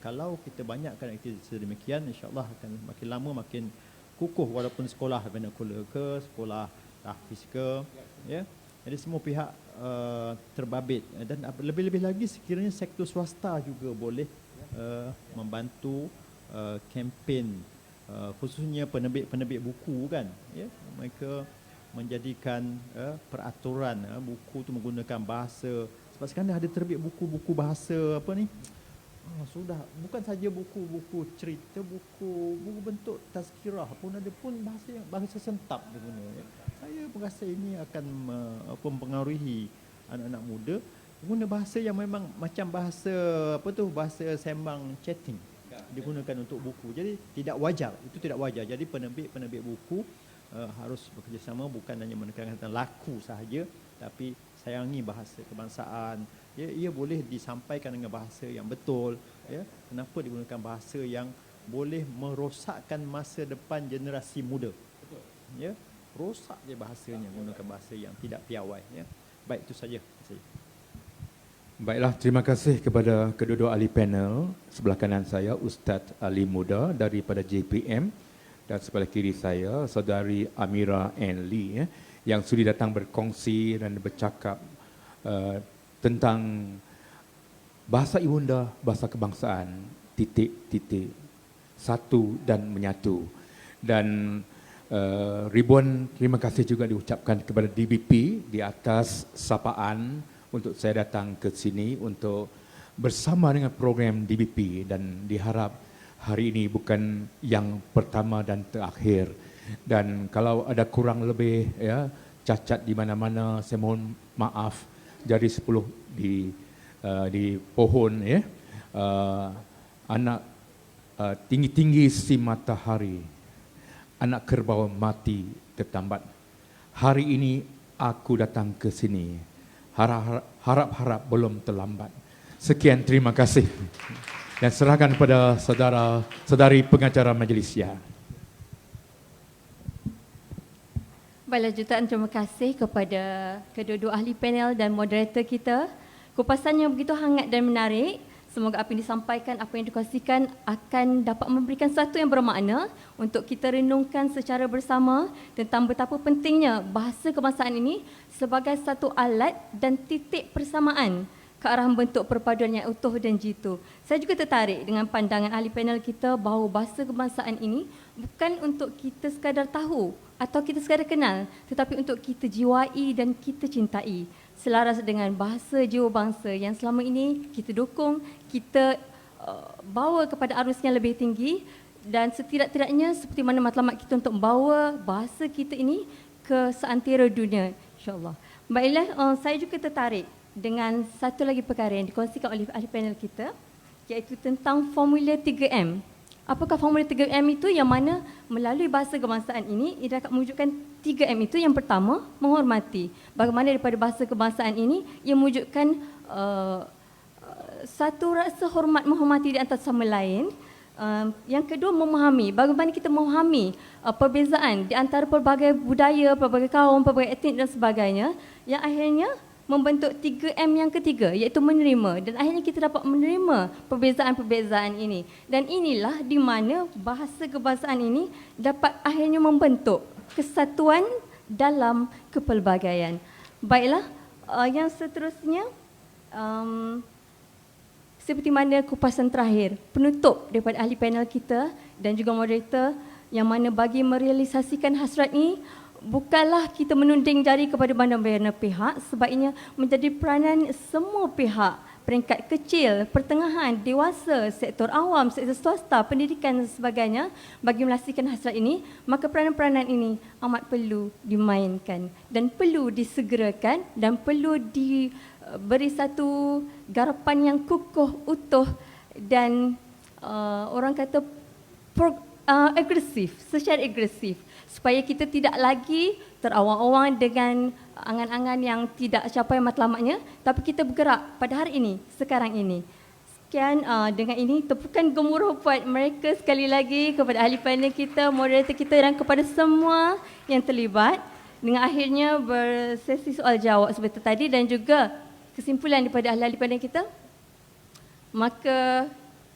Kalau kita banyakkan aktiviti sedemikian, insya-Allah akan makin lama makin kukuh, walaupun sekolah vernacular ke, sekolah tahfiz ke, ya. Jadi semua pihak terbabit, dan lebih-lebih lagi sekiranya sektor swasta juga boleh membantu kempen, khususnya penerbit buku kan, ya. Mereka menjadikan peraturan buku tu menggunakan bahasa, sebab sekarang ada terbit buku-buku bahasa apa ni, Sudah, bukan saja buku-buku cerita, buku bentuk tazkirah pun ada pun bahasa sentap dia guna. Ya. Saya merasa ini akan mempengaruhi anak-anak muda guna bahasa yang memang macam bahasa bahasa sembang chatting digunakan untuk buku. Jadi tidak wajar, itu tidak wajar. Jadi penerbit buku harus bekerjasama, bukan hanya menekankan laku sahaja, tapi sayangi bahasa kebangsaan. Ya, ia boleh disampaikan dengan bahasa yang betul. Ya, kenapa digunakan bahasa yang boleh merosakkan masa depan generasi muda? Ya, rosak je bahasanya, gunakan bahasa yang tidak piawai. Ya. Baik, itu saja. Baiklah, terima kasih kepada kedua-dua ahli panel. Sebelah kanan saya Ustaz Ali Muda daripada JPM dan sebelah kiri saya Saudari Amira Ann Lee yang sudi datang berkongsi dan bercakap tentang bahasa ibunda, bahasa kebangsaan, titik-titik, satu dan menyatu. Dan ribuan terima kasih juga diucapkan kepada DBP di atas sapaan untuk saya datang ke sini untuk bersama dengan program DBP, dan diharap hari ini bukan yang pertama dan terakhir. Dan kalau ada kurang lebih ya cacat di mana-mana, saya mohon maaf. Jari 10 di pohon ya. Anak tinggi-tinggi si matahari, anak kerbau mati tertambat. Hari ini aku datang ke sini. Harap-harap belum terlambat. Sekian, terima kasih. Dan serahkan kepada saudari pengacara majlis ya. Baiklah, jutaan terima kasih kepada kedua-dua ahli panel dan moderator kita. Kupasan yang begitu hangat dan menarik. Semoga apa yang disampaikan, apa yang dikongsikan akan dapat memberikan sesuatu yang bermakna untuk kita renungkan secara bersama tentang betapa pentingnya bahasa kebangsaan ini sebagai satu alat dan titik persamaan ke arah membentuk perpaduan yang utuh dan jitu. Saya juga tertarik dengan pandangan ahli panel kita bahawa bahasa kebangsaan ini bukan untuk kita sekadar tahu atau kita sekadar kenal, tetapi untuk kita jiwai dan kita cintai. Selaras dengan bahasa jiwa bangsa yang selama ini kita dukung, kita bawa kepada arus yang lebih tinggi, dan setidak-tidaknya seperti mana matlamat kita untuk membawa bahasa kita ini ke seantero dunia, insyaAllah. Baiklah, saya juga tertarik dengan satu lagi perkara yang dikongsikan oleh ahli panel kita, iaitu tentang formula 3M. Apakah formula 3M itu, yang mana melalui bahasa kebangsaan ini ia dapat mewujudkan 3M itu. Yang pertama, menghormati. Bagaimana daripada bahasa kebangsaan ini ia mewujudkan satu rasa hormat, menghormati di antara sama lain. Yang kedua, memahami. Bagaimana kita memahami perbezaan di antara pelbagai budaya, pelbagai kaum, pelbagai etnik dan sebagainya, yang akhirnya membentuk 3M yang ketiga, iaitu menerima. Dan akhirnya kita dapat menerima perbezaan-perbezaan ini. Dan inilah di mana bahasa kebangsaan ini dapat akhirnya membentuk kesatuan dalam kepelbagaian. Baiklah, yang seterusnya, seperti mana kupasan terakhir, penutup daripada ahli panel kita dan juga moderator, yang mana bagi merealisasikan hasrat ini, bukanlah kita menunding jari kepada bandar-bandar pihak, sebabnya menjadi peranan semua pihak, peringkat kecil, pertengahan, dewasa, sektor awam, sektor swasta, pendidikan dan sebagainya, bagi melaksanakan hasrat ini. Maka peranan-peranan ini amat perlu dimainkan dan perlu disegerakan dan perlu diberi satu garapan yang kukuh, utuh dan orang kata agresif, secara agresif, supaya kita tidak lagi terawang-awang dengan angan-angan yang tidak capai matlamatnya, tapi kita bergerak pada hari ini, sekarang ini. Sekian, dengan ini tepukan gemuruh buat mereka sekali lagi, kepada ahli panel kita, moderator kita dan kepada semua yang terlibat. Dengan akhirnya bersesi soal jawab seperti tadi dan juga kesimpulan daripada ahli-ahli panel kita, maka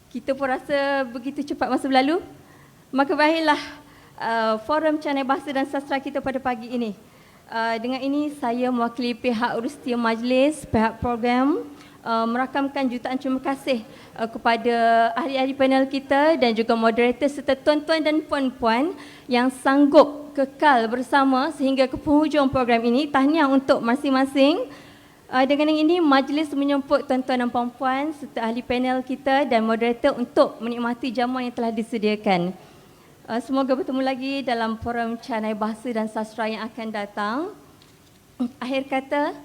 kita pun rasa begitu cepat masa berlalu. Maka baiklah, forum Channel Bahasa dan Sastra kita pada pagi ini. Dengan ini saya mewakili pihak urusia majlis, pihak program, merakamkan jutaan terima kasih kepada ahli-ahli panel kita dan juga moderator serta tuan-tuan dan puan-puan yang sanggup kekal bersama sehingga ke penghujung program ini. Tahniah untuk masing-masing. Dengan yang ini, majlis menyemput tuan-tuan dan puan-puan serta ahli panel kita dan moderator untuk menikmati jamuan yang telah disediakan. Semoga bertemu lagi dalam forum Canai Bahasa dan Sastra yang akan datang. Akhir kata,